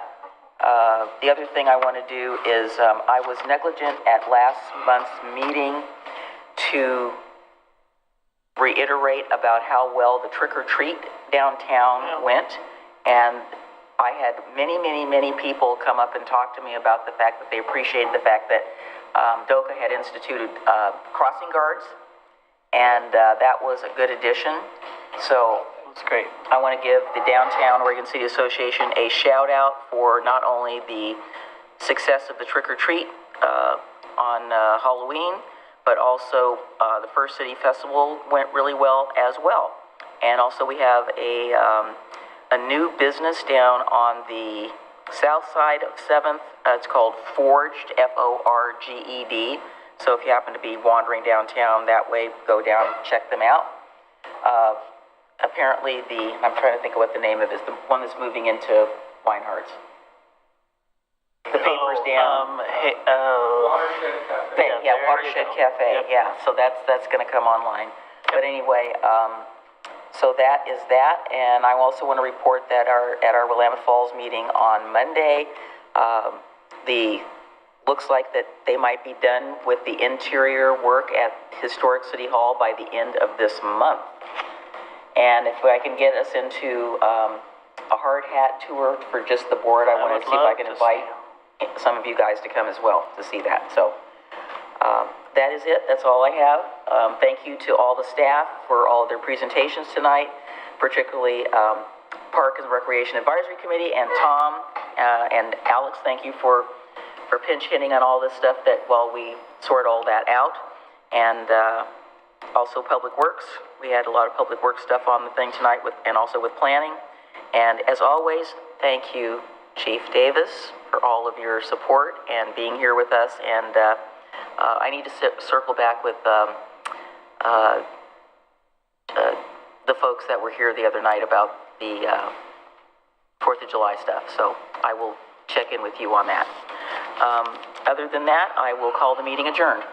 The other thing I want to do is I was negligent at last month's meeting to reiterate about how well the trick-or-treat downtown went, and I had many people come up and talk to me about the fact that they appreciated the fact that DOCA had instituted crossing guards, and that was a good addition. So That's great. I want to give the Downtown Oregon City Association a shout out for not only the success of the trick or treat on Halloween, but also the First City Festival went really well as well. And also we have a new business down on the south side of 7th. It's called Forged, F-O-R-G-E-D. So if you happen to be wandering downtown that way, go down, check them out. Apparently I'm trying to think of what the name of it is, the one that's moving into Weinhardt's. The paper's down. Watershed Cafe. Watershed Cafe, yeah. So that's gonna come online. But anyway, so that is that, and I also want to report that at our Willamette Falls meeting on Monday, looks like that they might be done with the interior work at Historic City Hall by the end of this month. And if I can get us into a hard hat tour for just the board, I want to see if I can invite some of you guys to come as well to see that. So that is it. That's all I have. Thank you to all the staff for all of their presentations tonight, particularly Park and Recreation Advisory Committee, and Tom and Alex. Thank you for pinch hitting on all this stuff that while we sort all that out. And also Public Works. We had a lot of Public Works stuff on the thing tonight and also with planning. And as always, thank you, Chief Davis, for all of your support and being here with us. And I need to circle back with the folks that were here the other night about the 4th of July stuff. So I will check in with you on that. Other than that, I will call the meeting adjourned.